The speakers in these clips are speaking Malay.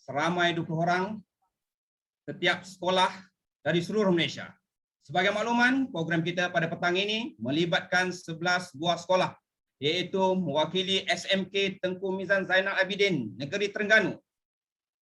seramai 20 orang setiap sekolah dari seluruh Malaysia. Sebagai makluman, program kita pada petang ini melibatkan 11 buah sekolah, iaitu mewakili SMK Tengku Mizan Zainal Abidin, Negeri Terengganu,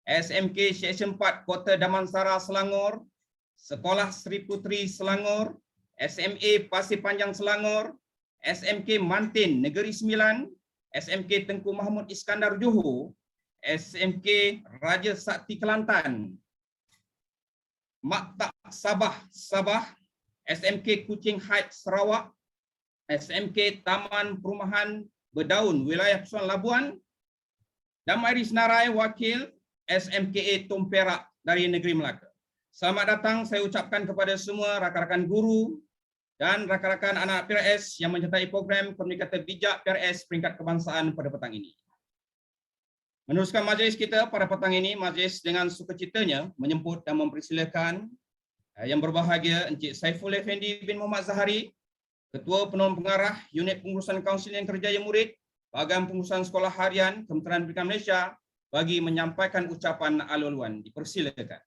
SMK Seksyen 4 Kota Damansara Selangor, Sekolah Sri Puteri Selangor, SMA Pasir Panjang Selangor, SMK Mantin Negeri Sembilan, SMK Tengku Mahmud Iskandar Johor, SMK Raja Sakti Kelantan, Maktab Sabah, SMK Kuching Heights Sarawak, SMK Taman Perumahan Berdaun Wilayah Persuan Labuan, Damairi Senarai Wakil SMKA Tom Perak dari Negeri Melaka. Selamat datang saya ucapkan kepada semua rakan-rakan guru dan rakan-rakan anak PRS yang menyertai program Komunikator Bijak PRS peringkat kebangsaan pada petang ini. Meneruskan majlis kita pada petang ini, majlis dengan sukacitanya menyambut dan mempersilakan yang berbahagia Encik Saiful Effendi bin Muhammad Zahari, Ketua Penolong Pengarah Unit Pengurusan Kaunseling Kerjaya Murid, Bahagian Pengurusan Sekolah Harian Kementerian Pendidikan Malaysia bagi menyampaikan ucapan alu-aluan. Dipersilakan.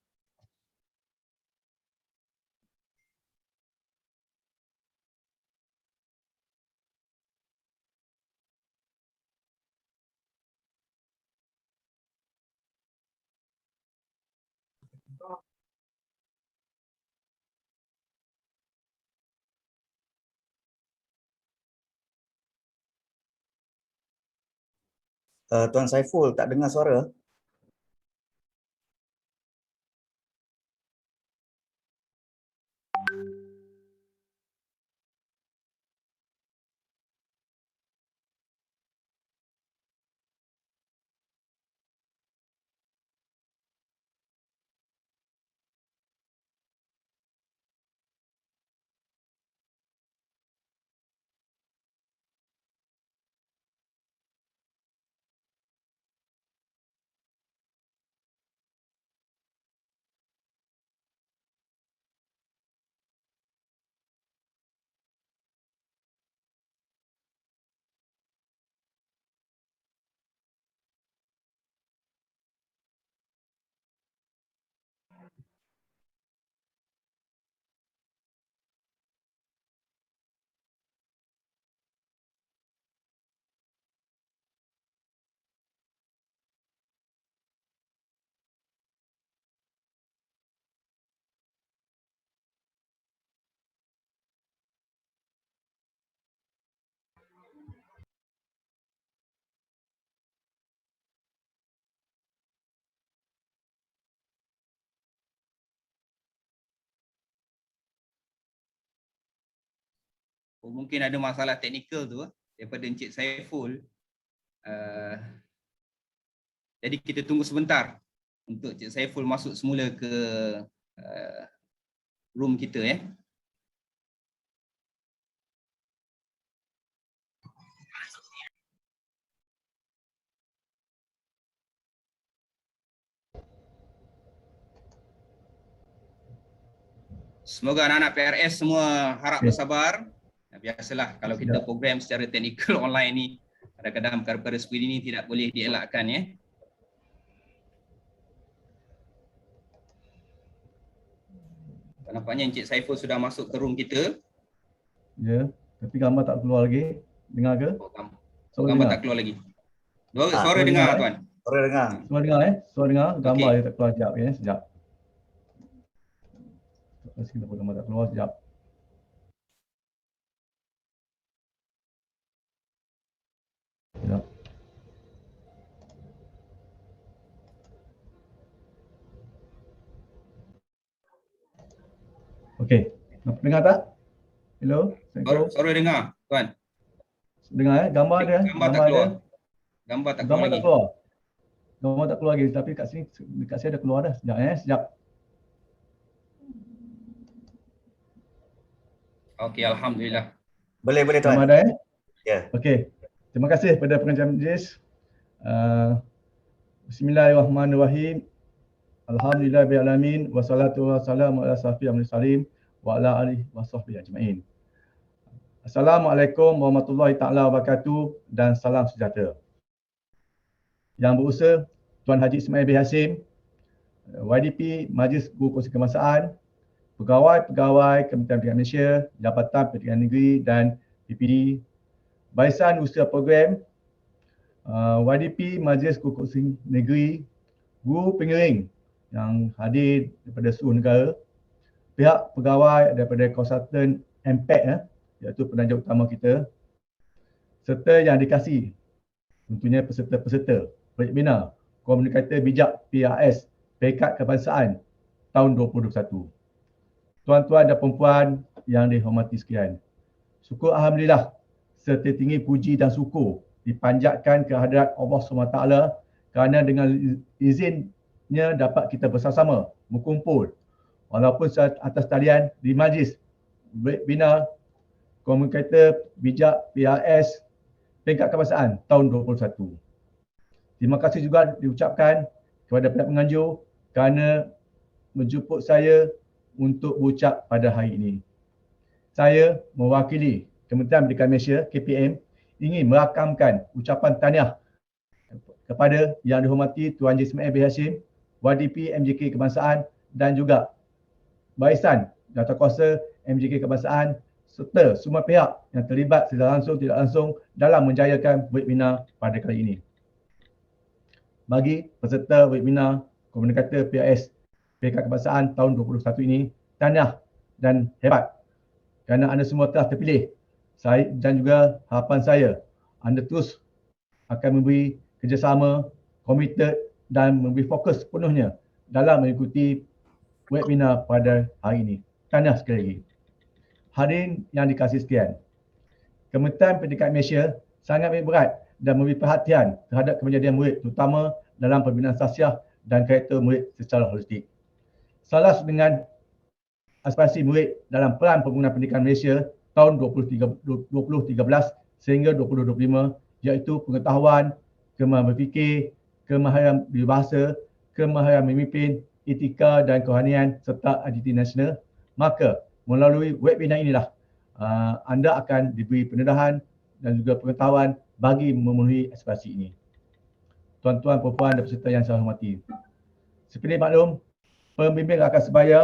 Tuan Saiful, tak dengar suara. Mungkin ada masalah teknikal tu daripada Encik Saiful. Jadi kita tunggu sebentar untuk Encik Saiful masuk semula ke room kita ya. Semoga anak-anak PRS semua harap bersabar. Biasalah kalau kita program secara teknikal online ni kadang-kadang perkara-perkara seperti ini tidak boleh dielakkan ya. Nampaknya Encik Saiful sudah masuk ke room kita. Ya, tapi gambar tak keluar lagi. Dengar ke? Gambar tak keluar lagi. Suara dengar tuan. Suara dengar. Suara dengar Suara dengar. Gambar dia tak keluar sekejap ya, sekejap. Kenapa gambar tak keluar sekejap. Sekejap. Okey, dengar tak? Hello? Suara dengar, tuan. Dengar gambar dia. Gambar tak keluar. Gambar tak keluar lagi. Gambar tak keluar lagi, tapi dekat sini ada keluar dah. Sekejap sekejap. Okey, alhamdulillah. Boleh tuan. Gambar dah ya? Ya. Okey. Terima kasih kepada pengajar majlis. Bismillahirrahmanirrahim. Alhamdulillahirabbil alamin wassalatu wassalamu ala asyrafil mursalin wa ala alihi washabbihi ajmain. Assalamualaikum warahmatullahi taala wabarakatuh dan salam sejahtera. Yang berusaha Tuan Haji Ismail bin Hashim, YDP Majlis Guru Kongsi Kebangsaan, pegawai-pegawai Kementerian Pendidikan Malaysia, Jabatan Pendidikan Negeri dan PPD, Barisan Usaha Program, YDP Majlis Guru Kongsi Negeri, guru pengiring yang hadir daripada seluruh negara, pihak pegawai daripada konsultan MPAC iaitu penaja utama kita, serta yang dikasihi tentunya peserta-peserta webinar Komunikator Bijak PRS Peringkat Kebangsaan tahun 2021. Tuan-tuan dan puan-puan yang dihormati sekalian, syukur Alhamdulillah serta tinggi puji dan syukur dipanjatkan ke hadirat Allah SWT kerana dengan izinnya dapat kita bersama-sama berkumpul walaupun atas talian di majlis webinar Komunikator Bijak PRS Peringkat Kebangsaan tahun 2021. Terima kasih juga diucapkan kepada pihak penganjur kerana menjemput saya untuk berucap pada hari ini. Saya mewakili Kementerian Pendidikan Malaysia KPM ingin merakamkan ucapan tahniah kepada Yang Dihormati Tuan Haji Ismail bin Hashim, YDP MJK Kebangsaan dan juga Barisan Jawatankuasa MJK Kebangsaan serta semua pihak yang terlibat secara langsung tidak langsung dalam menjayakan webinar pada kali ini. Bagi peserta webinar Komunikator PRS Peringkat Kebangsaan tahun 2021 ini, tahniah dan hebat kerana anda semua telah terpilih. Saya dan juga harapan saya anda terus akan memberi kerjasama, komited dan memberi fokus sepenuhnya dalam mengikuti webinar pada hari ini. Tahniah sekali lagi. Hadirin yang dikasihi sekalian, Kementerian Pendidikan Malaysia sangat berat dan memberi perhatian terhadap kemenjadian murid terutama dalam pembinaan sahsiah dan karakter murid secara holistik. Salah dengan aspirasi murid dalam Pelan Pembangunan Pendidikan Malaysia tahun 2013 sehingga 2025 iaitu pengetahuan, kemahiran berfikir, kemahiran berbahasa, kemahiran memimpin, etika dan kerohanian serta identiti nasional, maka melalui webinar inilah anda akan diberi pendedahan dan juga pengetahuan bagi memenuhi aspirasi ini. Tuan-tuan, puan-puan dan peserta yang saya hormati, seperti maklum, pembimbing rakan sebaya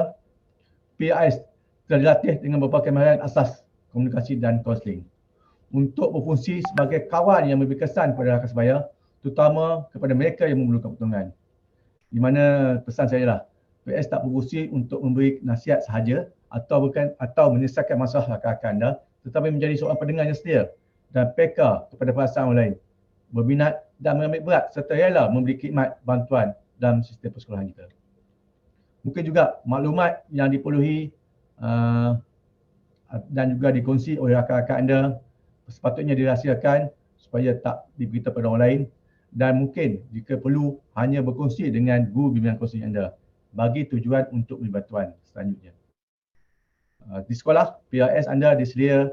PRS telah dilatih dengan berbagai kemahiran asas komunikasi dan kaunseling untuk berfungsi sebagai kawan yang memberi kesan kepada rakan sebaya, terutama kepada mereka yang memerlukan pertolongan. Di mana pesan saya lah, PRS tak berfungsi untuk memberi nasihat sahaja atau menyelesaikan masalah rakan-rakan anda, tetapi menjadi seorang pendengar yang setia dan peka kepada perasaan orang lain, berminat dan mengambil berat serta rela memberi khidmat bantuan dalam sistem persekolahan kita. Mungkin juga maklumat yang diperluhi dan juga dikongsi oleh rakan-rakan anda sepatutnya dirahsiakan supaya tak diberitahu pada orang lain, dan mungkin jika perlu hanya berkongsi dengan guru bimbingan kongsi anda bagi tujuan untuk memberi bantuan selanjutnya. Di sekolah, PRS anda disedia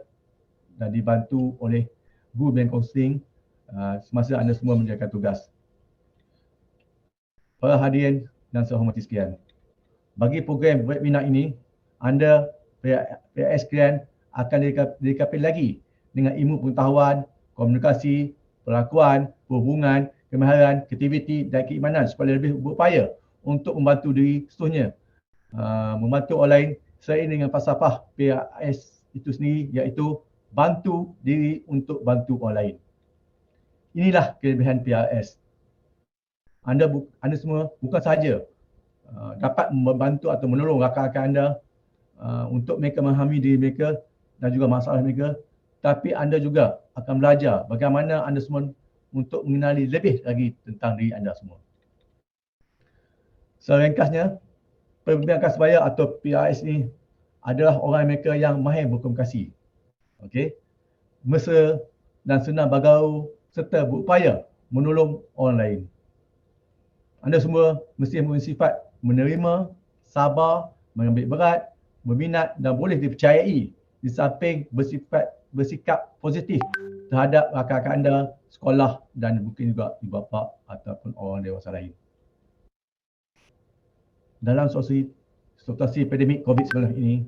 dan dibantu oleh guru bimbingan kongsi semasa anda semua menjalankan tugas. Para hadirin dan saya hormati sekalian, bagi program webinar ini, anda PRS sekalian akan dilengkapi lagi dengan ilmu pengetahuan, komunikasi, perlakuan, perhubungan, kemahiran, kreativiti dan keimanan supaya lebih berupaya untuk membantu diri seterusnya, membantu orang lain seiring dengan falsafah PRS itu sendiri iaitu bantu diri untuk bantu orang lain. Inilah kelebihan PRS. Anda semua bukan sahaja dapat membantu atau menolong rakan-rakan anda untuk mereka memahami diri mereka dan juga masalah mereka, tapi anda juga akan belajar bagaimana anda semua untuk mengenali lebih lagi tentang diri anda semua. Seringkasnya, pembimbing rakan sebaya atau PRS ini adalah orang mereka yang mahir berkomunikasi, mesra dan senang bergaul serta berupaya menolong orang lain. Anda semua mesti mempunyai sifat menerima, sabar, mengambil berat, berminat dan boleh dipercayai di samping bersikap positif terhadap rakan-rakan anda, sekolah dan mungkin juga ibu bapa ataupun orang dewasa lain. Dalam situasi pandemik COVID-19 ini,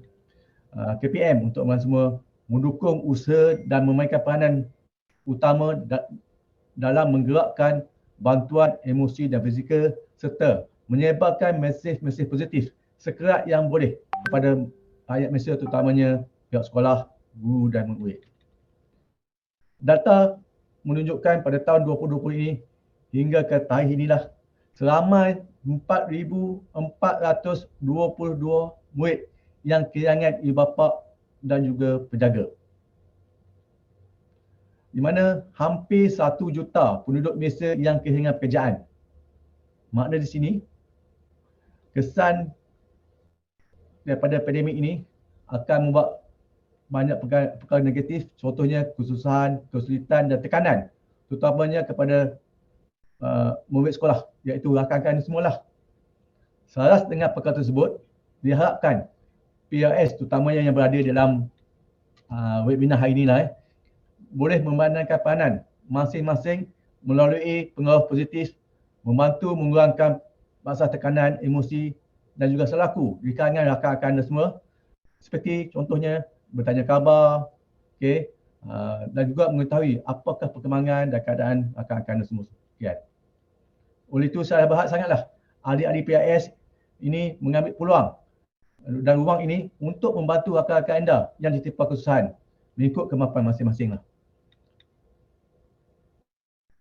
KPM untuk anda semua mendukung usaha dan memainkan peranan utama dalam menggerakkan bantuan emosi dan fizikal serta menyebarkan mesej-mesej positif sekerat yang boleh kepada rakyat Malaysia terutamanya pihak sekolah, guru dan murid. Data menunjukkan pada tahun 2020 ini hingga ke tarikh inilah seramai 4,422 murid yang kehilangan ibu bapa dan juga penjaga. Di mana hampir 1 juta penduduk Malaysia yang kehilangan pekerjaan. Makna di sini, kesan daripada pandemik ini akan membuat banyak perkara negatif, contohnya kesusahan, kesulitan dan tekanan, terutamanya kepada murid sekolah, iaitu rakan-rakan semualah. Selaras dengan perkara tersebut, diharapkan PRS terutamanya yang berada dalam webinar hari ini boleh memandangkan peranan masing-masing melalui pengaruh positif, membantu mengurangkan masalah tekanan, emosi dan juga selaku di kalangan rakan-rakan semua, seperti contohnya bertanya khabar, dan juga mengetahui apakah perkembangan dan keadaan rakan-rakan semua. Oleh itu saya berharap sangatlah adik-adik PRS ini mengambil peluang dan ruang ini untuk membantu rakan-rakan anda yang ditimpa kesusahan mengikut kemampuan masing-masing.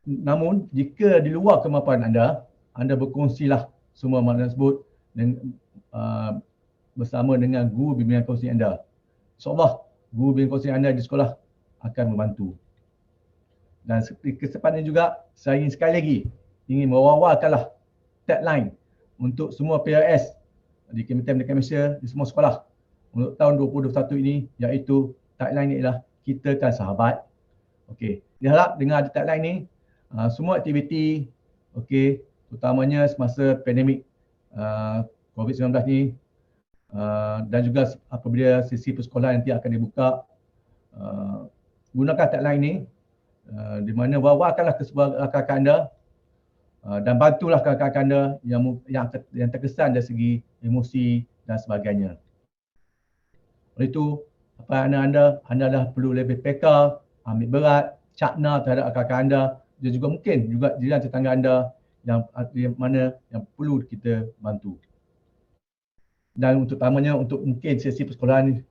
Namun jika di luar kemampuan anda berkongsilah semua maklumat tersebut bersama dengan guru bimbingan kaunseling anda. InsyaAllah guru bimbingan kaunseling anda di sekolah akan membantu. Dan kesempatan ini juga saya ingin sekali lagi ingin mewawarkanlah tagline untuk semua PRS di Kementerian Pendidikan Malaysia di semua sekolah untuk tahun 2021 ini, iaitu tagline ini ialah kita kan sahabat. Diharap dengan ada tagline ini semua aktiviti terutamanya semasa pandemik COVID-19 ni dan juga apabila sesi persekolahan nanti akan dibuka, gunakan tagline ini di mana wawarkanlah ke semua rakan-rakan anda dan bantulah rakan-rakan anda yang terkesan dari segi emosi dan sebagainya. Oleh itu, anda adalah perlu lebih peka, ambil berat, cakna terhadap rakan-rakan anda dan juga mungkin juga jiran tetangga anda yang mana yang perlu kita bantu. Dan utamanya untuk mungkin sesi persekolahan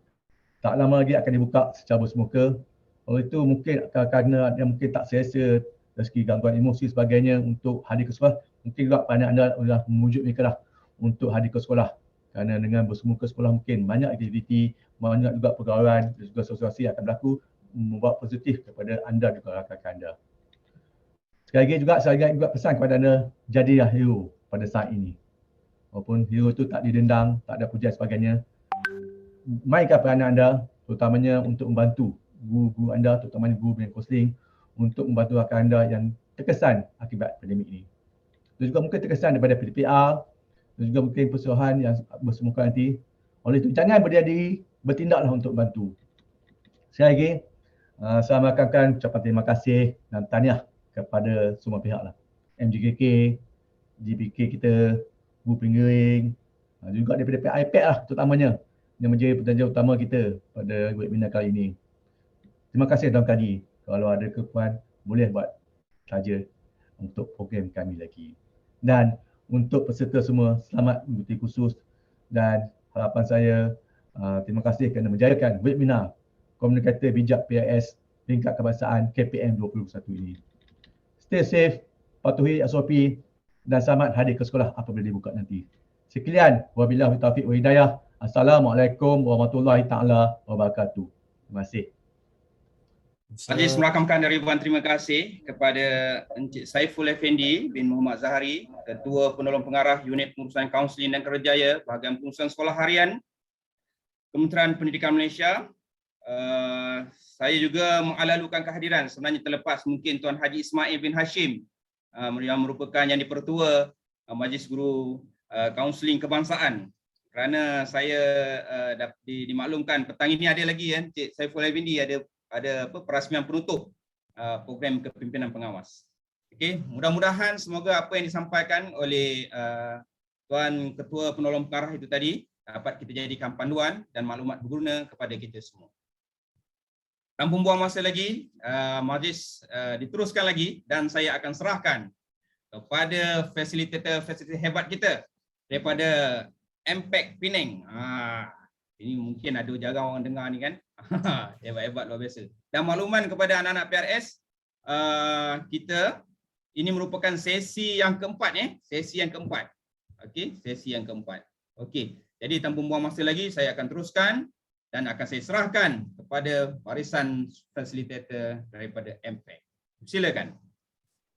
tak lama lagi akan dibuka secara bersemuka. Oleh itu mungkin kerana yang mungkin tak selesa dari segi gangguan emosi sebagainya untuk hadir ke sekolah, mungkin juga pandai anda sudah memujuk mereka lah untuk hadir ke sekolah. Kerana dengan bersemuka sekolah mungkin banyak aktiviti, banyak juga pergaulan dan juga sosialisasi akan berlaku membuat positif kepada anda juga rakan-rakan anda. Sekali lagi juga saya ingin juga pesan kepada anda, jadilah hero pada saat ini. Walaupun hero itu tak didendang, tak ada pujian sebagainya, mainkan peranan anda terutamanya untuk membantu guru-guru anda, terutamanya guru bimbingan kaunseling untuk membantu rakan anda yang terkesan akibat pandemik ini. Dan juga mungkin terkesan daripada PDPR dan juga mungkin persoalan yang bersemuka nanti. Oleh itu jangan berdiam diri, bertindaklah untuk bantu. Sekali lagi, saya mengakarkan ucapan terima kasih dan tahniah kepada semua pihak lah. MJKK, GBK kita, guru pengiring, juga daripada pihak iPad lah terutamanya yang menjadi penerja utama kita pada webinar kali ini. Terima kasih Tuan Kadi. Kalau ada kekuatan boleh buat saja untuk program kami lagi. Dan untuk peserta semua, selamat mengikuti khusus dan harapan saya terima kasih kerana menjayakan webinar Komunikator Bijak PRS Peringkat Kebangsaan KPM 2021 ini. Stay safe, patuhi SOP dan selamat hadir ke sekolah apabila dibuka nanti. Sekian, wabillahi taufiq wa hidayah. Assalamualaikum warahmatullahi taala wabarakatuh. Terima kasih. Majlis merakamkan dari Iwan, terima kasih kepada Encik Saiful Effendi bin Muhammad Zahari, Ketua Penolong Pengarah Unit Pengurusan Kaunseling dan Kerjaya Bahagian Pengurusan Sekolah Harian Kementerian Pendidikan Malaysia. Saya juga mengalalukan kehadiran sebenarnya terlepas mungkin Tuan Haji Ismail bin Hashim yang merupakan yang dipertua Majlis Guru Kaunseling Kebangsaan. Kerana saya dimaklumkan petang ini ada lagi Encik Saiful Effendi ada perasmian penutup program kepimpinan pengawas. Okey, mudah-mudahan semoga apa yang disampaikan oleh Tuan Ketua Penolong Pengarah itu tadi dapat kita jadikan panduan dan maklumat berguna kepada kita semua. Tanpa membuang masa lagi, majlis diteruskan lagi dan saya akan serahkan kepada fasilitator hebat kita daripada MPAC Penang. Ini mungkin ada jarang orang dengar ni kan. Hebat-hebat luar biasa. Dan makluman kepada anak-anak PRS, kita ini merupakan sesi yang keempat sesi yang keempat. Okey, sesi yang keempat. Okey. Jadi tanpa buang masa lagi, saya akan teruskan dan akan saya serahkan kepada barisan fasilitator daripada MPAC. Silakan.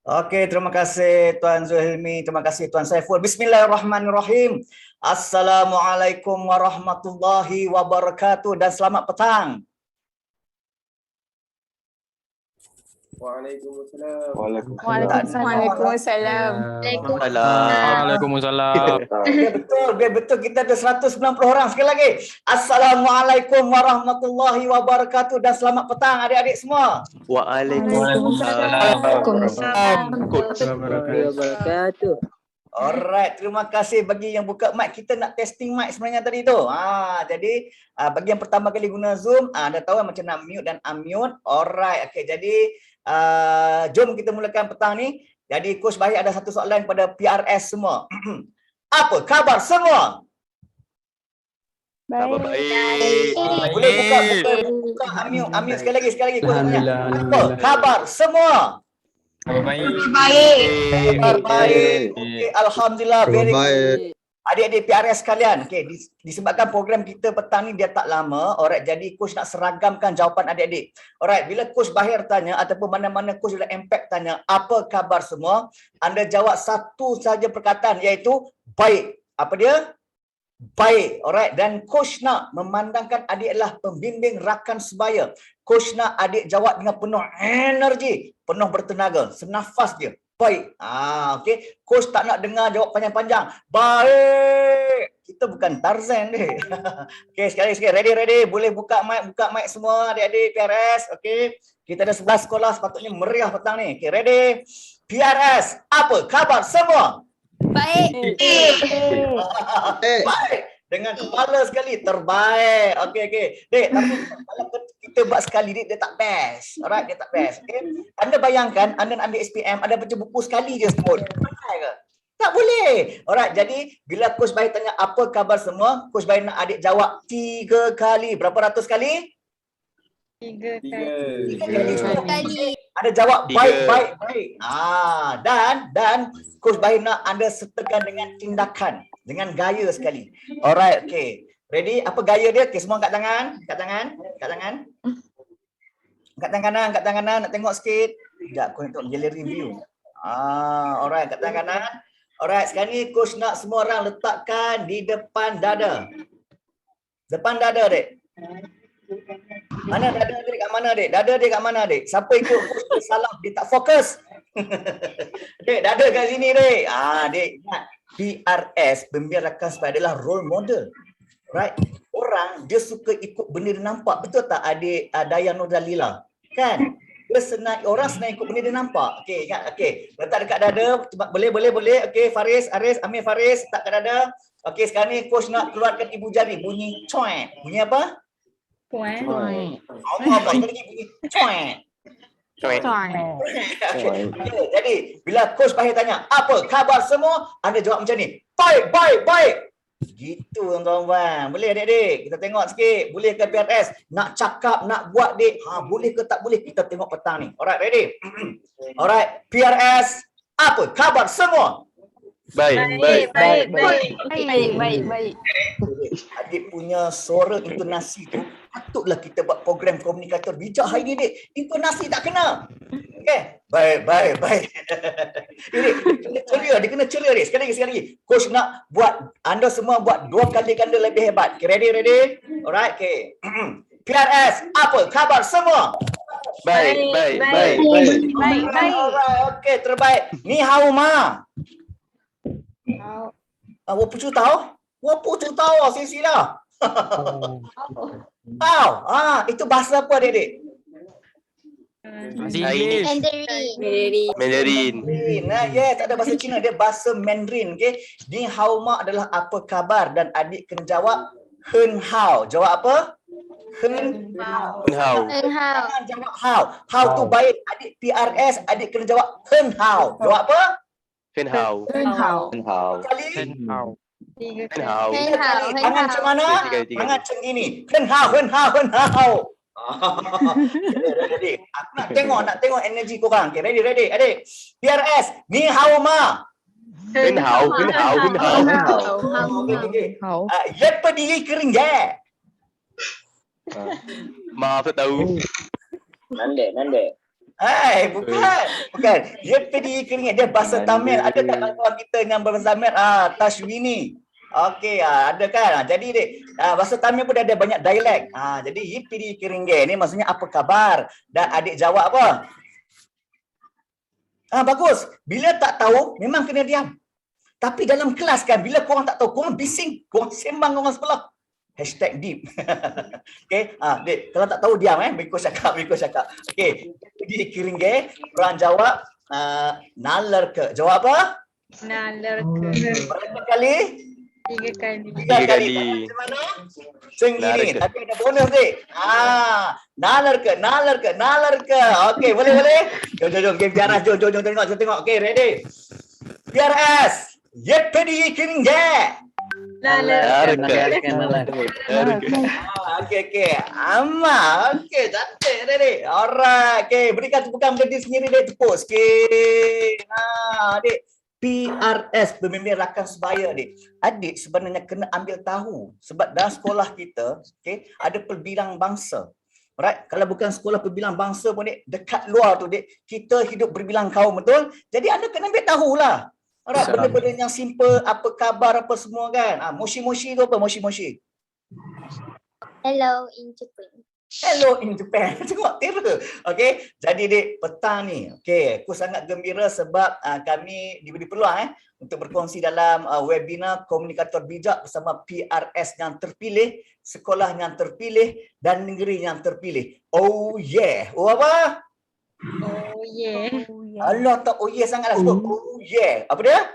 Okey, terima kasih Tuan Zulhilmi, terima kasih Tuan Saiful. Bismillahirrahmanirrahim. Assalamualaikum warahmatullahi wabarakatuh dan selamat petang. Waalaikumsalam. Waalaikumsalam. Waalaikumsalam. Biar betul kita ada 190 orang. Sekali lagi. Assalamualaikum warahmatullahi wabarakatuh dan selamat petang adik-adik semua. Waalaikumsalam. Alright, terima kasih bagi yang buka mic. Kita nak testing mic sebenarnya tadi tu. Jadi bagi yang pertama kali guna Zoom, anda tahu macam nak mute dan unmute. Alright, okey. Jadi jom kita mulakan petang ni. Jadi Coach Bahir ada satu soalan kepada PRS semua. Apa khabar semua? Khabar baik. Boleh buka unmute sekali lagi Apa khabar semua? Khabar baik. Khabar baik. Okey, alhamdulillah, very good. Adik-adik PRS sekalian, okey, disebabkan program kita petang ni dia tak lama, alright, jadi coach nak seragamkan jawapan adik-adik. Alright, bila Coach Bahir tanya ataupun mana-mana coach dalam MPAC tanya, apa khabar semua? Anda jawab satu saja perkataan iaitu baik. Apa dia? Baik, alright. Dan coach nak memandangkan adik adalah pembimbing rakan sebaya. Coach nak adik jawab dengan penuh energi, penuh bertenaga, senafas dia. Baik. Okey. Coach tak nak dengar jawab panjang-panjang. Baik. Kita bukan Tarzan ni. Okey, sekali. Ready. Boleh buka mic semua adik-adik PRS. Okey. Kita ada 11 sekolah, sepatutnya meriah petang ni. Okey, ready? PRS, apa khabar semua? Baik. Baik. Dengan kepala sekali, terbaik. Okey. Dek, tapi kalau kita buat sekali, dia tak best. Alright, dia tak best. Okay? Anda bayangkan, anda nak ambil SPM, anda baca buku sekali je semua. Pandai ke? Tak boleh. Alright, jadi bila Coach Bahir tanya apa khabar semua, Coach Bahir nak adik jawab 3 kali. Berapa ratus kali? 3 kali. Ada jawab baik. Dan Coach Bahir nak anda sertakan dengan tindakan, dengan gaya sekali. Alright, okay. Ready? Apa gaya dia? Okay, semua angkat tangan. Angkat tangan. Angkat tangan kanan. Nak tengok sikit. Sekejap, aku nak tengok gallery view. Alright, angkat tangan kanan. Alright, sekarang ni coach nak semua orang letakkan di depan dada. Depan dada, dek. Mana dada dia kat mana, dek? Dada dia kat mana, dek? Siapa ikut coach dia salah, dia tak fokus. Dek, dada kat sini, dek. Dek, ingat. PRS, pembimbing rakan sebaya adalah role model. Right? Orang dia suka ikut benda dia nampak. Betul tak adik Dayan Nur Dalila? Kan? Orang senang ikut benda dia nampak. Okey, ingat. Okey. Letak dekat dada. Boleh. Okey, Faris, Aris, Amir Faris, letak kat dada. Okey, sekarang ni coach nak keluarkan ibu jari. Bunyi coin. Bunyi apa? Puan. Apa lagi bunyi coin. Jadi, bila Coach Bahir tanya, apa khabar semua? Anda jawab macam ni. Baik. Gitu tuan-tuan. Boleh adik-adik? Kita tengok sikit. Boleh ke PRS? Nak cakap, nak buat dek. Boleh ke tak boleh? Kita tengok petang ni. Alright, ready? Alright, PRS, apa khabar semua? Baik. Adik punya suara intonasi tu patutlah kita buat program komunikator bijak hari ni, dek. Intonasi tak kena. Okey. Baik. Dia kena ceria, dek. Sekali lagi. Coach nak buat anda semua buat 2 kali ganda lebih hebat. Okay, ready? Alright, okay. PRS, apa khabar semua? Baik. Alright, okay, terbaik. Ni hao ma. 我不知道 sisi lah. Itu bahasa apa, dek? Mandarin. Tak ada bahasa Cina, dia bahasa Mandarin. Okay? Ni hao ma adalah apa khabar dan adik kena jawab hen hao. Jawab apa? Hen hao. Jangan jawab hao. Hao tu baik. Adik PRS, adik kena jawab hen hao. Jawab apa? Fen Hao. Hao. Fen Hao. Kali. Fen Hao. 3 Fen kali. Hao. Tiga kali. Tangan macam mana? Tiga kali. Tangan macam gini. Hen hao, hen hao, hen hao. Ready. Aku nak tengok energi korang. Okay, ready. Adik. PRS. Ni hao ma. Fen Hao. Fen Hao. Fen Hao. Okay. Ye pedih kering je. Maaf tak tahu. Nande. Bukan. Ye pedih kering. Dia bahasa Tamil. Ada tak kawan kita yang berbahasa Tamil? Tashwini. Okey, ada kan? Jadi dek, bahasa Tamil pun ada banyak dialek. Jadi ye pedih kering je. Ni maksudnya apa khabar? Dan adik jawab apa? Bagus. Bila tak tahu, memang kena diam. Tapi dalam kelas kan, bila korang tak tahu, korang bising, korang sembang korang sebelah. #deep. Okay, dek, kalau tak tahu diam Biko cakap. Okay, jadi kiring ke, korang jawab nalar ke. Jawab apa? Nalar ke. Berapa kali? 3 kali. 3 kali. Macam mana? Macam gini, tapi ada bonus dek. Nalar ke. Okay, boleh. Jom, PRS, jom tengok. Okay, ready. PRS. Ye pedih kering je. Nalar ke. Okay. Okay, cantik dek. Alright. Okay, berikan tepukan berdiri sendiri dek, tepuk sikit. Dek. PRS, pemimpin rakan sebaya dek. Adik sebenarnya kena ambil tahu sebab dalam sekolah kita, okay, ada perbilang bangsa. Alright, kalau bukan sekolah perbilang bangsa pun dek, dekat luar tu dek, kita hidup berbilang kaum, betul? Jadi anda kena ambil tahulah. Alright, benda-benda yang simple, apa khabar, apa semua kan. Moshi-moshi tu apa? Moshi-moshi. Hello in Japan. Hello in Japan. Tengok terror. Okay, jadi dek, petang ni, okay, aku sangat gembira sebab kami diberi peluang untuk berkongsi dalam webinar Komunikator Bijak bersama PRS yang terpilih, sekolah yang terpilih dan negeri yang terpilih. Oh yeah. Oh apa? Oh yeah. Allah tak oh yeah sangatlah sebut. Oh yeah. Apa dia?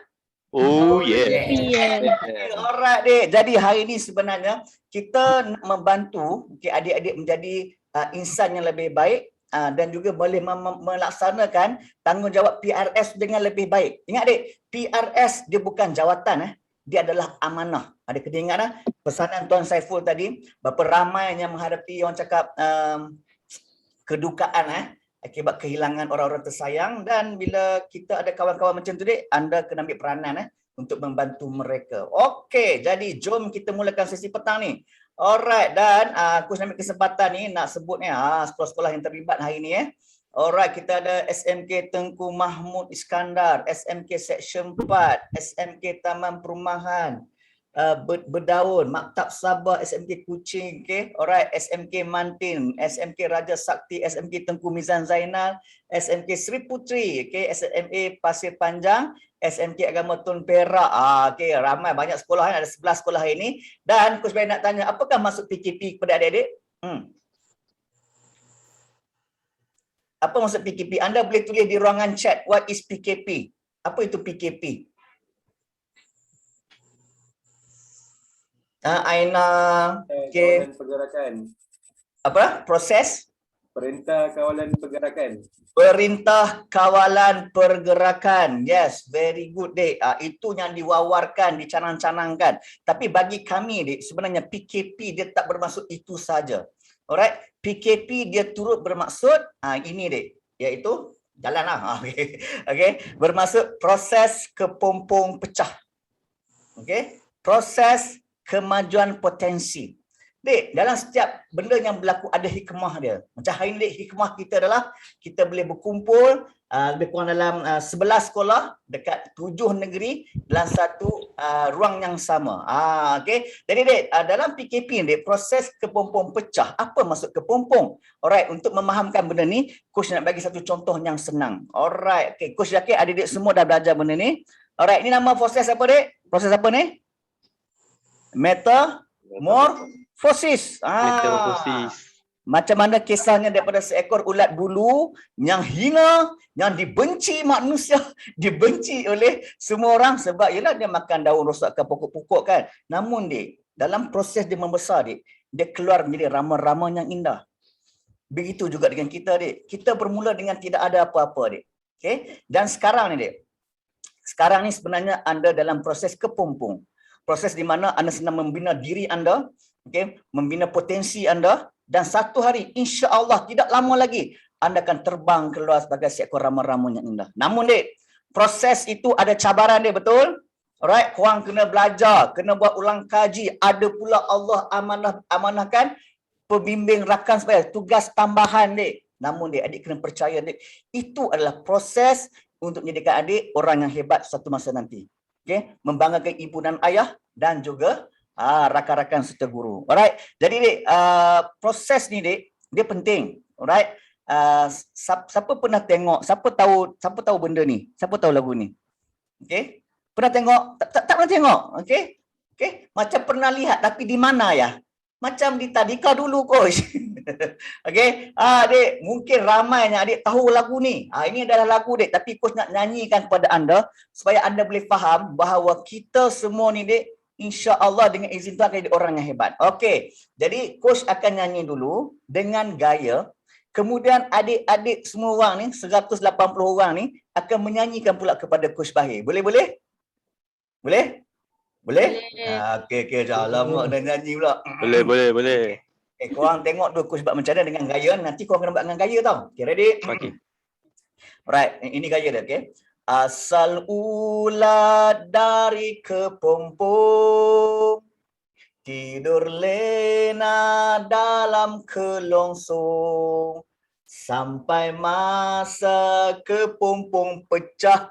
Oh yeah. Alright dek. Jadi hari ini sebenarnya kita nak membantu adik-adik menjadi insan yang lebih baik dan juga boleh melaksanakan tanggungjawab PRS dengan lebih baik. Ingat dek, PRS dia bukan jawatan dia adalah amanah. Ada kena ingat pesanan Tuan Saiful tadi, berapa ramai yang menghadapi orang cakap kedukaan akibat kehilangan orang-orang tersayang, dan bila kita ada kawan-kawan macam tu dek, anda kena ambil peranan untuk membantu mereka. Okey, jadi jom kita mulakan sesi petang ni. Alright, dan aku nak ambil kesempatan ni nak sebut sekolah-sekolah yang terlibat hari ni Alright, kita ada SMK Tengku Mahmud Iskandar, SMK Seksyen 4, SMK Taman Perumahan Berdaun, Maktab Sabah, SMK Kuching, okay. Alright, SMK Mantin, SMK Raja Sakti, SMK Tengku Mizan Zainal, SMK Sri Putri, okay. SMA Pasir Panjang, SMK Agama Tun Perak. Okay, ramai banyak sekolah, ada 11 sekolah ini. Dan Coach Bayi nak tanya, apakah maksud PKP kepada adik-adik? Apa maksud PKP? Anda boleh tulis di ruangan chat, what is PKP? Apa itu PKP? Aina, okay. Pergerakan. Apa? Proses? Perintah kawalan pergerakan. Perintah kawalan pergerakan. Yes, very good dek. Itu yang diwawarkan, dicanang-canangkan. Tapi bagi kami dek, sebenarnya PKP dia tak bermaksud itu saja. Alright, PKP dia turut bermaksud ini dek, iaitu jalanlah. Okay. Bermaksud proses kepompong pecah. Okay. Proses kemajuan potensi. Dek, dalam setiap benda yang berlaku ada hikmah dia. Macam hari ni dek, hikmah kita adalah kita boleh berkumpul lebih kurang dalam 11 sekolah dekat 7 negeri dalam satu ruang yang sama. Okay. Jadi dek, dalam PKP ni dek, proses kepompong pecah. Apa maksud kepompong? Alright, untuk memahamkan benda ni, Coach nak bagi satu contoh yang senang. Alright, okay. Coach yakin adik-adik semua dah belajar benda ni. Alright, ni nama proses apa dek? Proses apa ni? Metamorfosis. Macam mana kisahnya daripada seekor ulat bulu yang hina, yang dibenci manusia, dibenci oleh semua orang sebab ialah dia makan daun rosakkan pokok-pokok kan. Namun dek, dalam proses dia membesar dek, dia keluar menjadi rama-rama yang indah. Begitu juga dengan kita dek. Kita bermula dengan tidak ada apa-apa dek. Okay? Dan sekarang ni dek, Sekarang ni sebenarnya anda dalam proses kepompong. Proses di mana anda sedang membina diri anda, okey, membina potensi anda, dan satu hari insya-Allah tidak lama lagi anda akan terbang keluar sebagai seekor rama-rama yang indah. Namun dek, proses itu ada cabaran dia, betul? Alright, korang kena belajar, kena buat ulang kaji. Ada pula Allah amanahkan pembimbing rakan supaya tugas tambahan dek. Namun dek, adik kena percaya dek, itu adalah proses untuk menjadikan adik orang yang hebat suatu masa nanti. Okey, membanggakan ibu dan ayah dan juga rakan-rakan serta guru. Alright. Jadi dek, proses ni dek, dia penting. Alright. Siapa pernah tengok, siapa tahu benda ni? Siapa tahu lagu ni? Okey. Pernah tengok? Tak pernah tengok. Okey. Okey, macam pernah lihat tapi di mana ya? Macam di tadika dulu coach. Okey. Dek, mungkin ramainya adik tahu lagu ni. Ini adalah lagu dek, tapi coach nak nyanyikan kepada anda supaya anda boleh faham bahawa kita semua ni dek, insya-Allah dengan izin Tuhan akan jadi orang yang hebat. Okey. Jadi coach akan nyanyi dulu dengan gaya. Kemudian adik-adik semua orang ni, 180 orang ni akan menyanyikan pula kepada Coach Bahir. Boleh? Boleh? Boleh? Okey, lama dah nyanyi pula. Boleh. Korang tengok dulu Coach buat macam mana dengan gaya. Nanti korang kena buat dengan gaya tau. Okay, ready? Okey. Alright, ini gaya dia, okay? Asal ulat dari kepompong, tidur lena dalam kelongsong, sampai masa kepompong pecah,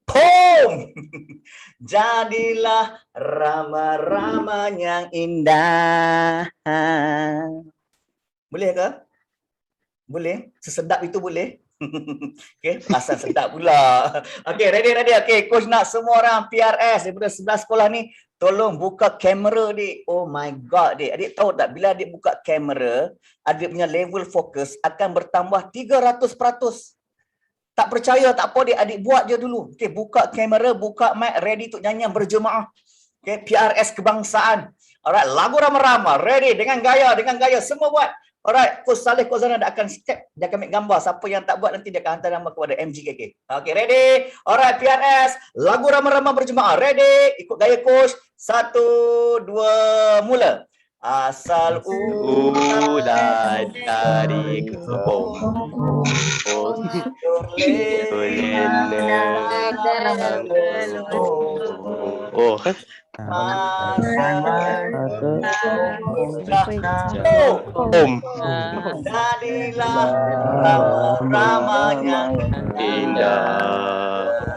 pom! Jadilah rama-rama yang indah. Boleh ke? Boleh? Sesedap itu boleh? Okay, asal sedap pula. Okay, ready. Okay, coach nak semua orang PRS daripada 11 sekolah ni tolong buka kamera dik. Oh my god dik. Adik tahu tak bila adik buka kamera, adik punya level fokus akan bertambah 300%. Tak percaya tak apa dik, adik buat je dulu. Okay, buka kamera, buka mic, ready untuk nyanyian berjemaah. Okay, PRS kebangsaan. Alright, lagu rama-rama, ready dengan gaya, semua buat. Alright, Coach Saleh, Coach Zana akan step, dia akan ambil gambar. Siapa yang tak buat nanti dia akan hantar nama kepada MGKK. Okay, ready? Alright, PRS, lagu rama-rama berjemaah. Ready? Ikut gaya Coach. 1, 2, mula. Asal ulat dari kepompong, jadilah rama-ramanya indah.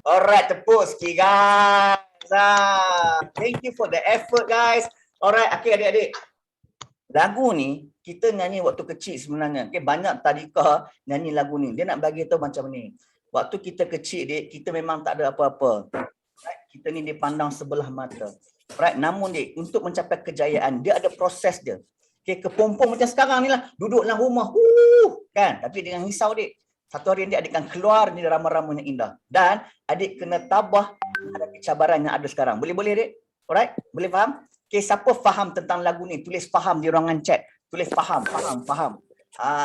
Alright, tepuk sikit guys. Thank you for the effort guys. Alright, okay adik-adik. Lagu ni kita nyanyi waktu kecil sebenarnya. Okay, banyak tadika nyanyi lagu ni. Dia nak bagi tahu macam ni. Waktu kita kecil dik, kita memang tak ada apa-apa. Right? Kita ni dipandang sebelah mata. Right? Namun dik, untuk mencapai kejayaan, dia ada proses dia. Okay, kepompong macam sekarang ni lah. Duduk dalam rumah. Kan? Tapi dengan risau dik. Satu hari adik akan keluar ni rama-rama yang indah. Dan adik kena tabah menghadapi cabaran yang ada sekarang. Boleh dik? Alright? Boleh faham? Okay, siapa faham tentang lagu ni? Tulis faham di ruangan chat. Tulis faham.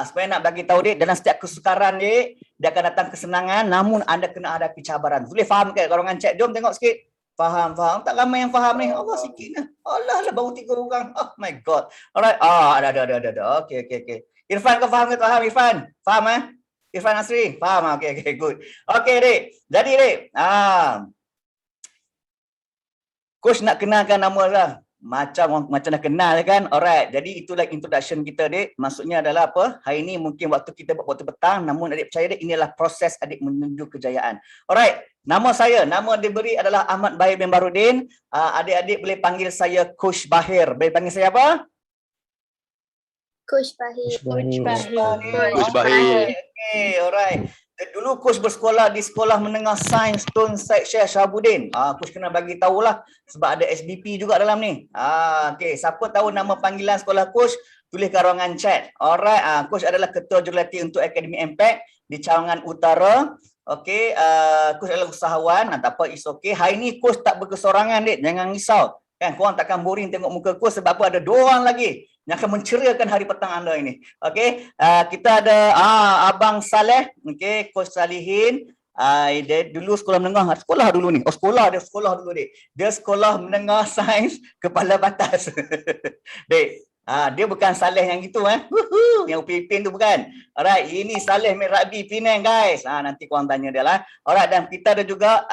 Supaya nak bagi tahu dik, dalam setiap kesukaran dik, dia akan datang kesenangan, namun anda kena hadapi cabaran. Tulis faham ke ruangan chat? Jom tengok sikit. Faham. Tak ramai yang faham ni. Allah sikit lah. Allah baru 3 orang. Oh my god. Alright. Ada. Okay. Irfan kau faham ke? Faham Irfan? Faham Irfan Asri? Faham? Okay, good. Okay dik. Jadi dik. Coach nak kenalkan nama lah. Macam dah kenal kan. Alright. Jadi itulah introduction kita dik. Maksudnya adalah apa? Hari ni mungkin waktu kita buat waktu petang, namun adik percaya dik, inilah proses adik menuju kejayaan. Alright. Nama diberi adalah Ahmad Bahir bin Barudin. Adik-adik boleh panggil saya Coach Bahir. Boleh panggil saya apa? Coach Bahir. Coach Bahir. Okay, alright. Dulu Coach bersekolah di Sekolah Menengah Sains Tun Syed Syekh Shahabuddin. Coach kena bagi tahulah sebab ada SBP juga dalam ni. Okay, siapa tahu nama panggilan sekolah Coach, tulis kat ruangan chat. Alright, Coach adalah Ketua Jurulatih untuk Akademi Impact di Cawangan Utara. Okay, Coach adalah usahawan. Tak apa, it's okay. Hari ni Coach tak berkesorangan dik, jangan risau. Kan, korang takkan boring tengok muka Coach sebab apa, ada 2 orang lagi yang akan menceriakan hari petang anda ini. Okey, kita ada Abang Saleh, okey, Coach Salihin, Dia dulu sekolah menengah, sekolah dulu ni. Oh sekolah dulu dek. Dia sekolah menengah sains kepala batas. Dek. Dia bukan Saleh yang gitu yang Upin tu bukan. Alright, ini Saleh Rugby Penang guys. Nanti korang tanya dia lah. Alright, dan kita ada juga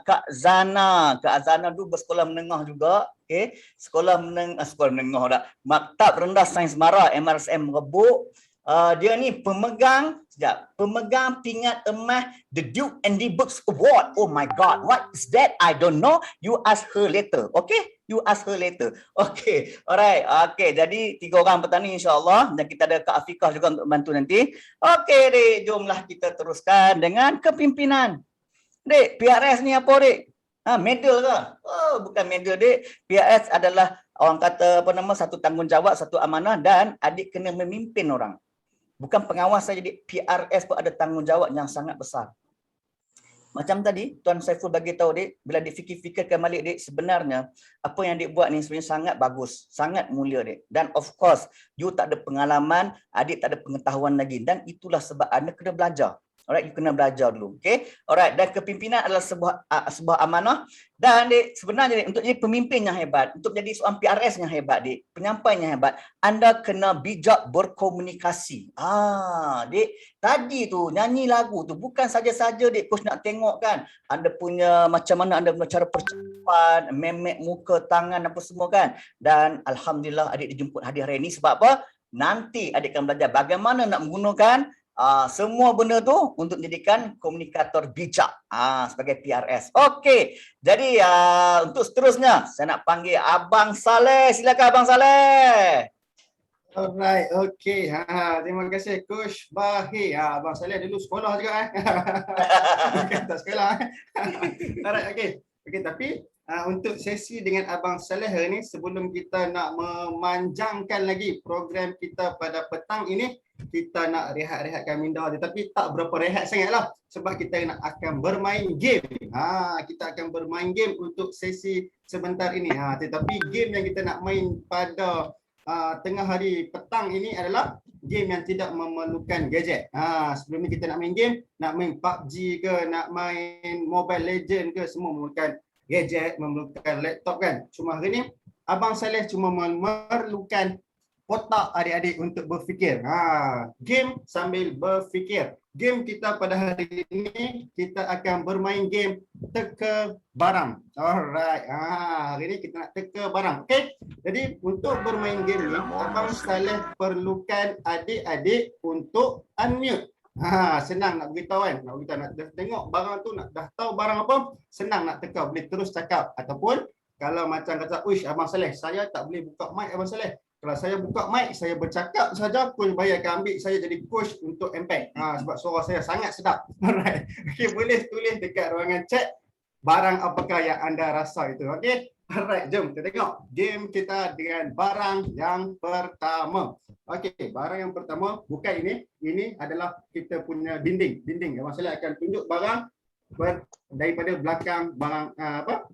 Kak Zana. Kak Zana dulu bersekolah menengah juga. Okay. Sekolah menengah dah. Maktab Rendah Sains Mara MRSM Rebuk. Dia ni pemegang pingat emas the Duke and the Books Award. Oh my god, what is that? I don't know. You ask her later. Okay? You ask her later. Okay. Alright. Okay. Jadi 3 orang petani insya-Allah, dan kita ada Kak Afikah juga untuk bantu nanti. Okay, Dek, jomlah kita teruskan dengan kepimpinan. Dek, PRS ni apa, Dek? Medal ke? Oh, bukan medal, Dek. PRS adalah orang kata satu tanggungjawab, satu amanah, dan adik kena memimpin orang. Bukan pengawas saja, Dek. PRS pun ada tanggungjawab yang sangat besar. Macam tadi Tuan Saiful bagi tahu, Dek, bila difikir-fikirkan balik, Dek, sebenarnya apa yang Dek buat ni sebenarnya sangat bagus, sangat mulia, Dek. Dan of course, you tak ada pengalaman, adik tak ada pengetahuan lagi, dan itulah sebab anda kena belajar. Alright, you kena belajar dulu. Okay. Alright, dan kepimpinan adalah sebuah amanah. Dan Dek, sebenarnya Dek, untuk jadi pemimpin yang hebat, untuk jadi seorang PRS yang hebat, Dek, penyampai yang hebat, anda kena bijak berkomunikasi. Dek, tadi tu nyanyi lagu tu bukan saja-saja, Dek, coach nak tengok kan. Anda punya macam mana anda punya cara percakapan, memek muka, tangan apa semua kan. Dan alhamdulillah adik dijemput hadir hari ini sebab apa? Nanti adik akan belajar bagaimana nak menggunakan semua benda tu untuk menjadikan komunikator bijak sebagai PRS. Okey. Jadi untuk seterusnya saya nak panggil Abang Saleh. Silakan Abang Saleh. Alright, okey. Terima kasih Coach Bahir. Abang Saleh dulu sekolah juga bukan tak sekolah. Alright, okey. Okey, tapi untuk sesi dengan Abang Saleh ni, sebelum kita nak memanjangkan lagi program kita pada petang ini, kita nak rehat-rehatkan minda, tetapi tak berapa rehat sangatlah sebab kita akan bermain game. Kita akan bermain game untuk sesi sebentar ini. Tetapi game yang kita nak main pada tengah hari petang ini adalah game yang tidak memerlukan gadget. Sebelum ni kita nak main game, nak main PUBG ke, nak main Mobile Legend ke, semua memerlukan gadget, memerlukan laptop kan. Cuma hari ni Abang Saleh cuma memerlukan otak adik-adik untuk berfikir. Game sambil berfikir. Game kita pada hari ini, kita akan bermain game teka barang. Alright. Hari ini kita nak teka barang. Okey. Jadi untuk bermain game ni, Abang Saleh perlukan adik-adik untuk unmute. Senang nak beritahu kan. Nak beritahu, nak tengok barang tu, nak dah tahu barang apa, senang nak teka, boleh terus cakap. Ataupun kalau macam kata, "Uish Abang Saleh, saya tak boleh buka mic Abang Saleh. Kalau saya buka mic, saya bercakap saja, coach Bahir akan ambil saya jadi coach untuk impact." Sebab suara saya sangat sedap. Alright. Okey, boleh tulis dekat ruangan chat barang apakah yang anda rasa itu. Okey. Alright, jom kita tengok game kita dengan barang yang pertama. Okey, barang yang pertama bukan ini. Ini adalah kita punya dinding. Abang Saleh akan tunjuk barang daripada belakang barang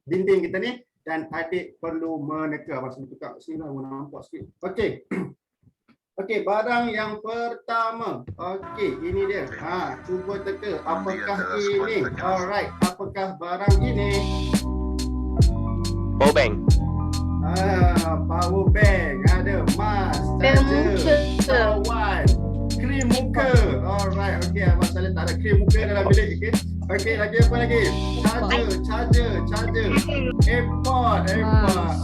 dinding kita ni. Dan adik perlu meneka. Abang Saleh tukar sini lah, nampak sikit. Okey. Okey, barang yang pertama. Okey, ini dia. Cuba teka. Apakah ini? Alright, apakah barang ini? Power bank. Power bank. Ada mas, charger, kawan, krim muka. Alright, okey. Abang Saleh tak ada krim muka dalam bilik. Okey. Okey, lagi apa lagi? Charger. Airport.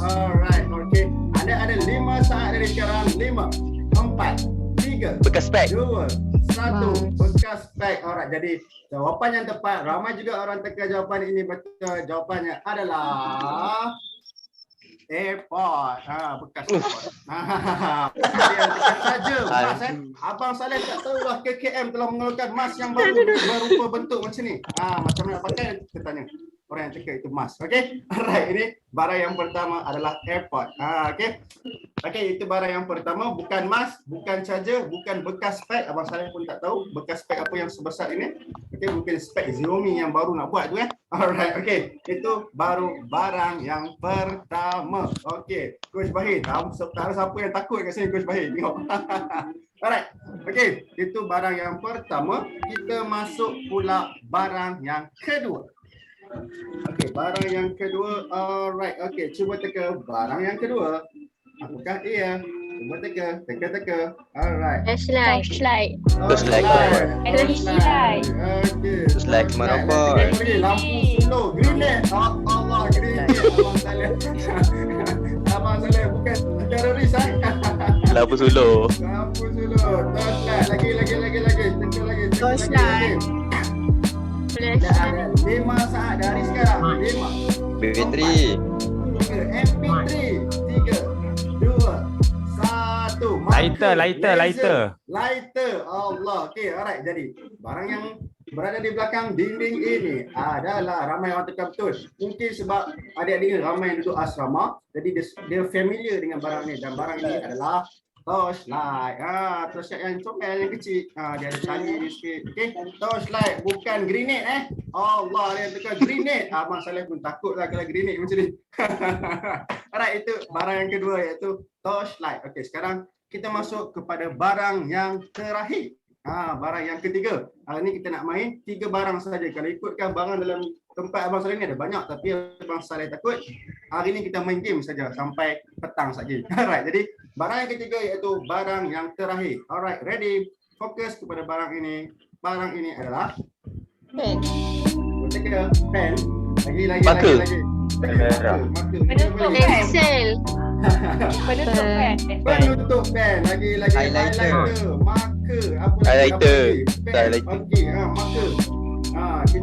Alright, okey. Anda ada 5 saat dari sekarang. 5, 4, 3, Bekas spek. 2, 1. Bekas spek. Alright, jadi jawapan yang tepat. Ramai juga orang teka jawapan ini betul. Jawapannya adalah airport. Bekas airport. Saja mas Abang Saleh tak tahulah KKM telah mengeluarkan mas yang baru berupa bentuk macam ni. Macam mana pakai, kita tanya orang yang teka itu mas. Okey. Alright, ini barang yang pertama adalah airport. Okey. Okey, itu barang yang pertama, bukan mask, bukan charger, bukan bekas spek. Abang Saleh pun tak tahu bekas spek apa yang sebesar ini. Okey, mungkin spek Xiaomi yang baru nak buat tu Alright, okey. Itu baru barang yang pertama. Okey, Coach Bahir, tak ada siapa yang takut kat sini Coach Bahir. Tengok. Alright. Okey, itu barang yang pertama. Kita masuk pula barang yang kedua. Okey, barang yang kedua. Alright. Okey, cuba teka barang yang kedua. Apakah ia? Cuba teka. Alright. Flashlight. Flashlight. Flashlight. Okey. Flashlight monopor. Lampu slow. Grenade. Allah, grenade. Abang Saleh. Abang Saleh bukan teroris Lampu solo. Lampu slow. Torchlight. Lagi. Teka lagi. Torchlight. Flashlight. 5 saat dari sekarang. 5. Bateri. MP3. 3. 2, 1. Lighter. Allah. Okey, alright. Jadi, barang yang berada di belakang dinding ini adalah ramai orang tekan betul. Mungkin sebab adik-adik ramai yang duduk asrama, jadi dia familiar dengan barang ni. Dan barang ini adalah torchlight. Torchlight yang comel yang kecil. Dia ada tali ni sikit. Okey, torchlight bukan grenade Allah, dia tekan grenade. Abang Saleh pun takutlah kalau grenade macam ni. Alright, itu barang yang kedua iaitu torchlight. Okey, sekarang kita masuk kepada barang yang terakhir. Barang yang ketiga. Hari ni kita nak main 3 barang saja. Kalau ikutkan barang dalam tempat Abang Saleh ni ada banyak, tapi Abang Saleh takut. Hari ni kita main game saja sampai petang saja. Alright, jadi barang yang ketiga iaitu barang yang terakhir. Alright, ready? Fokus kepada barang ini. Barang ini adalah Pen. pen. Lagi. Marker. Penutup pensel. Penutup pen. Lagi. Highlighter. Marker. Apa Highlighter. lagi? Pen. Okey, marker.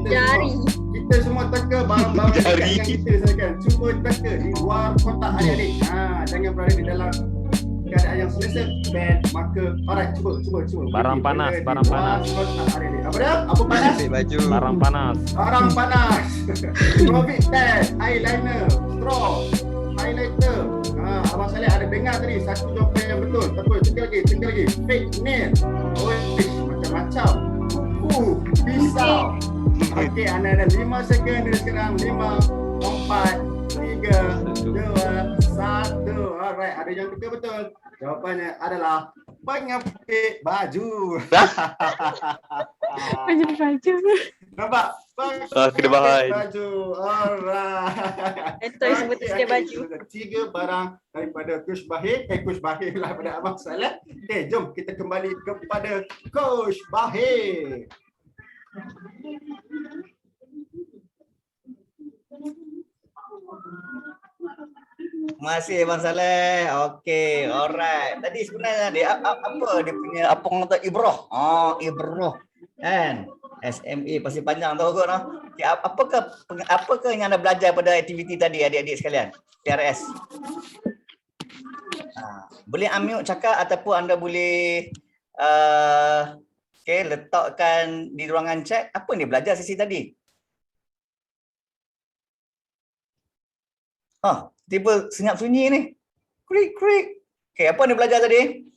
Jari. Kita semua teka barang-barang Jari. yang kita silakan. Cuba teka di luar kotak adik-adik. Jangan berada di dalam keadaan yang selesa. Pen, marker. Alright, cuba. Barang Okey, panas, benda barang di luar panas. kotak adik-adik. Apa dia? Apa panas? Baju. Barang panas. Barang panas. Covid test, eyeliner, straw, highlighter. Abang Saleh ada dengar tadi satu jawapan yang betul. Betul. Tengok lagi. Fake nail. Macam-macam. Pisau. Okey, anda ada 5 second dari sekarang. 5, 4, 3, 2, 1. Alright, ada yang teka betul. Jawapannya adalah pengepit baju. Baju. Nampak? kena bahan. Baju. Alright. Itu sebut sikit baju. 3 barang daripada Coach Bahir. Coach Bahir lah pada Abang Saleh. Okey, jom kita kembali kepada Coach Bahir. Terima kasih Abang Saleh. Okey, alright. Tadi sebenarnya dia apa dia punya apa orang kata ibrah. Ibrah. Kan? SMA pasti panjang tahu kot. Okay, apakah yang anda belajar pada aktiviti tadi adik-adik sekalian? PRS. Boleh unmute cakap ataupun anda boleh letakkan di ruangan chat apa ni belajar sesi tadi. Tiba senyap sunyi ni. Krik. Okey, apa ni belajar tadi?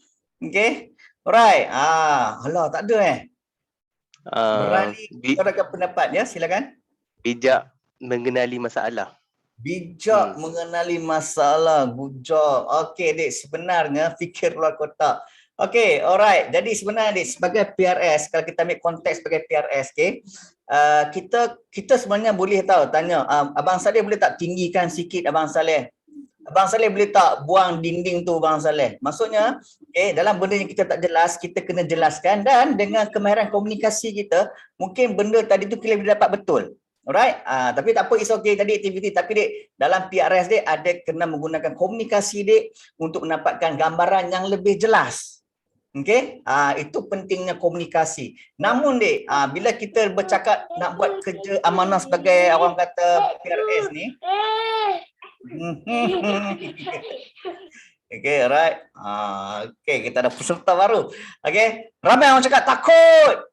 Okey. Alright. Alah tak ada Berani utarakan pendapat ya, silakan. Bijak mengenali masalah. Bijak mengenali masalah. Good job. Okey, Dik, sebenarnya fikir luar kotak. Okey, alright. Jadi sebenarnya Dik, sebagai PRS, kalau kita ambil konteks sebagai PRS, kita sebenarnya boleh tanya, Abang Saleh boleh tak tinggikan sikit Abang Saleh? Abang Saleh boleh tak buang dinding tu Abang Saleh? Maksudnya, dalam benda yang kita tak jelas, kita kena jelaskan dan dengan kemahiran komunikasi kita, mungkin benda tadi tu kita boleh dapat betul. Alright? Tapi tak apa, it's okay tadi aktiviti. Tapi Dik, dalam PRS Dik, ada kena menggunakan komunikasi Dik untuk mendapatkan gambaran yang lebih jelas. Okey, itu pentingnya komunikasi. Namun Dik, bila kita bercakap nak buat kerja amanah sebagai orang kata PRS ni, okey, alright. Okey, kita ada peserta baru. Okey, ramai orang cakap takut.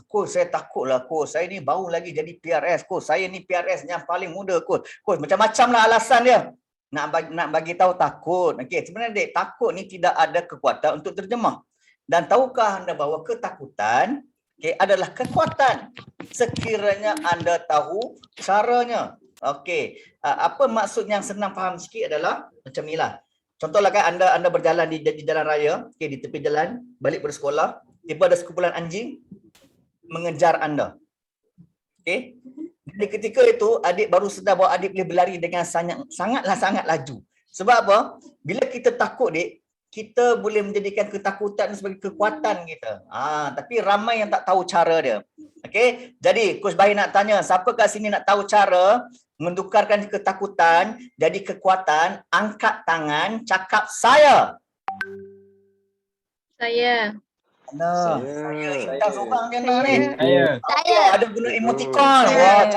Coach, saya takutlah coach. Saya ni baru lagi jadi PRS coach. Saya ni PRS yang paling muda coach. Coach, macam-macam lah alasan dia. nak bagi tahu takut. Okey, sebenarnya dek, takut ni tidak ada kekuatan untuk terjemah. Dan tahukah anda bahawa ketakutan adalah kekuatan sekiranya anda tahu caranya. Okey, apa maksud yang senang faham sikit adalah macam inilah. Contohlah kan anda berjalan di jalan raya, di tepi jalan, balik dari sekolah, tiba ada sekumpulan anjing mengejar anda. Okey. Jadi ketika itu adik baru sedar bahawa adik boleh berlari dengan sangat laju. Sebab apa? Bila kita takut, Dik, kita boleh menjadikan ketakutan sebagai kekuatan kita. Tapi ramai yang tak tahu cara dia. Okey. Jadi Coach Bahir nak tanya, siapa kat sini nak tahu cara mentukarkan ketakutan jadi kekuatan? Angkat tangan, cakap saya. Saya. Saya Intan seorang je nak ni. Saya. Ada guna emoticon. Wah,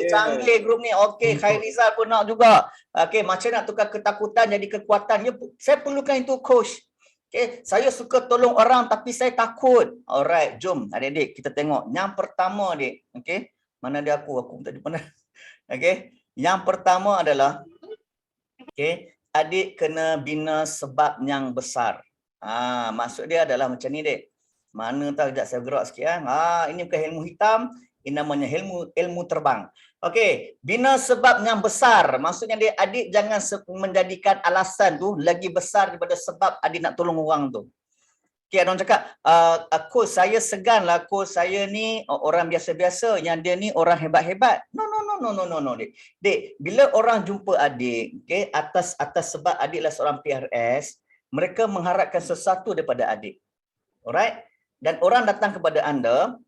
canggih grup ni. Okey, Khairizal pun nak juga. Okey, macam nak tukar ketakutan jadi kekuatan. Saya perlukan itu, coach. Okey, saya suka tolong orang tapi saya takut. Alright, jom adik-adik kita tengok. Yang pertama, Dik. Okey, mana dia aku? Aku tadi mana? Okey, yang pertama adalah adik kena bina sebab yang besar. Maksud dia adalah macam ni, Dik. Mana tahu, sekejap saya gerak sikit. Ini bukan ilmu hitam, ini namanya ilmu terbang. Okey, bina sebab yang besar. Maksudnya dia, adik jangan menjadikan alasan tu lagi besar daripada sebab adik nak tolong orang tu. Okey, ada orang cakap, coach saya segan lah, coach saya ni orang biasa-biasa, yang dia ni orang hebat-hebat. No, Dik. Dik, bila orang jumpa adik, atas sebab adik lah seorang PRS, mereka mengharapkan sesuatu daripada adik. Alright? Dan orang datang kepada anda,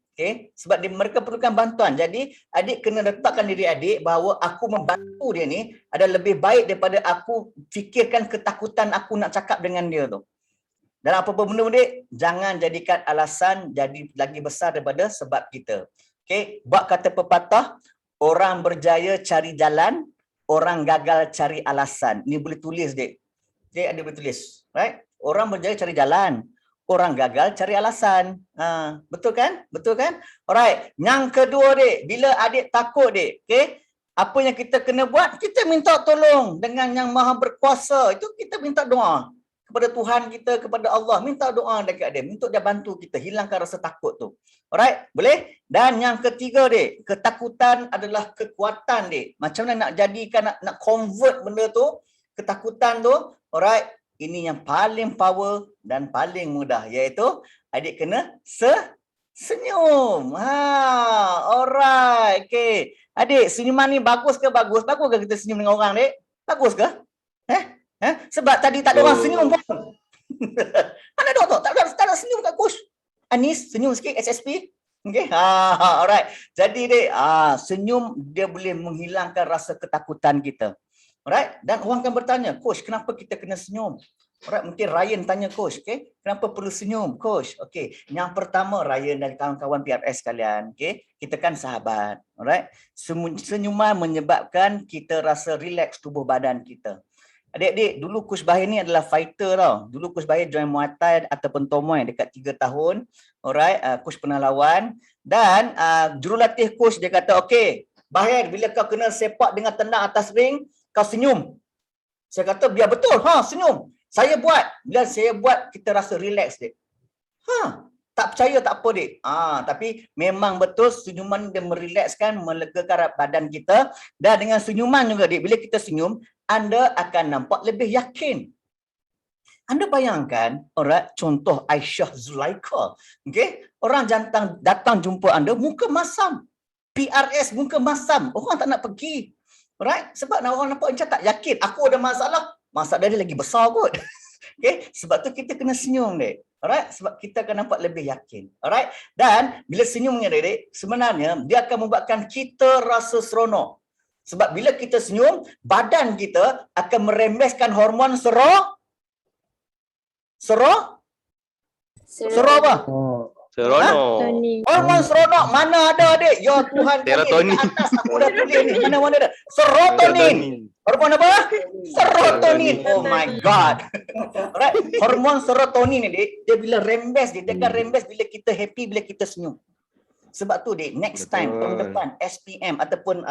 sebab mereka perlukan bantuan. Jadi, adik kena letakkan diri adik bahawa aku membantu dia ni adalah lebih baik daripada aku fikirkan ketakutan aku nak cakap dengan dia tu. Dan apa-apa benda, Dik, jangan jadikan alasan jadi lagi besar daripada sebab kita. Okey, bab kata pepatah, orang berjaya cari jalan, orang gagal cari alasan. Ni boleh tulis, Dik. Okey, adik boleh tulis. Right? Orang berjaya cari jalan, orang gagal cari alasan. Betul kan? Betul kan? Alright. Yang kedua, Dik, bila adik takut, Dik, apa yang kita kena buat? Kita minta tolong dengan yang Maha Berkuasa. Itu kita minta doa kepada Tuhan kita, kepada Allah. Minta doa dekat dia untuk dia bantu kita hilangkan rasa takut tu. Alright? Boleh? Dan yang ketiga, Dik, ketakutan adalah kekuatan, Dik. Macam mana nak jadikan, nak convert benda tu, ketakutan tu. Alright? Ini yang paling power dan paling mudah, iaitu adik kena senyum. Alright. Okay. Adik, senyuman ni bagus ke bagus? Bagus ke kita senyum dengan orang, Dik? Bagus ke? Sebab tadi tak ada orang senyum pun. Mana ada tu? Tak ada senyum kat coach. Anis, senyum sikit SSP. Okay. Alright. Jadi, Dik, senyum dia boleh menghilangkan rasa ketakutan kita. Alright, dan orang akan bertanya, coach, kenapa kita kena senyum? Alright, mungkin Ryan tanya coach, kenapa perlu senyum, coach? Yang pertama, Ryan dan kawan-kawan PRS sekalian, kita kan sahabat. Alright, senyuman menyebabkan kita rasa relax tubuh badan kita. Adik-adik, dulu Coach Bahir ni adalah fighter tau. Dulu Coach Bahir join Muay Thai ataupun Tomoy dekat 3 tahun. Alright, coach pernah lawan. Dan jurulatih coach dia kata, Bahir, bila kau kena sepak dengan tendang atas ring, kau senyum. Saya kata, biar betul. Senyum. Saya buat. Bila saya buat, kita rasa relax, Dik. Tak percaya tak apa, Dik. Tapi memang betul senyuman dia merelaxkan, melegakan badan kita. Dan dengan senyuman juga, Dik. Bila kita senyum, anda akan nampak lebih yakin. Anda bayangkan, alright, contoh Aisyah Zulaika. Orang jantan datang jumpa anda, muka masam. PRS muka masam. Orang tak nak pergi. Alright? Sebab orang nampak macam tak yakin. Aku ada masalah dia lagi besar kot. Sebab tu kita kena senyum, Dek. Alright? Sebab kita akan nampak lebih yakin. Alright? Dan bila senyumnya, Dek, sebenarnya dia akan membuatkan kita rasa seronok. Sebab bila kita senyum, badan kita akan merembeskan hormon serotonin. Apa? Seronok. Hormon seronok mana ada, Adik? Ya Tuhan, Serotonin. kat atas aku dah tulis ni. Mana ada? Serotonin. Hormon apa? Serotonin. Oh my God. Alright. Hormon serotonin ni, Dik, dia bila rembes, dia akan rembes bila kita happy, bila kita senyum. Sebab tu, Dik, next time, tahun depan, SPM ataupun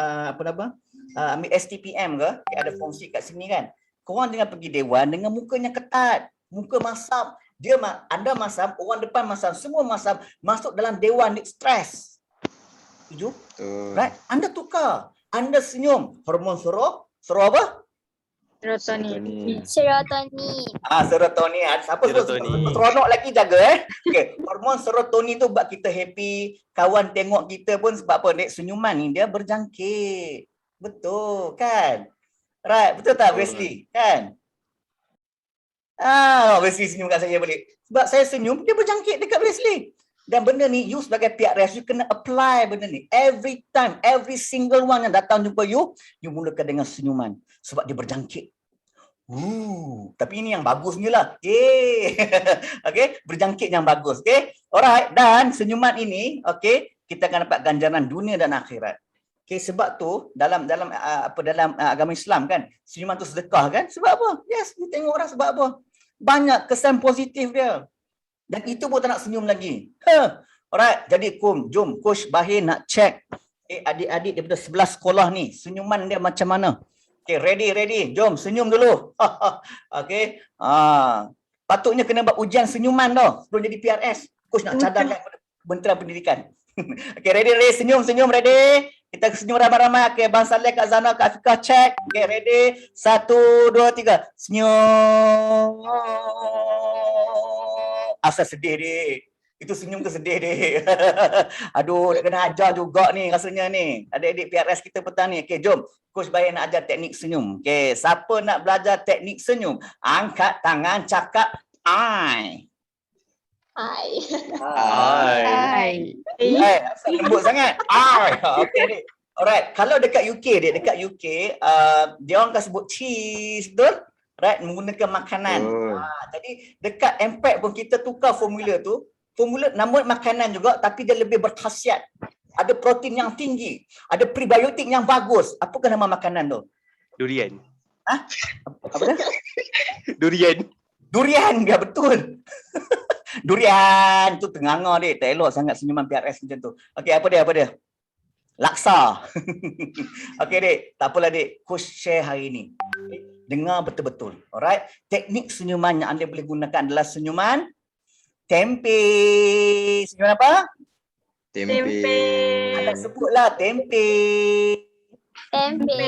ambil STPM ke, ada fungsi kat sini kan. korang jangan pergi dewan dengan mukanya ketat, muka masam. Anda masam, orang depan masam, semua masam, masuk dalam dewan ni stres. Setuju? Right? Anda tukar. Anda senyum, hormon suruh apa? Serotonin. Serotonin. Siapa Serotonin. seronok lagi jaga Okay. Hormon serotonin tu buat kita happy. Kawan tengok kita pun sebab apa? Dek, senyuman ni dia berjangkit. Betul kan? Right, betul tak Wesley? Kan? Wesley senyum kat saya balik. Sebab saya senyum, dia berjangkit dekat Wesley. Dan benda ni, you sebagai PRS, you kena apply benda ni. Every time, every single one yang datang jumpa you mulakan dengan senyuman. Sebab dia berjangkit. Tapi ini yang bagusnya lah. Okay, berjangkit yang bagus. Okay, alright. Dan senyuman ini, okay, kita akan dapat ganjaran dunia dan akhirat. Okay, sebab tu dalam agama Islam kan, senyuman tu sedekah kan? Sebab apa? Yes, you tengok orang sebab apa? Banyak kesan positif dia. Dan itu pun tak nak senyum lagi. Alright, jadi jom Coach Bahir nak check adik-adik daripada 11 sekolah ni, senyuman dia macam mana. Okay, ready. Jom senyum dulu. Okay. Patutnya kena buat ujian senyuman tau sebelum jadi PRS. Coach nak cadangkan Kementerian Pendidikan. Okay, ready, senyum, ready. Kita senyum ramai-ramai. Okay, Bang Saleh, Kak Zana, Kak Fika check. Okay, ready. 1, 2, 3. Senyum. Asal sedih dek. Itu senyum tu sedih dek. Aduh, nak kena ajar juga ni rasanya ni. Adik-adik PRS kita petang ni. Okay, jom. Coach Bahir nak ajar teknik senyum. Okay, siapa nak belajar teknik senyum? Angkat tangan, cakap I. Lembut sangat. Okay dek. Alright, kalau dekat UK dek, dia orang akan sebut cheese, betul? Right, menggunakan makanan. Jadi dekat MPAC pun kita tukar formula tu. Formula namun makanan juga tapi dia lebih berkhasiat. Ada protein yang tinggi, ada prebiotik yang bagus. Apakah nama makanan tu? Durian. Apa dia? Durian, ya betul. Durian tu tenganga dek. Tak elok sangat senyuman PRS macam tu. Okey, apa dia? Laksa. Okey dek, tak apalah dek. Coach share hari ni. Dengar betul-betul. Alright. Teknik senyuman yang anda boleh gunakan adalah senyuman tempe. Senyuman apa? Tempe. Anda sebutlah tempe. Tempe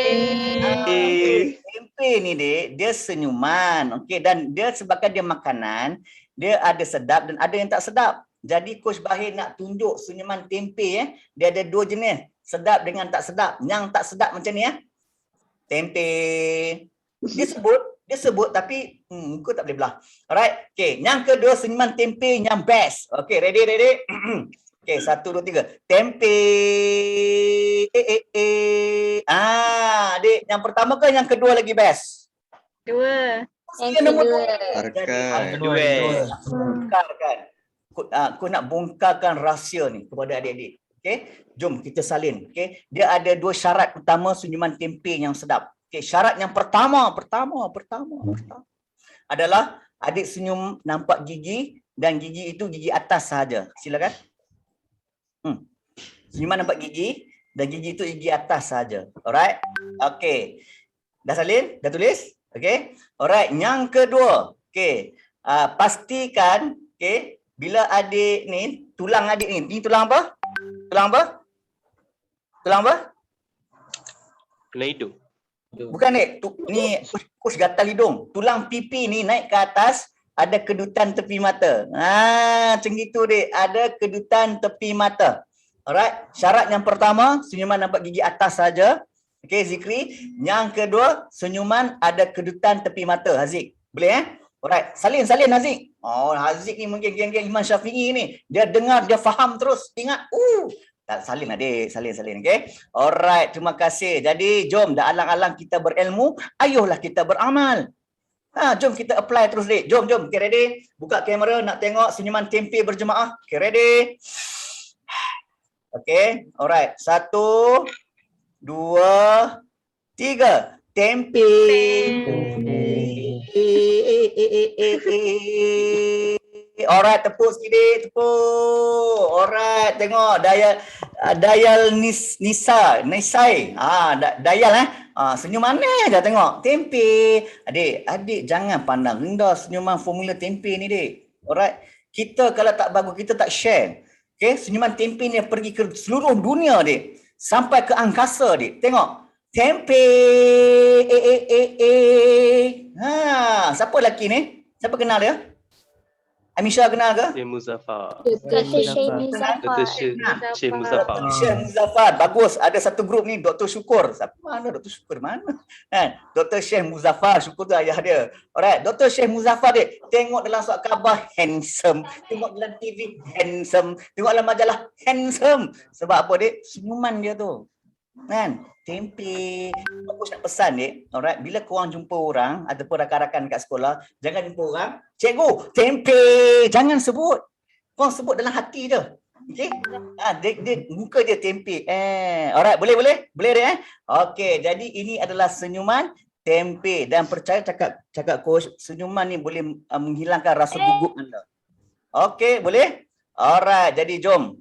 ni dek, dia senyuman. Okey, dan dia sebabkan dia makanan, dia ada sedap dan ada yang tak sedap. Jadi Coach Bahir nak tunjuk senyuman tempe dia ada 2 jenis, sedap dengan tak sedap. Yang tak sedap macam ni tempe. Dia sebut tapi muka tak boleh belah. Alright. Okey, yang kedua senyuman tempe yang best. Okey, ready. Okey, 1 2 3. Tempe. Adik, yang pertama ke yang kedua lagi best? Dua. Yang kedua. Bongkarkan. Aku nak bongkarkan rahsia ni kepada adik-adik. Okey, jom kita salin. Okey, dia ada 2 syarat utama senyuman tempe yang sedap. Okey, syarat yang pertama adalah adik senyum nampak gigi dan gigi itu gigi atas sahaja. Silakan. Senyuman nampak gigi dan gigi itu gigi atas sahaja. Alright. Okey. Dah salin? Dah tulis? Okey. Alright, yang kedua. Okey. Pastikan bila adik ni, tulang adik ni tulang apa? Tulang hidung. Bukan dek, ni kus gatal hidung. Tulang pipi ni naik ke atas, ada kedutan tepi mata. Macam gitu dek, ada kedutan tepi mata. Alright, syarat yang pertama, senyuman nampak gigi atas saja. Okey, Zikri. Yang kedua, senyuman ada kedutan tepi mata. Haziq, boleh Alright, salin Haziq. Haziq ni mungkin geng-geng Imam Syafi'i ni. Dia dengar, dia faham terus. Ingat, tak salin adik, salin. Okey. Alright, terima kasih. Jadi jom, dah alang-alang kita berilmu, ayolah kita beramal. Jom kita apply terus dek. Jom. Okay, ready? Buka kamera nak tengok senyuman tempe berjemaah. Okay, ready? Okay, alright. 1, 2, 3. Tempe. Alright, tepuk sikit. Alright, tengok daya Dayal Nisai. Dayal senyum aneh dah tengok. Tempe. Adik jangan pandang rendah senyuman formula tempe ni, Dik. Alright. Kita kalau tak bagus, kita tak share. Okay, senyuman tempe ni pergi ke seluruh dunia, Dik. Sampai ke angkasa, Dik. Tengok. Tempe. Siapa lelaki ni? Siapa kenal dia? Amisha kenal ke? Syekh Muzaffar. Dr. Syekh Muzaffar. Dr. Syekh Muzaffar. Syekh Muzaffar. Bagus. Ada satu grup ni, Dr. Syukur. Siapa mana Dr. Syukur? Mana? Dr. Syekh Muzaffar. Syukur tu ayah dia. Alright. Dr. Syekh Muzaffar, Dik. Tengok dalam surat khabar, handsome. Tengok dalam TV, handsome. Tengok dalam majalah, handsome. Sebab apa, Dik? Senyuman dia tu. Kan? Tempe. Aku nak pesan, Dik. Alright. Bila korang jumpa orang ataupun rakan-rakan kat sekolah, jangan jumpa orang, cikgu, tempe. Jangan sebut. Korang sebut dalam hati je. Okey? Muka dia tempe. Alright, boleh, Dik, Okey, jadi ini adalah senyuman tempe. Dan percaya cakap coach, senyuman ni boleh menghilangkan rasa gugup anda. Okey, boleh? Alright, jadi jom.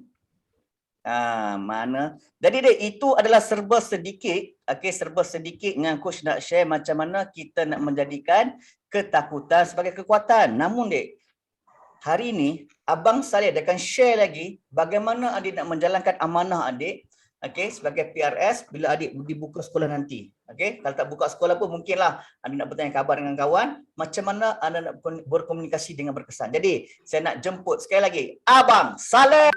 Mana? Jadi Dik, itu adalah serba sedikit. Okey, serba sedikit dengan coach nak share macam mana kita nak menjadikan ketakutan sebagai kekuatan. Namun Dik, hari ini Abang Saleh akan share lagi bagaimana adik nak menjalankan amanah adik, okey, sebagai PRS bila adik dibuka sekolah nanti. Okey, kalau tak buka sekolah pun mungkinlah anda nak bertanya khabar dengan kawan, macam mana anda nak berkomunikasi dengan berkesan. Jadi, saya nak jemput sekali lagi Abang Saleh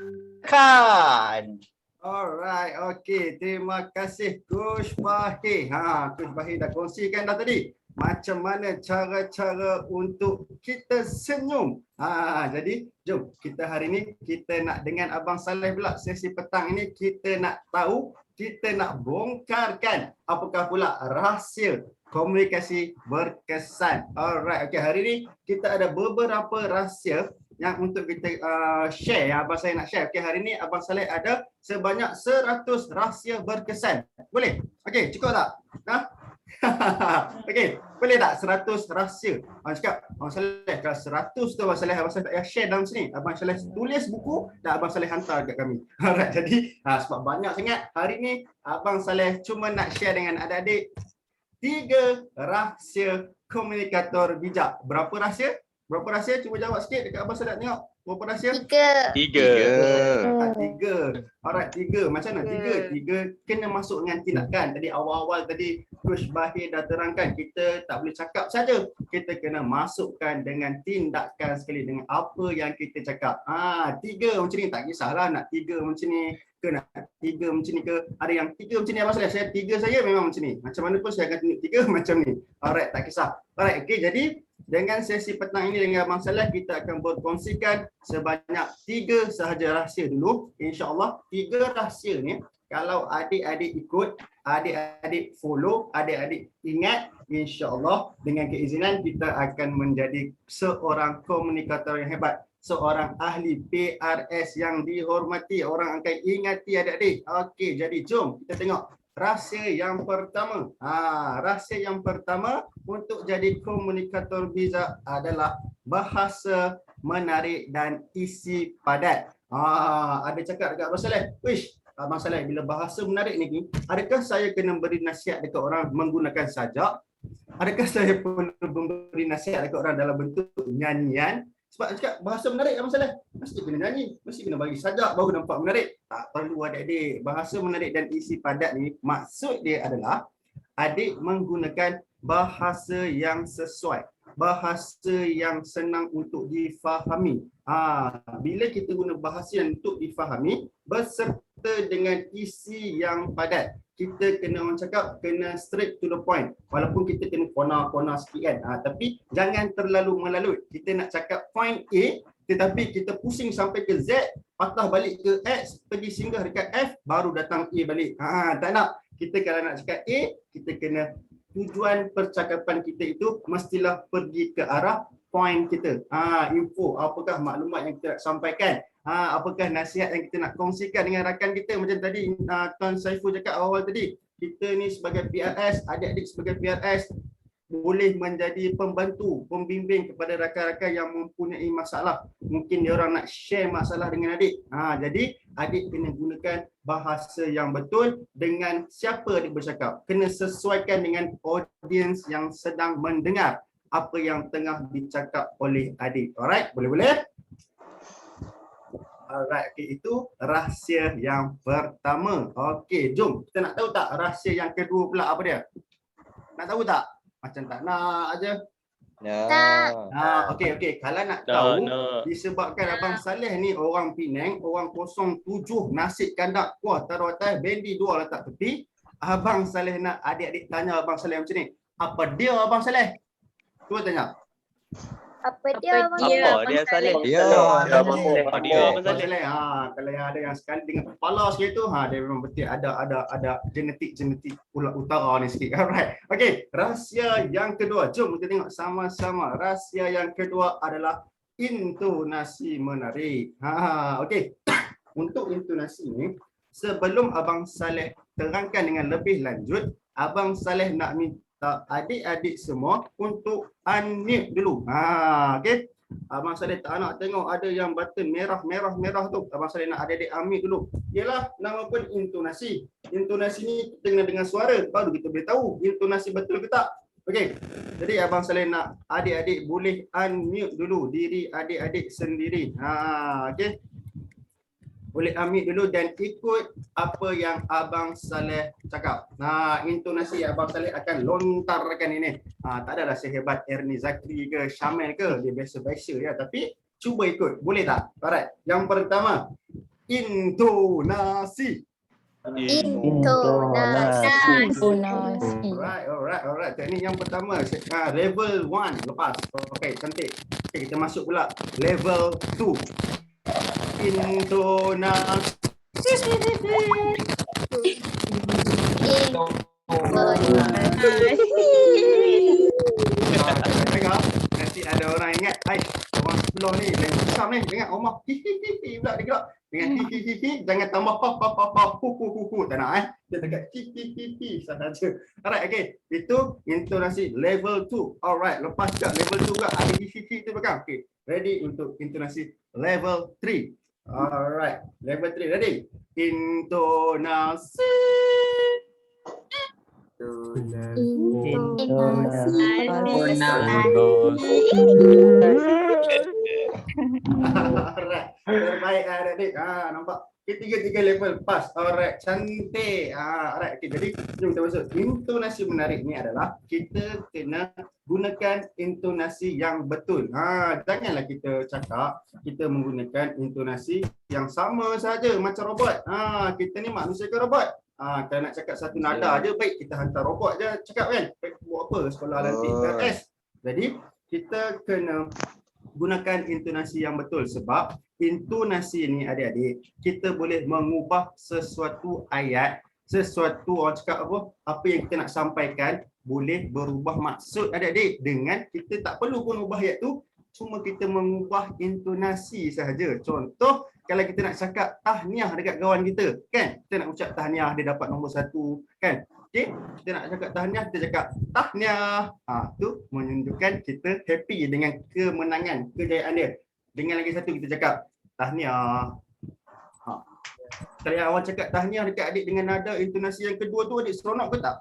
Khan. Alright, okey. Terima kasih Coach Bahir. Coach Bahir dah kongsikan dah tadi macam mana cara-cara untuk kita senyum. Jadi jom kita hari ni kita nak dengan Abang Saleh pula sesi petang ini kita nak tahu, kita nak bongkarkan apakah pula rahsia komunikasi berkesan. Alright, okey, hari ni kita ada beberapa rahsia yang untuk kita share, yang Abang Saleh nak share. Okey, hari ni Abang Saleh ada sebanyak 100 rahsia berkesan. Boleh? Okey, cukup tak? Okey, boleh tak 100 rahsia? Abang cakap, Abang Saleh kalau 100 tu Abang Saleh tak payah share dalam sini. Abang Saleh tulis buku dan Abang Saleh hantar dekat kami. Alright, jadi sebab banyak sangat, hari ni Abang Saleh cuma nak share dengan adik-adik 3 rahsia komunikator bijak. Berapa rahsia? Berapa rahsia? Cuba jawab sikit dekat Abang Saleh tengok. Berapa rahsia? 3. 3. Alright, 3. Macam mana 3? 3 kena masuk dengan tindakan. Tadi awal-awal tadi Coach Bahir dah terangkan, kita tak boleh cakap saja. Kita kena masukkan dengan tindakan sekali, dengan apa yang kita cakap. 3 macam ni, tak kisahlah nak 3 macam ni ke nak 3 macam ni ke. Ada yang 3 macam ni Abang Saleh. Saya 3 saya memang macam ni. Macam mana pun saya akan tunjuk 3 macam ni. Alright, tak kisah. Alright, okey, jadi dengan sesi petang ini dengan Abang Saleh, kita akan berkongsikan sebanyak 3 sahaja rahsia dulu. InsyaAllah 3 rahsia ni, kalau adik-adik ikut, adik-adik follow, adik-adik ingat, insyaAllah dengan keizinan kita akan menjadi seorang komunikator yang hebat. Seorang ahli PRS yang dihormati. Orang akan ingati adik-adik. Okey, jadi jom kita tengok. Rahsia yang pertama. Rahsia yang pertama untuk jadi komunikator bijak adalah bahasa menarik dan isi padat. Ada cakap dekat Abang Saleh, "Wish, Abang Saleh, bila bahasa menarik ni, adakah saya kena beri nasihat dekat orang menggunakan sajak? Adakah saya perlu memberi nasihat dekat orang dalam bentuk nyanyian?" Sebab cakap bahasa menarik Abang Saleh, mesti kena nyanyi, mesti kena bagi sajak baru nampak menarik. Tak perlu adik-adik. Bahasa menarik dan isi padat ni maksud dia adalah adik menggunakan bahasa yang sesuai, bahasa yang senang untuk difahami. Bila kita guna bahasa yang untuk difahami beserta dengan isi yang padat, kita kena orang cakap kena straight to the point. Walaupun kita kena kona-kona sikit kan. Tapi jangan terlalu melalut. Kita nak cakap point A tetapi kita pusing sampai ke Z, patah balik ke X, pergi singgah dekat F, baru datang A balik. Tak nak. Kita kalau nak cakap A, kita kena tujuan percakapan kita itu mestilah pergi ke arah point kita. Info, apakah maklumat yang kita nak sampaikan. Apakah nasihat yang kita nak kongsikan dengan rakan kita. Macam tadi Tuan Saiful cakap awal tadi, kita ni sebagai PRS, adik-adik sebagai PRS, boleh menjadi pembantu, pembimbing kepada rakan-rakan yang mempunyai masalah. Mungkin dia orang nak share masalah dengan adik. Jadi adik kena gunakan bahasa yang betul dengan siapa adik bercakap. Kena sesuaikan dengan audience yang sedang mendengar apa yang tengah dicakap oleh adik. Alright, boleh-boleh? Alright, okay, itu rahsia yang pertama. Okey, jom kita nak tahu tak rahsia yang kedua pula apa dia? Nak tahu tak? Macam tak nak aja. Okey. Kalau nak tahu, disebabkan Abang Saleh ni orang Penang, orang 07, nasi kandak kuah taruh atas, bendi 2 letak tepi. Abang Saleh nak adik-adik tanya Abang Saleh macam ni. Apa dia Abang Saleh? Cuba tanya. Apa dia Saleh? Abang Saleh. Kalau yang ada yang sekali dengan kepala sikit tu, dia memang betul ada genetik pulau utara ni sikit. Alright. Okey, rahsia yang kedua. Jom kita tengok sama-sama. Rahsia yang kedua adalah intonasi menarik. Okey. Untuk intonasi ni, sebelum Abang Saleh terangkan dengan lebih lanjut, Abang Saleh nak minta adik-adik semua untuk unmute dulu. Okey. Abang Saleh tak nak tengok ada yang button merah tu. Abang Saleh nak adik-adik unmute dulu. Ialah nama pun intonasi. Intonasi ni kita kena dengar suara baru kita boleh tahu intonasi betul ke tak. Okey. Jadi Abang Saleh nak adik-adik boleh unmute dulu diri adik-adik sendiri. Okey. Boleh unmute dulu dan ikut apa yang Abang Saleh cakap. Intonasi Abang Saleh akan lontarkan ini. Tak adalah sehebat Ernie Zakri ke Syamel ke, dia biasa-biasa ya, tapi cuba ikut. Boleh tak? Alright. Yang pertama, intonasi. Alright. Teknik yang pertama, level 1 lepas. Okey, cantik. Okay, kita masuk pula level 2. Intonasi. Dengar, nanti ada orang ingat, orang sebelah ni lain susah ni, dengar Omar hihihi pula dia gerak. Dengan hihihi jangan tambah hu. Tak nak dia dekat hihihi sahaja. Alright, okey. Itu intonasi level 2. Alright, lepas kat level 2 juga ada hihihi tu belakang. Okey, ready untuk intonasi level 3. Alright, level 3 ready. Intonasi. Alright, terbaik adik-adik. Nampak? Tiga level pas. Alright, cantik. Alright, okay, jadi jom kita masuk. Intonasi menarik ni adalah kita kena gunakan intonasi yang betul. Janganlah kita cakap kita menggunakan intonasi yang sama saja macam robot. Kita ni manusia ke robot? Kalau nak cakap satu nada aja, baik kita hantar robot je cakap kan. Baik, buat apa sekolah nanti PRS. Jadi kita kena gunakan intonasi yang betul sebab intonasi ni adik-adik, kita boleh mengubah sesuatu ayat, sesuatu orang cakap apa yang kita nak sampaikan boleh berubah maksud adik-adik dengan kita tak perlu pun ubah ayat tu, cuma kita mengubah intonasi sahaja. Contoh, kalau kita nak cakap tahniah dekat kawan kita, kan? Kita nak ucap tahniah dia dapat nombor 1, kan? Okey, kita nak cakap tahniah, kita cakap tahniah. Tu menunjukkan kita happy dengan kemenangan, kejayaan dia. Dengan lagi satu kita cakap tahniah. Kalau awak cakap tahniah dekat adik dengan nada intonasi yang kedua tu, adik seronok ke tak?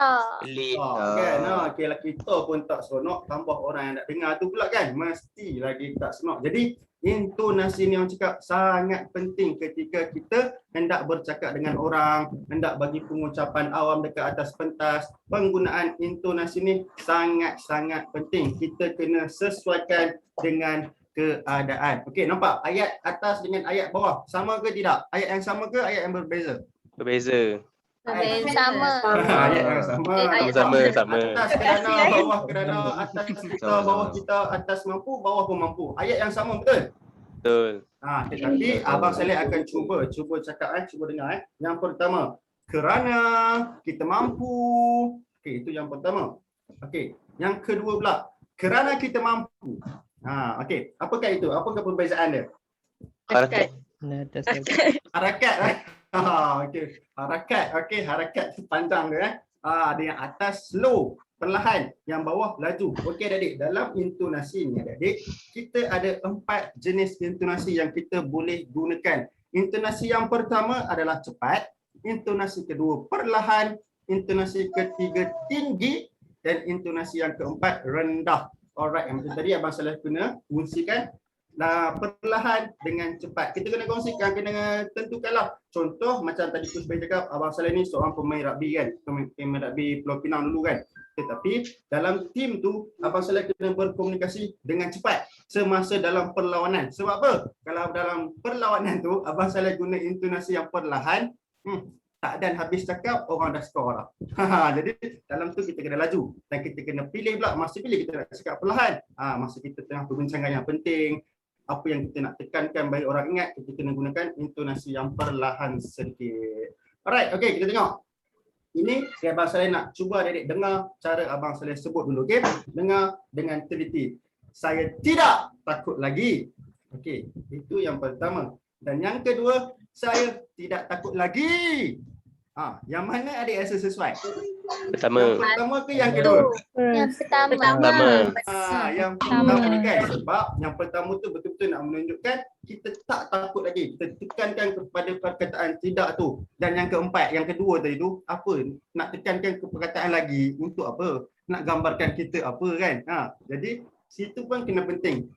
Kan? Kalau kita pun tak seronok, tambah orang yang nak dengar tu pula kan, mesti lagi tak seronok. Jadi intonasi ni orang cakap sangat penting ketika kita hendak bercakap dengan orang, hendak bagi pengucapan awam dekat atas pentas. Penggunaan intonasi ni sangat-sangat penting. Kita kena sesuaikan dengan keadaan. Okey, nampak ayat atas dengan ayat bawah sama ke tidak? Ayat yang sama ke ayat yang berbeza? Berbeza. Sama. Ayat yang sama. Sama. Atas kerana bawah kerana atas kita, bawah kita, atas mampu, bawah pun mampu. Ayat yang sama betul? Betul. Tetapi Abang Saleh akan cuba cakap, cuba dengar. Yang pertama, kerana kita mampu. Okey, itu yang pertama. Okey, yang kedua pula, kerana kita mampu. Okey, apakah itu? Apakah perbezaan dia? Harakat. Harakat. Okey, harakat. Okey, harakat panjang dia. Ada yang atas slow, perlahan, yang bawah laju. Okey adik-adik, dalam intonasi ni adik-adik, kita ada 4 jenis intonasi yang kita boleh gunakan. Intonasi yang pertama adalah cepat, intonasi kedua perlahan, intonasi ketiga tinggi, dan intonasi yang keempat rendah. Alright, yang macam tadi Abang Saleh kena kongsikan perlahan dengan cepat. Kita kena kongsikan, kena tentukanlah. Contoh macam tadi Coach Bay cakap, Abang Saleh ni seorang pemain rugby kan, pemain rugby Pulau Pinang dulu kan. Tetapi dalam tim tu Abang Saleh kena berkomunikasi dengan cepat semasa dalam perlawanan. Sebab apa? Kalau dalam perlawanan tu Abang Saleh guna intonasi yang perlahan, tak dan habis cakap orang dah skor dah. Jadi dalam tu kita kena laju dan kita kena pilih pula masa pilih kita nak cakap perlahan. Masa kita tengah perbincangan yang penting, apa yang kita nak tekankan bagi orang ingat, kita kena gunakan intonasi yang perlahan sedikit. Alright, okey, kita tengok. Ini Abang Saleh nak cuba adik-adik dengar cara Abang Saleh sebut dulu, okey? Dengar dengan teliti. Saya tidak takut lagi. Okey, itu yang pertama. Dan yang kedua, saya tidak takut lagi. Yang mana adik rasa sesuai? Pertama. Yang pertama ke yang kedua? Yang pertama. Yang pertama ni kan, sebab yang pertama tu betul-betul nak menunjukkan kita tak takut lagi. Kita tekankan kepada perkataan tidak tu. Dan yang keempat, yang kedua tadi tu, apa? Nak tekankan ke perkataan lagi untuk apa? Nak gambarkan kita apa kan? Jadi situ pun kena penting.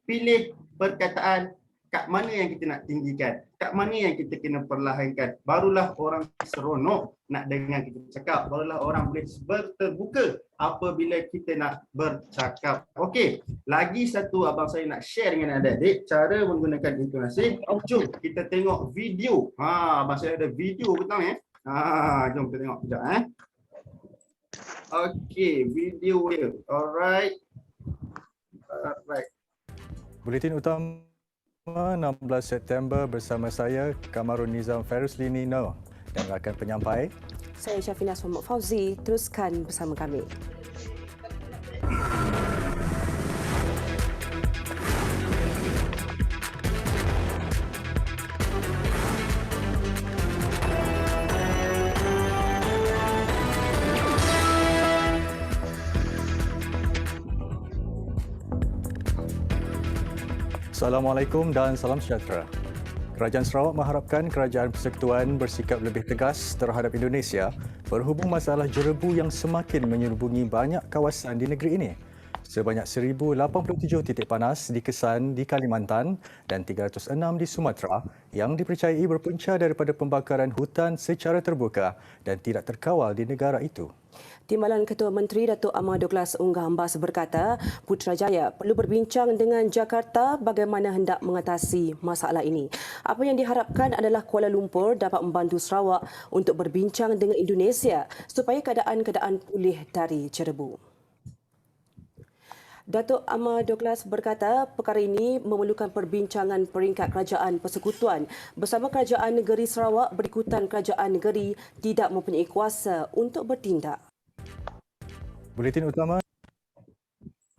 Pilih perkataan kat mana yang kita nak tinggikan, kat mana yang kita kena perlahankan. Barulah orang seronok nak dengar kita cakap, barulah orang boleh terbuka apabila kita nak bercakap. Okey, lagi satu Abang saya nak share dengan adik-adik cara menggunakan intonasi. Jom kita tengok video. Abang saya ada video betul ya. Jom kita tengok sekejap Okey, video dia. Alright. Buletin utama 16 September bersama saya Kamarul Nizam Ferusli Nino dan rakan penyampai saya Syafina Muhammad Fauzi. Teruskan bersama kami. Assalamualaikum dan salam sejahtera. Kerajaan Sarawak mengharapkan Kerajaan Persekutuan bersikap lebih tegas terhadap Indonesia berhubung masalah jerebu yang semakin menyelubungi banyak kawasan di negeri ini. Sebanyak 1,087 titik panas dikesan di Kalimantan dan 306 di Sumatera yang dipercayai berpunca daripada pembakaran hutan secara terbuka dan tidak terkawal di negara itu. Timbalan Ketua Menteri Datuk Ahmad Douglas Unggah Hambas berkata, Putrajaya perlu berbincang dengan Jakarta bagaimana hendak mengatasi masalah ini. Apa yang diharapkan adalah Kuala Lumpur dapat membantu Sarawak untuk berbincang dengan Indonesia supaya keadaan pulih dari jerebu. Datuk Ahmad Douglas berkata perkara ini memerlukan perbincangan peringkat Kerajaan Persekutuan bersama Kerajaan Negeri Sarawak berikutan Kerajaan Negeri tidak mempunyai kuasa untuk bertindak. Buletin utama.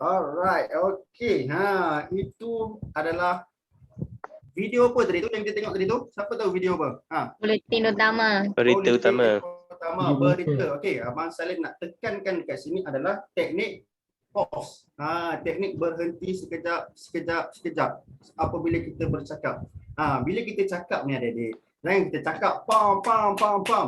Alright, okey. Itu adalah video apa tadi tu yang kita tengok tadi tu? Siapa tahu video apa? Buletin utama. Berita utama. Berita. Okey, Abang Saleh nak tekankan dekat sini adalah teknik pause. Teknik berhenti sekejap apabila kita bercakap. Bila kita cakap ni adik-adik, jangan kita cakap pam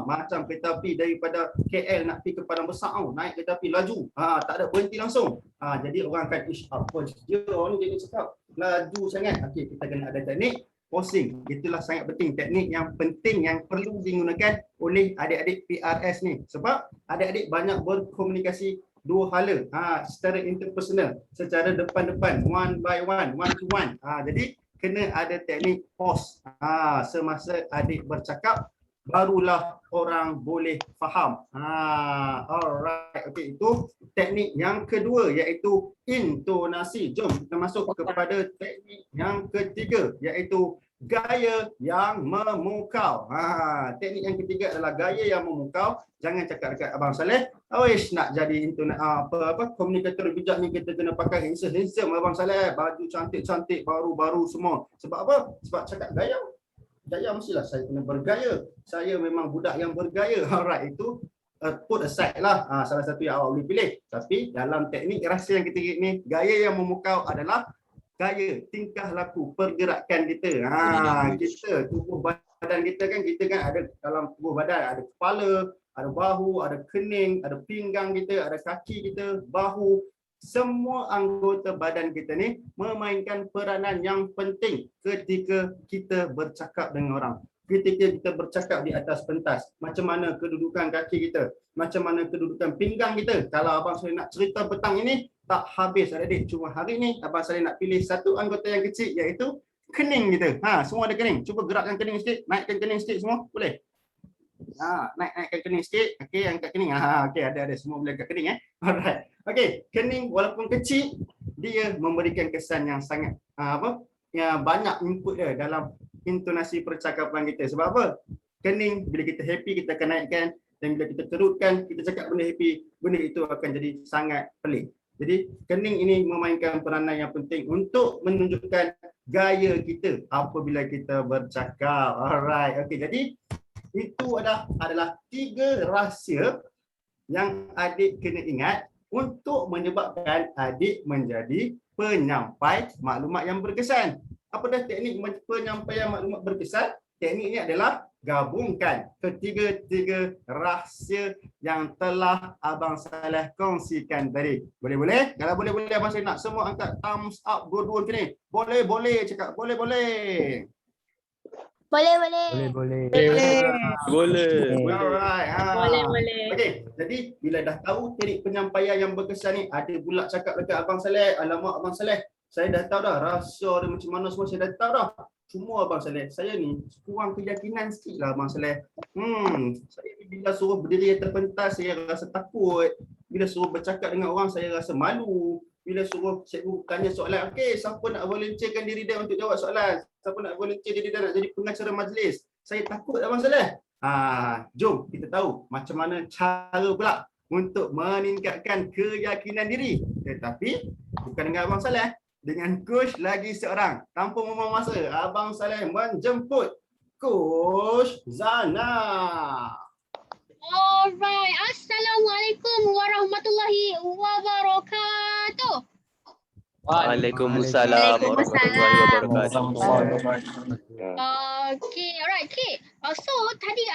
macam kereta api daripada KL nak pergi ke Padang Besar naik kereta api laju. Tak ada berhenti langsung. Jadi orang akan apa dia orang ni dia cakap laju sangat. Okey, kita kena ada teknik pausing. Itulah sangat penting, teknik yang penting yang perlu digunakan oleh adik-adik PRS ni. Sebab adik-adik banyak berkomunikasi dua hala, secara interpersonal, secara depan-depan, one by one to one. Jadi kena ada teknik pause. Semasa adik bercakap, barulah orang boleh faham. Alright, okey, itu teknik yang kedua iaitu intonasi. Jom kita masuk kepada teknik yang ketiga iaitu gaya yang memukau. Teknik yang ketiga adalah gaya yang memukau. Jangan cakap dekat Abang Saleh, nak jadi komunikator bijak ni kita kena pakai handsome Abang Saleh, baju cantik-cantik, baru-baru semua. Sebab apa? Sebab cakap gaya mestilah saya kena bergaya. Saya memang budak yang bergaya. Alright, itu put aside lah salah satu yang awak boleh pilih. Tapi dalam teknik rahsia yang kita ni, gaya yang memukau adalah gaya tingkah laku pergerakan kita. Kita tubuh badan kita kan ada dalam tubuh badan ada kepala, ada bahu, ada kening, ada pinggang kita, ada kaki kita, bahu. Semua anggota badan kita ni memainkan peranan yang penting ketika kita bercakap dengan orang. Ketika kita bercakap di atas pentas, macam mana kedudukan kaki kita, macam mana kedudukan pinggang kita. Kalau abang saya nak cerita petang ini, tak habis adik-adik. Cuma hari ni abang saya nak pilih satu anggota yang kecil, iaitu kening kita. Semua ada kening. Cuba gerakkan kening sikit, naikkan kening sikit semua, boleh? Naikkan kening sikit. Okey, angkat kening. Okey, ada semua boleh angkat kening Alright. Okey, kening walaupun kecil, dia memberikan kesan yang sangat yang banyak input dia dalam intonasi percakapan kita. Sebab apa? Kening bila kita happy kita akan naikkan, dan bila kita terutkan kita cakap benda happy, benda itu akan jadi sangat pelik. Jadi kening ini memainkan peranan yang penting untuk menunjukkan gaya kita apabila kita bercakap. Alright. Okey, jadi itu adalah 3 rahsia yang adik kena ingat untuk menyebabkan adik menjadi penyampai maklumat yang berkesan. Apa dah teknik penyampaian maklumat berkesan? Teknik ini adalah gabungkan ketiga-tiga rahsia yang telah Abang Saleh kongsikan tadi. Boleh-boleh? Kalau boleh-boleh Abang Saleh nak semua angkat thumbs up dua-dua macam ni. Boleh-boleh cakap boleh-boleh. Boleh. Boleh. Alright. Boleh. Okey, jadi bila dah tahu teknik penyampaian yang berkesan ni, ada pula cakap dekat Abang Saleh, alamak Abang Saleh, saya dah tahu dah rahsia dia macam mana semua, saya dah tahu dah. Cuma Abang Saleh, saya ni kurang keyakinan sikit lah Abang Saleh. Saya bila suruh berdiri atas pentas, saya rasa takut. Bila suruh bercakap dengan orang, saya rasa malu. Bila suruh cikgu tanya soalan, okey, siapa nak volunteerkan diri dia untuk jawab soalan? Siapa nak volunteer diri dia nak jadi pengacara majlis? Saya takut Abang Saleh. Jom kita tahu macam mana cara pula untuk meningkatkan keyakinan diri. Tetapi bukan dengan Abang Saleh, dengan coach lagi seorang. Tanpa membuang masa, Abang Saleh menjemput Coach Zana. Alright. Assalamualaikum warahmatullahi wabarakatuh. Waalaikumsalam warahmatullahi wabarakatuh. Okay, alright. Okay. So tadi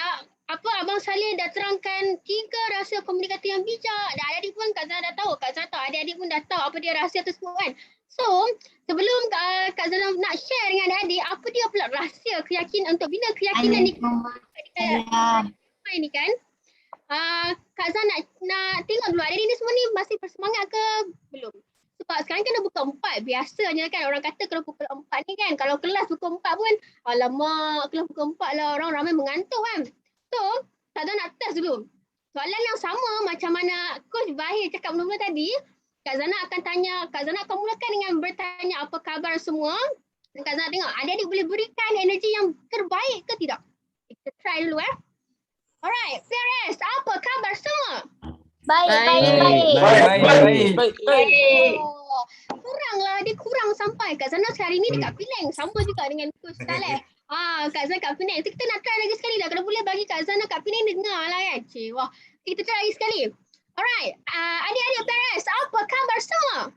Abang Saleh dah terangkan 3 rahsia komunikatif yang bijak. Dan adik-adik pun Kak Zana dah tahu. Kak Zana tahu, adik-adik pun dah tahu apa dia rahsia tersebut kan. So, sebelum Kak Zana nak share dengan adik-adik, apa dia pula rahsia keyakinan untuk bina keyakinan ni kan? Kak Zana nak tengok dulu adik-adik ni semua ni masih bersemangat ke belum? Sebab sekarang kan dah pukul 4. Biasanya kan orang kata kalau pukul 4 ni kan, kalau kelas pukul 4 pun, alamak kelas pukul 4 lah, orang ramai mengantuk kan. So, Kak Zana nak test dulu. Soalan yang sama macam mana Coach Bahir cakap mula-mula tadi, Kak Zana akan mulakan dengan bertanya apa khabar semua. Dan Kak Zana tengok adik-adik boleh berikan energi yang terbaik ke tidak. Kita try dulu Alright, PRS, apa khabar semua? Baik. Kuranglah, dia kurang sampai. Kak Zana hari ni dekat Penang. Sama juga dengan Coach Saleh. Kak Zana kat Penang. So, kita nak try lagi sekali lah. Kalau boleh bagi Kak Zana kat Penang dengar lah kan. Wah, kita try lagi sekali. Alright, adik-adik PRS, apa khabar semua?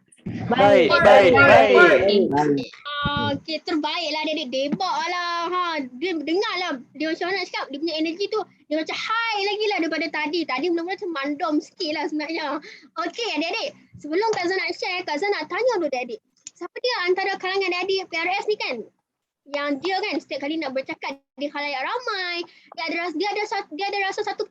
Baik. Okay, terbaiklah adik-adik. Debak lah. Dia dengar lah. Dia macam mana nak cakap. Dia punya energi tu, dia macam high lagi lah daripada tadi. Tadi mula-mula macam mandom sikit lah sebenarnya. Okay adik-adik. Sebelum Kak Zana nak share, Kak Zana nak tanya dulu adik-adik. Siapa dia antara kalangan adik-adik PRS ni kan? Yang dia kan setiap kali nak bercakap di khalayak ramai, dia ada rasa satu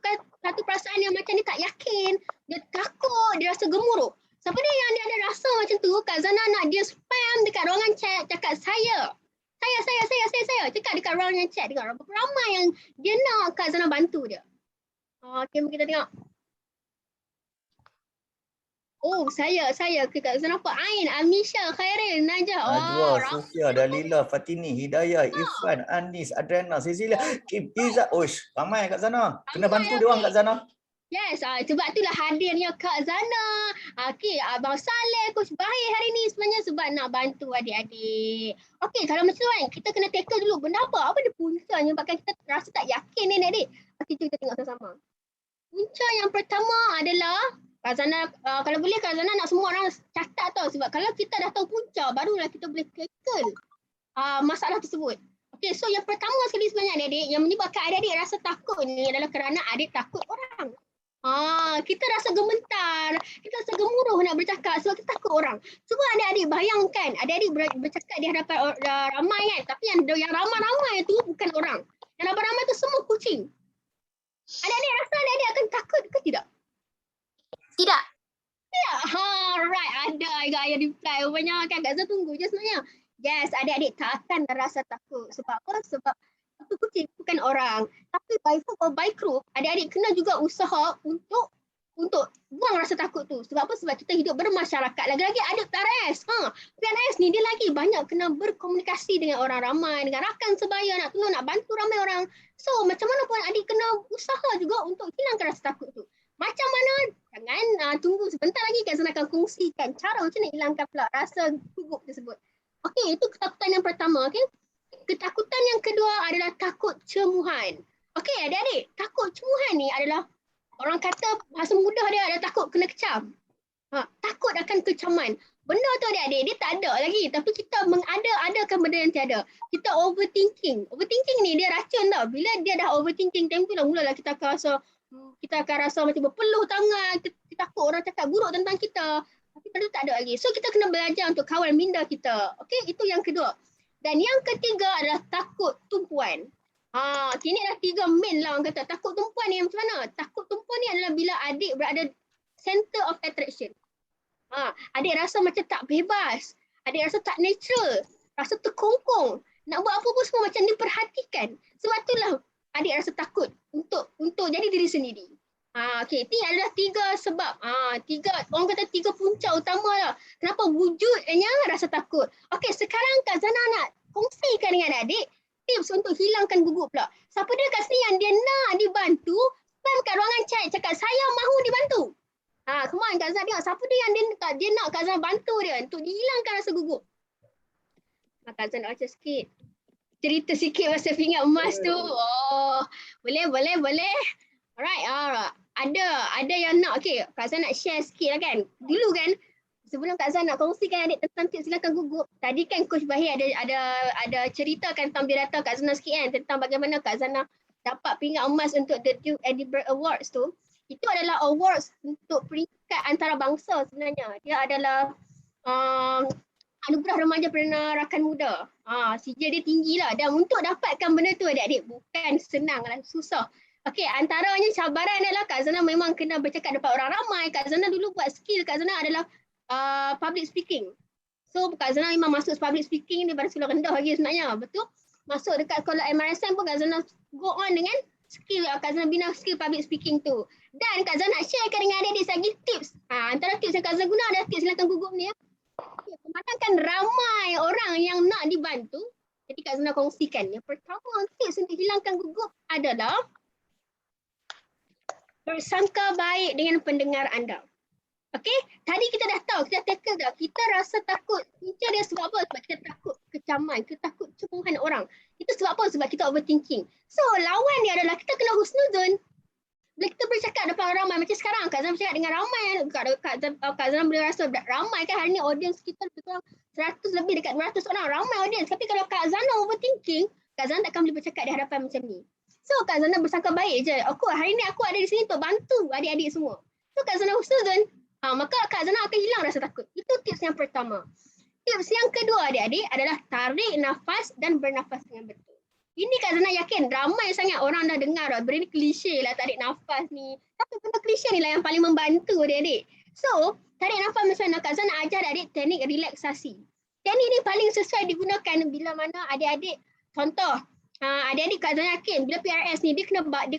perasaan yang macam dia tak yakin, dia takut, dia rasa gemuruh. Siapa dia yang dia ada rasa macam tu? Kak Zana nak dia spam dekat ruangan chat, cakap saya. Cakap dekat ruangan chat, dengar berapa ramai yang dia nak Kak Zana bantu dia. Okay, mari kita tengok. Oh, saya Kak Zana apa? Ain, Amisha, Khairil, Najah. Najwa, Sofia, Dalila, Fatini, Hidayah, Irfan, Anis, Adriana, Cecilia, Kim, Izzat. Ramai Kak Zana. Kena bantu dia orang Kak Zana. Yes, sebab itulah hadirnya Kak Zana. Okay, Abang Saleh, Coach Bahir hari ni sebenarnya sebab nak bantu adik-adik. Okay, kalau macam tu kan, kita kena tackle dulu. Benda apa? Apa dia punca menyebabkan kita rasa tak yakin ni adik-adik? Okay, kita tengok sama-sama. Punca yang pertama adalah Kak Zana, kalau boleh Kak Zana nak semua orang catat tau, sebab kalau kita dah tahu punca barulah kita boleh tackle masalah tersebut. Okey, so yang pertama sekali sebenarnya adik-adik, yang menyebabkan adik-adik rasa takut ni adalah kerana adik takut orang. Kita rasa gemetar, kita rasa gemuruh nak bercakap sebab kita takut orang. Cuba adik-adik bayangkan, adik-adik bercakap di hadapan ramai kan, tapi yang ramai-ramai tu bukan orang. Yang ramai-ramai tu semua kucing. Adik-adik rasa adik-adik akan takut ke tidak? Tidak. Tidak. Right, ada yang reply. Rupanya kan Kak Zah tunggu je sebenarnya. Yes, adik-adik tak akan rasa takut. Sebab apa? Sebab itu kucing bukan orang. Tapi by group, adik-adik kena juga usaha untuk buang rasa takut tu. Sebab apa? Sebab kita hidup bermasyarakat. Lagi-lagi ada PRS. PRS ni dia lagi banyak kena berkomunikasi dengan orang ramai, dengan rakan sebaya, nak tolong, nak bantu ramai orang. So macam mana pun adik kena usaha juga untuk hilangkan rasa takut tu. Macam mana? Jangan tunggu sebentar lagi Kak Zana akan kongsikan cara macam mana hilangkan pula rasa gugup tersebut. Okey, itu ketakutan yang pertama. Okay? Ketakutan yang kedua adalah takut cemuhan. Okey, adik-adik, takut cemuhan ni adalah orang kata bahasa mudah dia adalah takut kena kecam. Takut akan kecaman. Benda tu adik-adik dia tak ada lagi, tapi kita mengada-adakan benda yang tiada. Kita overthinking. Overthinking ni dia racun tau. Bila dia dah overthinking, time tu lah mulalah kita akan rasa macam berpeluh tangan, kita takut orang cakap buruk tentang kita. Tapi benda tu tak ada lagi. So kita kena belajar untuk kawal minda kita. Okey, itu yang kedua. Dan yang ketiga adalah takut tumpuan. Ini dah 3 main lah orang kata. Takut tumpuan ni macam mana? Takut tumpuan ni adalah bila adik berada center of attraction. Adik rasa macam tak bebas. Adik rasa tak natural. Rasa terkongkong. Nak buat apa pun semua macam diperhatikan. Sebab itulah adik rasa takut untuk jadi diri sendiri. Okey, ini adalah 3 sebab. Orang kata 3 punca utama lah. Kenapa wujudnya rasa takut. Okey, sekarang Kak Zana nak kongsikan dengan adik tips untuk hilangkan gugup pula. Siapa dia kat sini yang dia nak dibantu, spam kat ruangan chat cakap saya mahu dibantu. Come on Kak Zana tengok siapa dia yang dia nak Kak Zana bantu dia untuk dihilangkan rasa gugup. Kak Zana baca sikit. Cerita sikit pasal pingat emas tu. Boleh. Alright. Ada yang nak. Okey, Kak Zana nak share sikit lah kan. Dulu kan, sebelum Kak Zana nak kongsikan adik tentang tips hilangkan gugup, tadi kan Coach Bahir ada ceritakan tentang biodata Kak Zana sikit kan, tentang bagaimana Kak Zana dapat pingat emas untuk the Duke Edinburgh Awards tu. Itu adalah awards untuk peringkat antarabangsa sebenarnya. Dia adalah anugerah remaja penarakan muda. Sijil dia tinggi lah. Dan untuk dapatkan benda tu adik-adik, bukan senang lah, susah. Okey, antaranya cabaran adalah Kak Zana memang kena bercakap depan orang ramai. Kak Zana dulu buat skill Kak Zana adalah public speaking. So Kak Zana memang masuk public speaking daripada sekolah rendah lagi sebenarnya. Betul? Masuk dekat sekolah MRSM pun Kak Zana go on dengan skill. Kak Zana bina skill public speaking tu. Dan Kak Zana nak sharekan dengan adik-adik lagi tips. Antara tips yang Kak Zana guna adalah tips hilangkan gugup ni. Memandangkan ramai orang yang nak dibantu. Jadi Kak Zana kongsikan. Yang pertama tips untuk hilangkan gugup adalah bersangka baik dengan pendengar anda. Okey, tadi kita dah tahu, kita tackle dah. Kita rasa takut. Punca dia sebab apa? Sebab kita takut kecaman, kita takut cemuhan orang. Itu sebab apa? Sebab kita overthinking. So, lawan dia adalah kita kena husnuzon. Bila kita bercakap depan ramai, macam sekarang Kak Zana bercakap dengan ramai. Kak Zana boleh rasa ramai kan hari ni audience kita lebih kurang 100 lebih dekat 200 orang. Ramai audience. Tapi kalau Kak Zana overthinking, Kak Zana takkan boleh bercakap di hadapan macam ni. So Kak Zana bersangka baik je. Hari ni aku ada di sini untuk bantu adik-adik semua. So Kak Zana husnuzon, maka Kak Zana akan hilang rasa takut. Itu tips yang pertama. Tips yang kedua adik-adik adalah tarik nafas dan bernafas dengan betul. Ini Kak Zana yakin ramai sangat orang dah dengar dah. Benda ni klise lah tarik nafas ni. Tapi benda klise ni lah yang paling membantu adik-adik. So tarik nafas macam mana? Kak Zana ajar adik teknik relaksasi. Teknik ni paling sesuai digunakan bila mana adik-adik, contoh, adik-adik Kak Zana yakin bila PRS ni dia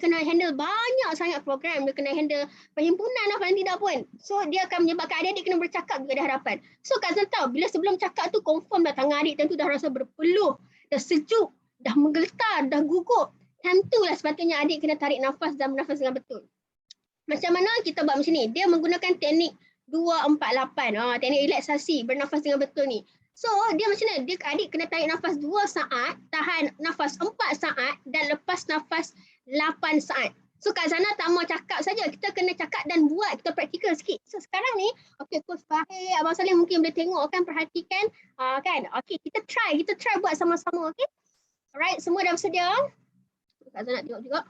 kena handle banyak sangat program, dia kena handle perhimpunan lah paling tidak pun. So dia akan menyebabkan adik-adik kena bercakap juga di hadapan. So Kak Zana tahu bila sebelum cakap tu confirm dah tangan adik tentu dah rasa berpeluh, dah sejuk, dah menggeletar, dah gugup. Time tu lah sepatutnya adik kena tarik nafas dan bernafas dengan betul. Macam mana kita buat macam ni? Dia menggunakan teknik 248. Teknik relaksasi bernafas dengan betul ni. So dia macam mana? Adik kena tarik nafas 2 saat, tahan nafas 4 saat dan lepas nafas 8 saat. So Kak Zana tak mau cakap saja, kita kena cakap dan buat, kita praktikal sikit. So sekarang ni, okay, Coach Bahir, Abang Saleh mungkin boleh tengok kan, perhatikan kan. Okay, kita try buat sama-sama, okay. Alright, semua dah bersedia? Kak Zana tengok juga.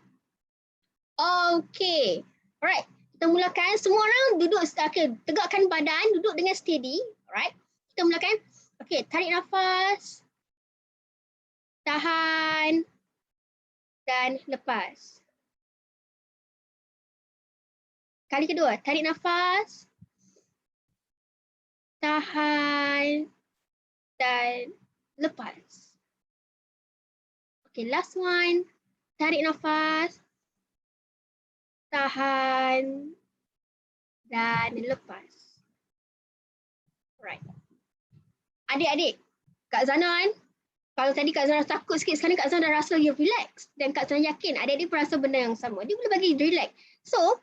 Okay, alright. Kita mulakan, semua orang duduk, okay, tegakkan badan, duduk dengan steady. Alright, kita mulakan. Okay, tarik nafas. Tahan. Dan lepas. Kali kedua, tarik nafas. Tahan. Dan lepas. Okay, last one. Tarik nafas. Tahan. Dan lepas. Alright. Adik-adik, Kak Zana kan, kalau tadi Kak Zana takut sikit, sekarang Kak Zana dah rasa dia relax. Dan Kak Zana yakin adik-adik pun rasa benda yang sama. Dia boleh bagi relax. So,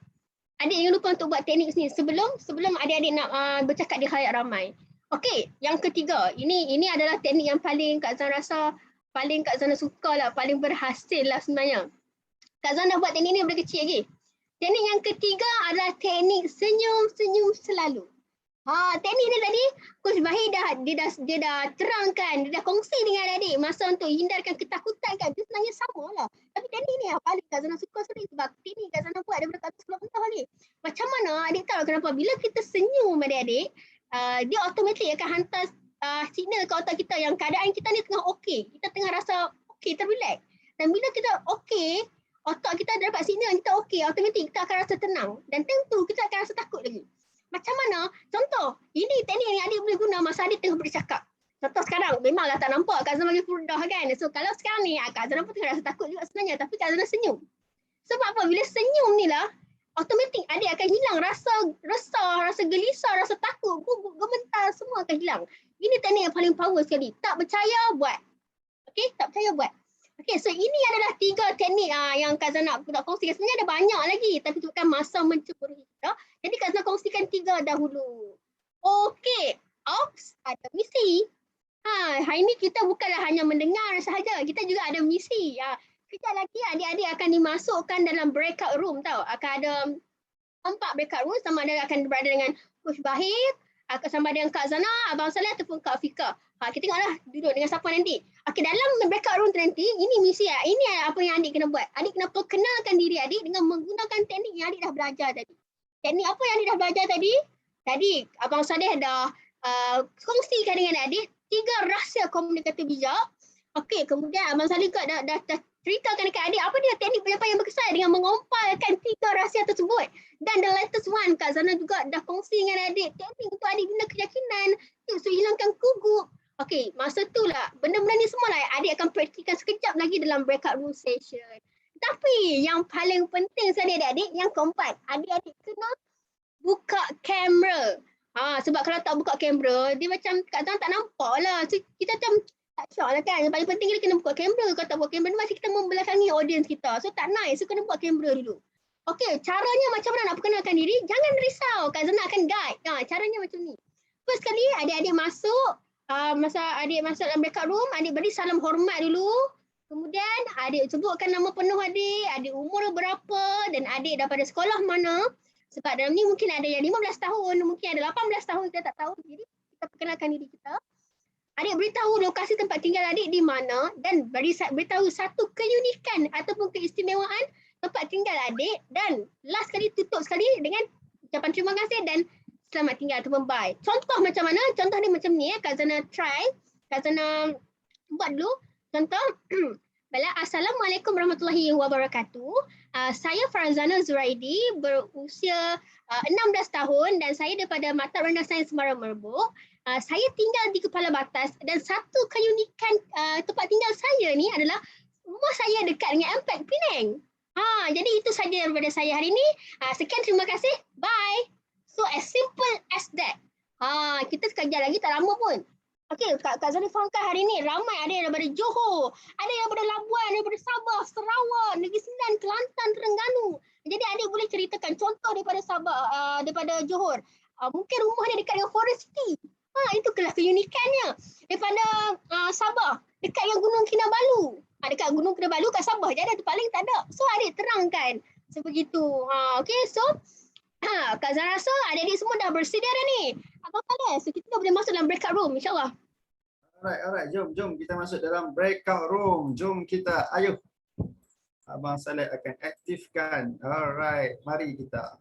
adik jangan lupa untuk buat teknik sini sebelum adik-adik nak bercakap di khalayak ramai. Okey, yang ketiga, ini adalah teknik yang paling Kak Zana rasa, paling Kak Zana suka lah, paling berhasil lah sebenarnya. Kak Zana buat teknik ni daripada kecil lagi. Teknik yang ketiga adalah teknik senyum-senyum selalu. Teknik ni tadi Coach Bahir dia dah terangkan, dia dah kongsi dengan adik-adik masa untuk hindarkan ketakutan kan. Dia sebenarnya sama lah. Tapi teknik ni yang paling Kak Zana suka sekali sebab teknik Kak Zana buat daripada kat sekolah mentah lagi. Macam mana adik tahu kenapa? Bila kita senyum adik-adik, dia automatik akan hantar signal ke otak kita yang keadaan kita ni tengah okey. Kita tengah rasa okey, terrelax. Dan bila kita okey, otak kita dapat signal kita okey, automatik kita akan rasa tenang. Dan tentu kita akan rasa takut lagi. Macam mana? Contoh, ini teknik yang adik boleh guna masa adik tengah bercakap. Contoh sekarang, memanglah tak nampak Kak Zana bagi furdah kan. So kalau sekarang ni, Kak Zana pun tengah rasa takut juga sebenarnya. Tapi Kak Zana senyum. Sebab apa? Bila senyum ni lah, automatik adik akan hilang rasa resah, rasa gelisah, rasa takut, gementar, semua akan hilang. Ini teknik yang paling power sekali. Tak percaya, buat. Okay, tak percaya, buat. Okay, so ini adalah 3 teknik yang Kak Zana nak kongsikan. Sebenarnya ada banyak lagi, tapi sebabkan masa mencuri kita. Jadi Kak Zana kongsikan 3 dahulu. Okay, Ops ada misi. Hari ini kita bukanlah hanya mendengar sahaja, kita juga ada misi. Kejap lagi adik-adik akan dimasukkan dalam breakout room tau. Akan ada 4 breakout room, sama ada akan berada dengan Coach Bahir, sama ada dengan Kak Zana, Abang Saleh ataupun Kak Fika. Kita tengoklah duduk dengan siapa nanti. Okay, dalam breakout room nanti, ini misi lah. Ini apa yang adik kena buat. Adik kena perkenalkan diri adik dengan menggunakan teknik yang adik dah belajar tadi. Teknik apa yang adik dah belajar tadi? Tadi Abang Saleh dah kongsikan dengan adik 3 rahsia komunikatif bijak. Okey, kemudian Abang Saleh juga dah ceritakan dekat adik apa dia teknik penyampaian yang berkesan dengan mengompalkan 3 rahsia tersebut. Dan the latest one, Kak Zana juga dah kongsi dengan adik teknik untuk adik guna keyakinan, tips untuk hilangkan gugup. Okey, masa tu lah, benda-benda ni semua lah adik akan praktikan sekejap lagi dalam breakout room session. Tapi yang paling penting sekali adik-adik, yang keempat, adik-adik kena buka kamera. Sebab kalau tak buka kamera, dia macam Kak Zana tak nampak lah. So, kita macam tak syok lah kan. Yang paling penting kita kena buka kamera. Kalau tak buka kamera, macam kita membelakangi audience kita. So tak nice, so kena buka kamera dulu. Okey, caranya macam mana nak perkenalkan diri? Jangan risau, Kak Zana akan guide. Caranya macam ni. First kali adik-adik masuk, masa adik masuk dalam breakout room, adik beri salam hormat dulu. Kemudian adik sebutkan nama penuh adik umur berapa dan adik daripada sekolah mana. Sebab dalam ni mungkin ada yang 15 tahun, mungkin ada 18 tahun, kita tak tahu. Jadi kita perkenalkan diri kita. Adik beritahu lokasi tempat tinggal adik di mana dan beritahu satu keunikan ataupun keistimewaan tempat tinggal adik, dan last kali tutup sekali dengan ucapan terima kasih dan selamat tinggal ataupun bye. Contoh macam mana? Contoh ni macam ni Kak Zana try. Kak Zana buat dulu. Contoh, Assalamualaikum warahmatullahi wabarakatuh. Saya Farzana Zuraidi, berusia 16 tahun dan saya daripada Maktab Rendah Sains Sembarang Merbuk. Saya tinggal di Kepala Batas dan satu keunikan tempat tinggal saya ni adalah rumah saya dekat dengan Impact Penang. Jadi itu saja daripada saya hari ini. Sekian, terima kasih. Bye. So as simple as that. Kita sekejap lagi, tak lama pun. Okey, Kak Zana fahamkan hari ni ramai ada yang daripada Johor, ada yang daripada Labuan, daripada Sabah, Sarawak, Negeri Sembilan, Kelantan, Terengganu. Jadi adik boleh ceritakan contoh daripada Sabah, daripada Johor. Mungkin rumah dia dekat dengan Forest City. Itu kelas keunikannya. Daripada Sabah, dekat yang Gunung Kinabalu. Dekat Gunung Kinabalu kat Sabah je ada, tu paling tak ada. So adik terangkan. Sebegitu. Okay, so Kak Zara rasa adik-adik semua dah bersedia dah ni. Apa-apa dah? So kita dah boleh masuk dalam breakout room insyaAllah. Alright. Jom kita masuk dalam breakout room. Jom kita, ayo. Abang Saleh akan aktifkan. Alright, mari kita.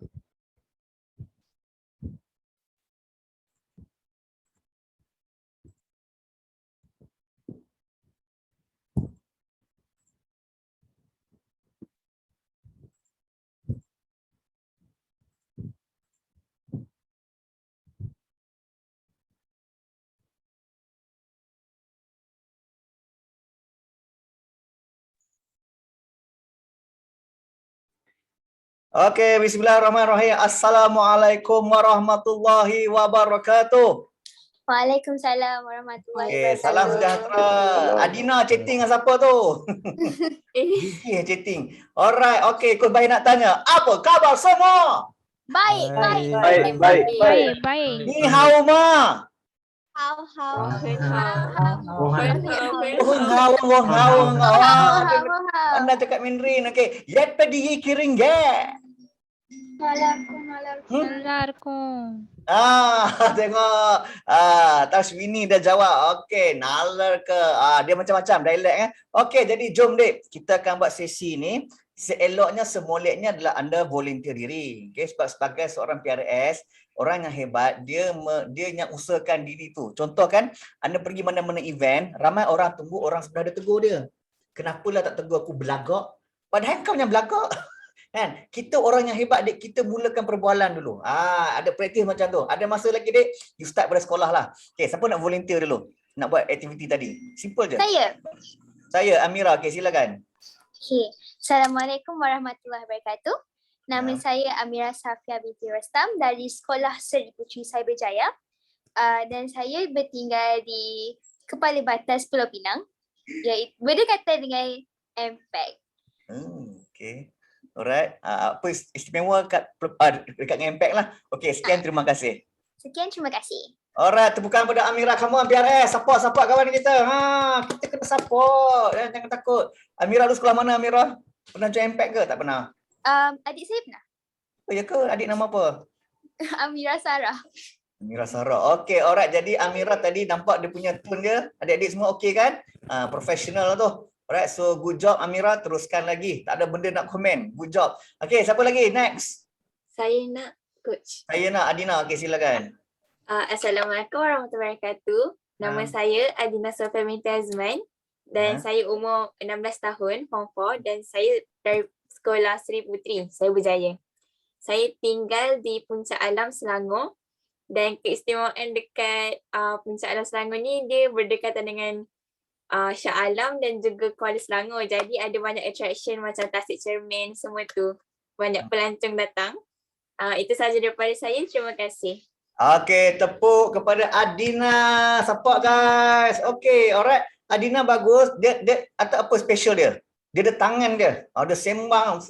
Okey, bismillahirrahmanirrahim. Assalamualaikum warahmatullahi wabarakatuh. Waalaikumsalam warahmatullahi Okey, wabarakatuh. salam sejahtera. Adina chatting dengan siapa tu? Gigi chatting. Alright, okey, Coach Baik nak tanya, apa khabar semua? Baik. Ni hao ma. Hao. Anda cakap Mandarin. Okey, yat pedi kiring ge. Tengok. Tashwini dah jawab. Okey, nalar ke. Dia macam-macam dialek Okey, jadi jom dek. Kita akan buat sesi ni. Seeloknya, semoleknya adalah anda volunteer diri. Okey, sebab sebagai seorang PRS, orang yang hebat, dia yang usahakan diri tu. Contoh kan, anda pergi mana-mana event, ramai orang tunggu, orang sebelah dia tegur dia. Kenapalah tak tegur aku belagak? Padahal kau yang belagak. Kan? Kita orang yang hebat, dek, kita mulakan perbualan dulu. Ada praktis macam tu. Ada masa lagi, dek, you start pada sekolah lah. Okey, siapa nak volunteer dulu? Nak buat aktiviti tadi? Simple je. Saya, Amira. Okey, silakan. Okay. Assalamualaikum warahmatullahi wabarakatuh. Nama saya Amira Safia binti Restam dari Sekolah Seri Puteri Cyberjaya. Dan saya bertinggal di Kepala Batas Pulau Pinang. Iaitu berdekatan dengan MPAC. Okey. Alright. Apa istimewa dekat dengan MPAC lah. Okey, sekian, terima kasih. Sekian, terima kasih. Alright, tepukan pada Amira. Come on, PRS. Support kawan kita. Kita kena support. Jangan takut. Amira dulu sekolah mana, Amira? Pernah join MPAC ke? Tak pernah? Adik saya pernah. Oh ya ke? Adik nama apa? Amira Sarah. Amira Sarah. Okey, alright. Jadi Amira tadi nampak dia punya tone dia. Adik-adik semua okey kan? Professional lah tu. Alright, so good job Amira. Teruskan lagi. Tak ada benda nak komen. Good job. Okey, siapa lagi? Next. Saya nak, Coach. Saya nak Adina. Okey, silakan. Assalamualaikum warahmatullahi wabarakatuh. Nama saya Adina Sofia binti Azman dan saya umur 16 tahun, Form 4, dan saya dari Sekolah Seri Puteri Cyberjaya. Saya tinggal di Puncak Alam, Selangor, dan keistimewaan dekat Puncak Alam Selangor ni dia berdekatan dengan Shah Alam dan juga Kuala Selangor. Jadi ada banyak attraction macam Tasik Cermin, semua tu. Banyak pelancong datang. Itu sahaja daripada saya. Terima kasih. Okey, tepuk kepada Adina. Support guys. Okey, alright. Adina bagus. Dia atau apa special dia? Dia ada tangan dia. Dia sembang.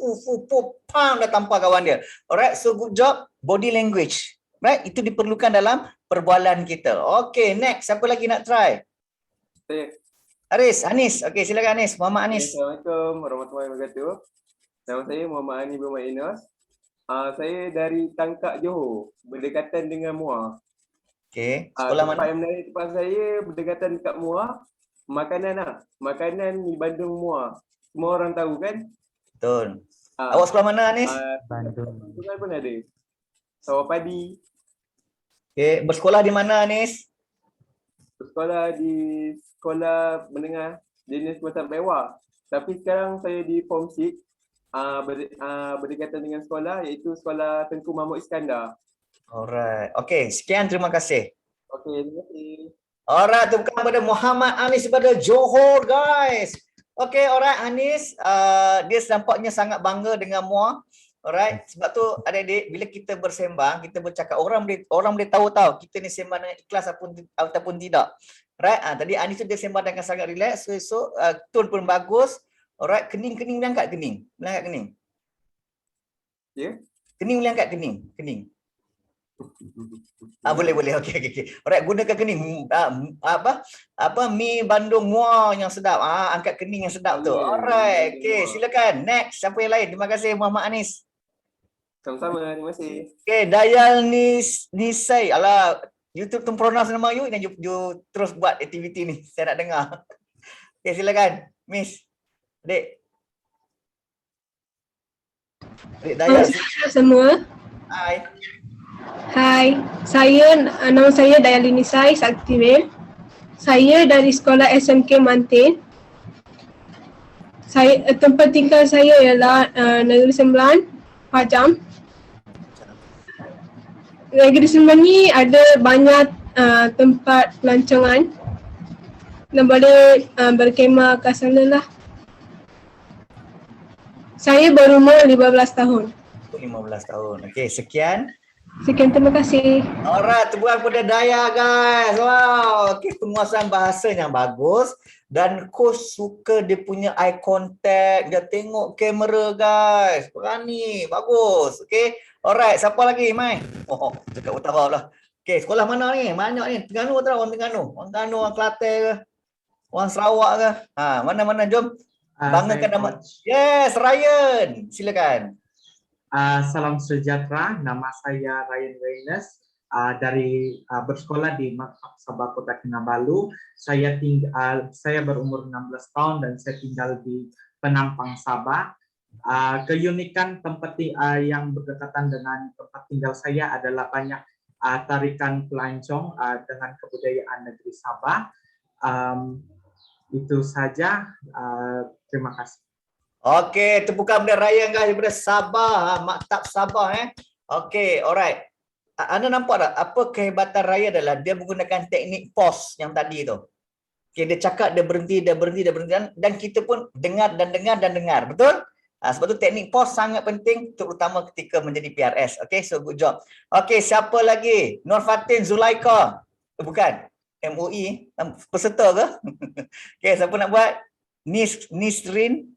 Pam, dah tampar kawan dia. Alright, so good job. Body language. Right? Itu diperlukan dalam perbualan kita. Okey, next. Siapa lagi nak try? Anis. Okey, silakan Anis. Muhammad Anis. Assalamualaikum warahmatullahi wabarakatuh. Nama saya Muhammad Ani bin Mainos. Saya dari Tangkak, Johor, berdekatan dengan Muar. Okey, sekolah mana? Tempat yang menarik tempat saya berdekatan dekat Muar. Makanan di Bandung Muar. Semua orang tahu kan? Betul. Awak sekolah mana Anis? Bandung. Sekolah pun ada. Sawah Padi. Okey, bersekolah di mana Anis? Bersekolah di Sekolah Menengah Jenis Besar Bewa. Tapi sekarang saya di Form 6. Berdekatan dengan sekolah iaitu Sekolah Tengku Mahmud Iskandar. Alright. Okey, sekian, terima kasih. Okey, terima kasih. Alright, tepukan pada Muhammad Anis daripada Johor guys. Okey, alright Anis, dia nampaknya sangat bangga dengan Muar. Alright, sebab tu adik-adik bila kita bersembang, kita bercakap, orang boleh tahu kita ni sembang dengan ikhlas ataupun tidak. Right? Tadi Anis tu dia sembang dengan sangat relax, so tone pun bagus. Alright, kening boleh angkat kening. Boleh angkat kening. Ya? Kening boleh angkat kening. Boleh. Okey. Alright, gunakan kening. Mi Bandung muar yang sedap. Angkat kening yang sedap tu. Alright. Okey, silakan. Next, siapa yang lain? Terima kasih Muhammad Anis. Sama-sama, terima kasih. Okey, Dayal Nisai. Alah, YouTube tu pronounce nama you dan you terus buat aktiviti ni. Saya nak dengar. Okey, silakan. Miss. Adik Dayal. Semua. Hai, nama saya Dayalini Nisai Saktivel. Saya dari sekolah SMK Mantin. Tempat tinggal saya ialah Negeri Sembilan, Pajam. Negeri Sembilan ni ada banyak tempat pelancongan dan boleh berkemah kat sana lah. Saya berumur 15 tahun. 15 tahun. Okey, sekian. Terima kasih. Alright, tepukan kepada Daya guys. Wow, okey, penguasaan bahasa yang bagus dan coach suka dia punya eye contact, dia tengok kamera guys. Berani, bagus. Okey. Alright, siapa lagi Mai? Dekat utara lah. Okey, sekolah mana ni? Banyak ni. Terengganu tak? Orang Terengganu. Orang Terengganu, orang Kelantan ke? Orang Sarawak ke? Mana-mana jom. Banggakan nama. Yes, Ryan. Silakan. Salam sejahtera, nama saya Ryan Reines dari bersekolah di Maktab Sabah Kota Kinabalu. Saya berumur 16 tahun dan saya tinggal di Penampang Sabah. Keunikan tempat yang berdekatan dengan tempat tinggal saya adalah banyak tarikan pelancong dengan kebudayaan negeri Sabah. Itu saja. Terima kasih. Okey, tepukan kepada Ryan guys daripada Sabah, Maktab Sabah Okey, alright. Anda nampak tak apa kehebatan Ryan adalah dia menggunakan teknik pause yang tadi tu. Okey, dia cakap dia berhenti dan kita pun dengar. Betul? Sebab tu teknik pause sangat penting terutama ketika menjadi PRS. Okey, so good job. Okey, siapa lagi? Nur Fatin Zulaika. Bukan. MOE peserta ke? Okey, siapa nak buat? Nisrin.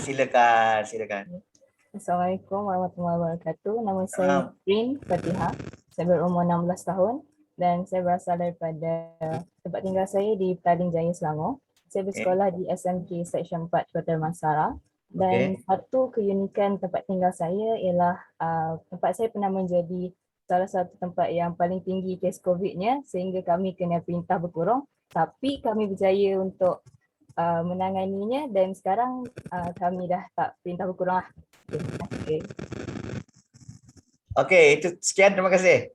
Silakan. Assalamualaikum warahmatullahi wabarakatuh. Nama saya Nisrin Fatihah. Saya berumur 16 tahun dan saya berasal daripada tempat tinggal saya di Petaling Jaya, Selangor. Saya bersekolah di SMK Seksyen 4 Kota Damansara. Dan satu keunikan tempat tinggal saya ialah tempat saya pernah menjadi salah satu tempat yang paling tinggi kes COVID-nya sehingga kami kena perintah berkurung. Tapi kami berjaya untuk menanganinya dan sekarang kami dah tak perintah berkurang lah. Okey, itu sekian, terima kasih.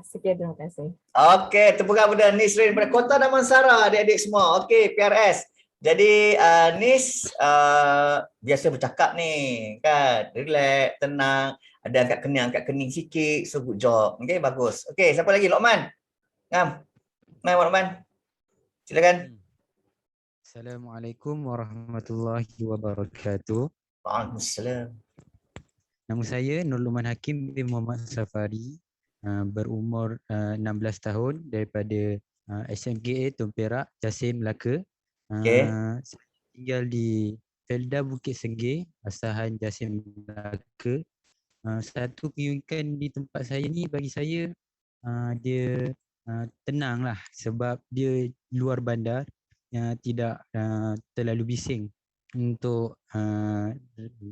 Sekian, terima kasih. Okey, tepukan kepada Nisrin daripada Kota Damansara, adik-adik semua. Okey, PRS. Jadi Nis biasa bercakap ni kan, relax, tenang, ada angkat kening sikit, so good job. Okey, bagus. Okey, siapa lagi? Lokman. Lokman. Silakan. Assalamualaikum warahmatullahi wabarakatuh. Waalaikumsalam. Nama saya Nur Luman Hakim bin Muhammad Safari, berumur 16 tahun daripada SMKA Tun Perak, Jasim, Melaka. Saya tinggal di Felda Bukit Senggeh, Asahan Jasim, Melaka. Satu keunikan di tempat saya ni bagi saya dia tenang lah sebab dia luar bandar yang tidak terlalu bising untuk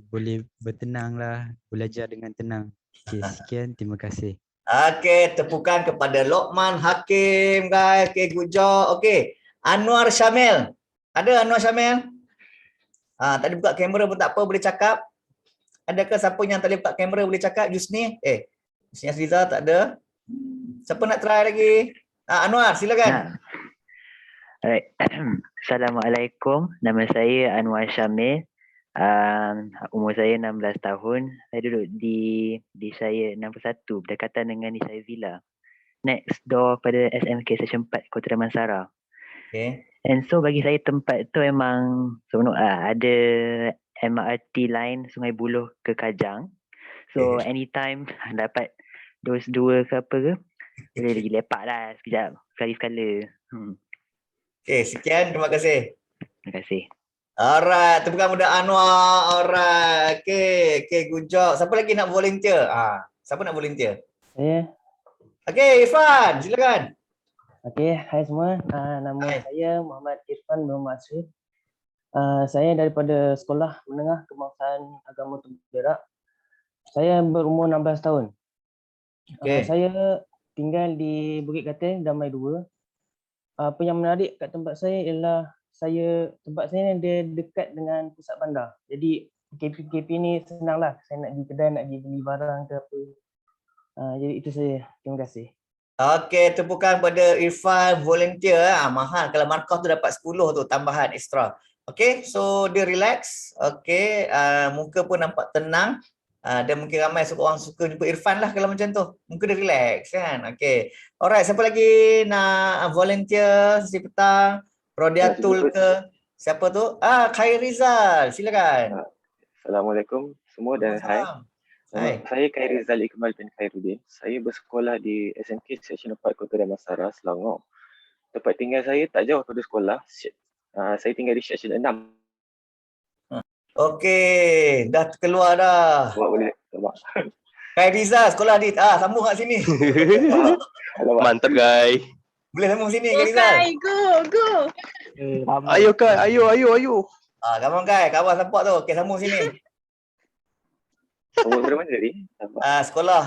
boleh bertenang lah, belajar dengan tenang. Okay, sekian, terima kasih. Okey, tepukan kepada Lokman Hakim guys. Okey, good job. Okey, Anwar Syamil. Ada Anwar Syamil? Tadi buka kamera pun tak apa, boleh cakap. Adakah siapa yang tak boleh buka kamera boleh cakap? Yusni? Yusni Azriza tak ada. Siapa nak try lagi? Anwar, silakan. Alright. Assalamualaikum. Nama saya Anwar Syamil. Umur saya 16 tahun. Saya duduk di saya 61 berdekatan dengan di saya Villa. Next door pada SMK Seksyen 4 Kota Damansara. Okay. And so bagi saya tempat tu memang seronok lah. Ada MRT line Sungai Buloh ke Kajang. So anytime dapat dos 2 ke apa ke, boleh lagi lepak lah sekejap. Sekali-sekala. Okay, sekian. Terima kasih. Terima kasih. Alright, tepukan kepada Anwar. Alright. Okay, good job. Siapa lagi nak volunteer? Siapa nak volunteer? Saya. Okey, Irfan, silakan. Okey, hai semua. Nama saya Muhammad Irfan Muhammad Asri. Saya daripada Sekolah Menengah Kebangsaan Agama Temperak. Saya berumur 16 tahun. Okey. Saya tinggal di Bukit Katil, Damai 2. Apa yang menarik kat tempat saya ialah tempat saya dia dekat dengan pusat bandar. Jadi KP ni senanglah. Saya nak pergi kedai, nak pergi beli barang ke apa. Jadi itu saja. Terima kasih. Okey, tepukan pada Irfan volunteer. Mahal kalau markah tu dapat 10 tu tambahan extra. Okey, so dia relax. Okey, muka pun nampak tenang. Dan mungkin ramai orang suka jumpa Irfan lah kalau macam tu. Muka dia relax kan. Okey. Alright, siapa lagi nak volunteer sesi petang? Rodiatul ke? Siapa tu? Khair Rizal. Silakan. Assalamualaikum semua dan hai. Saya Khair Rizal Iqbal bin Khairuddin. Saya bersekolah di SMK Seksyen 4 Kota Damansara, Selangor. Tempat tinggal saya tak jauh daripada sekolah. Saya tinggal di Seksyen 6. Okey, dah keluar dah. Boleh. Khair Rizal sekolah di sambung kat sini. Mantap guys. Boleh sambung sini Khair Rizal. Go. Ayo Kai, ayo. Come on Kai, kawan support tu. Okey, sambung sini. Kamu dari mana tadi? Sekolah.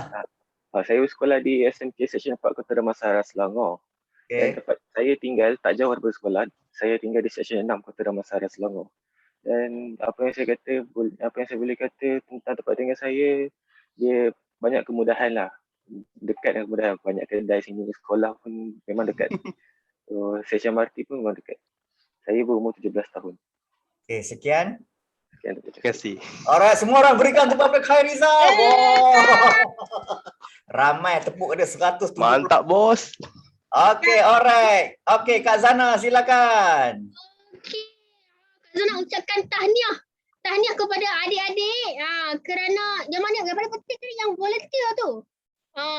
Saya bersekolah di SMK Seksyen 4 Kota Damansara, Selangor. Dan tempat saya tinggal tak jauh daripada sekolah. Saya tinggal di Seksyen 6 Kota Damansara, Selangor. Dan apa yang saya boleh kata tentang tempat tinggal saya, dia banyak kemudahan lah. Dekat dengan kemudahan, banyak kedai sini, sekolah pun memang dekat. So, stesen MRT pun memang dekat. Saya berumur 17 tahun. Okey, sekian. Terima kasih. Alright, semua orang berikan tepuk pada Khair Rizal. Ramai tepuk ada 100. Mantap bos. Okey, alright. Okey, Kak Zana silakan. Okey. Kak Zana ucapkan tahniah. Tahniah kepada adik-adik kerana yang paling penting tadi yang volunteer tu.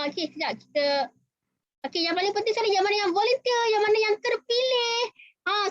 Okey, sekejap kita. Okey, yang paling penting sekali yang mana yang volunteer, yang mana yang terpilih.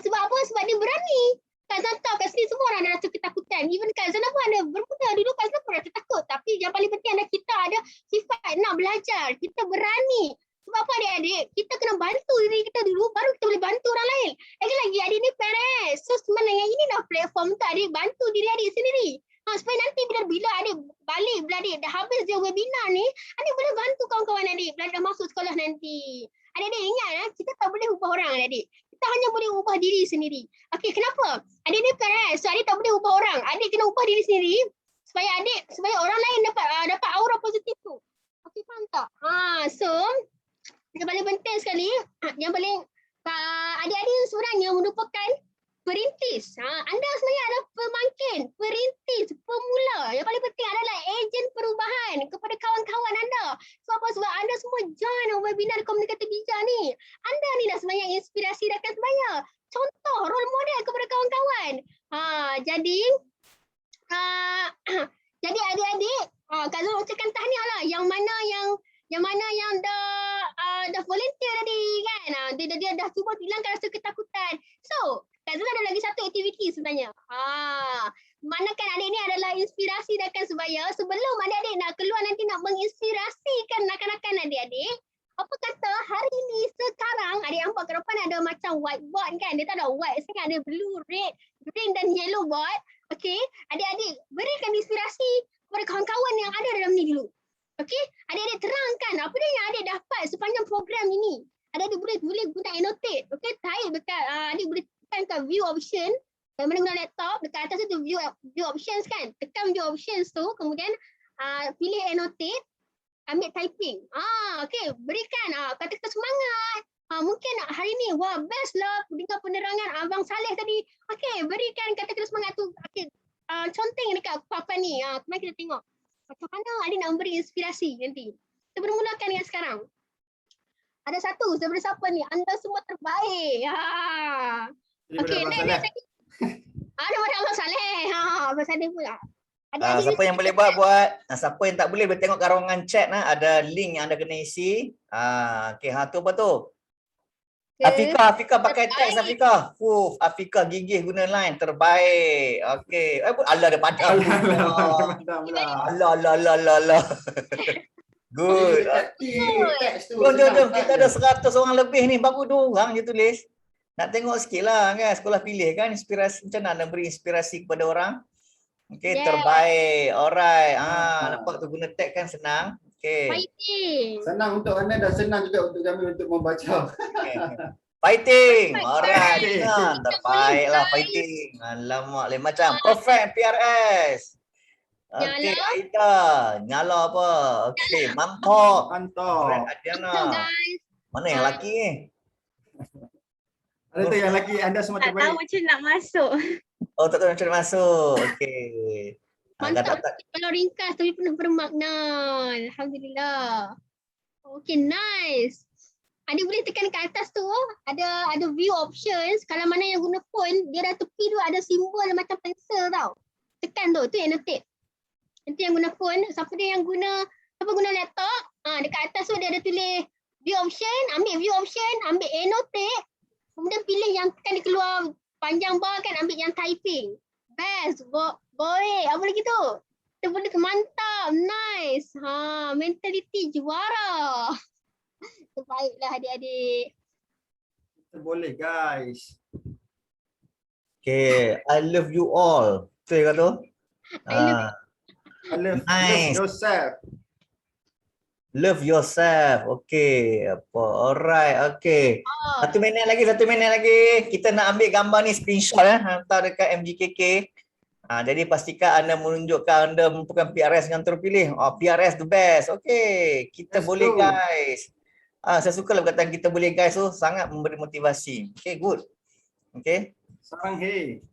Sebab apa? Sebab dia berani. Kak Zana tahu kat sini semua orang ada rasa ketakutan. Even Kak Zana pun ada bermula dulu Kak Zana pun rasa takut. Tapi yang paling penting adalah kita ada sifat nak belajar. Kita berani. Sebab apa adik-adik? Kita kena bantu diri kita dulu baru kita boleh bantu orang lain. Lagi-lagi adik ni parents. So sebenarnya ini dah platform tu adik bantu diri adik sendiri. Supaya nanti bila adik balik, bila adik dah habis dia webinar ni, adik boleh bantu kawan-kawan adik bila dah masuk sekolah nanti. Adik-adik ingat kita tak boleh ubah orang adik. Kita hanya boleh ubah diri sendiri. Okey, kenapa? Adik ni parents, so adik tak boleh ubah orang. Adik kena ubah diri sendiri supaya orang lain dapat aura positif tu. Okey, faham tak? So yang paling penting sekali, yang paling adik-adik sebenarnya merupakan perintis. Anda sebenarnya adalah pemangkin, perintis, pemula. Yang paling penting adalah ejen perubahan kepada kawan-kawan anda. Sebab anda semua join webinar komunikatif bijak ni. Anda ni dah sebenarnya inspirasi rakan sebaya. Contoh, role model kepada kawan-kawan. Jadi adik-adik, Kak Zul ucapkan tahniah lah. Yang mana yang dah volunteer tadi kan. Dia dah cuba hilangkan rasa ketakutan. So, Kak Zul ada lagi satu aktiviti sebenarnya. Manakan adik ni adalah inspirasi rakan sebaya. Sebelum adik-adik nak keluar nanti nak menginspirasikan rakan-rakan adik-adik, apa kata hari ni sekarang adik nampak ke depan ada macam whiteboard kan. Dia tak ada white, sekarang ada blue, red, green dan yellow board. Okey, adik-adik berikan inspirasi kepada kawan-kawan yang ada dalam ni dulu. Okey, adik-adik terangkan apa dia yang adik dapat sepanjang program ini. Adik-adik boleh guna annotate. Okey, type dekat adik boleh tekan kat view option. Yang mana guna laptop, dekat atas tu view options kan. Tekan view options tu, kemudian pilih annotate, ambil typing. Okey, berikan kata-kata semangat. Mungkin hari ni best lah dengan penerangan Abang Saleh tadi. Okey, berikan kata-kata semangat tu. Okey, conteng dekat papan ni. Mari kita tengok macam mana adik nak memberi inspirasi nanti. Kita bermulakan yang sekarang. Ada satu daripada siapa ni? Anda semua terbaik. Okey, next. Daripada Abang Saleh. Abang Saleh pula. Siapa yang boleh buat. Siapa yang tak boleh tengok kat ruangan chat ada link yang anda kena isi. Okey, tu apa tu? Afika pakai teks Afika. Afika gigih guna line terbaik. Okey. Alah dia padam. Allah. Good. Jom. Kita ada 100 orang lebih ni. Baru 2 orang je tulis. Nak tengok sikit lah kan. Sekolah pilih kan. Inspirasi macam mana beri inspirasi kepada orang. Okay, terbaik. Alright. Nampak tu guna tag kan senang. Okay. Fighting. Senang untuk anda dan senang juga untuk kami untuk membaca. Fighting. Alright. Terbaik lah fighting. Alamak. Lain macam. Perfect PRS. Okay, Aida. Nyala apa? Okay, mantap. Mantap. Adiana. Mana yang lelaki ni? Ada tu yang lelaki anda semua Tak terbaik. tahu macam nak masuk. Oh, tak tahu macam mana masuk. Okay. Mantap. Kalau ringkas tapi penuh bermakna. Alhamdulillah. Okay, nice. Adik boleh tekan kat atas tu. Ada view options. Kalau mana yang guna phone, dia dah tepi tu ada simbol macam pencil tau. Tekan tu yang annotate. Nanti yang guna phone, siapa guna laptop, dekat atas tu dia ada tulis view option, ambil view option, ambil annotate, kemudian pilih yang kan dia keluar panjang bar kan, ambil yang typing. Best, boleh, apa lagi tu? Kita boleh mantap, nice. Mentality juara. Terbaiklah adik-adik. Kita boleh guys. Okay, I love you all. Betul ke tu? Love yourself. Love yourself. Okay. Alright. Okay. 1 minit lagi. Kita nak ambil gambar ni screenshot hantar dekat MGKK. Jadi pastikan anda menunjukkan anda merupakan PRS yang terpilih. PRS the best. Okay. Kita boleh guys. Saya suka lah perkataan kita boleh guys tu, sangat memberi motivasi. Okay, good. Okay. Sarang he.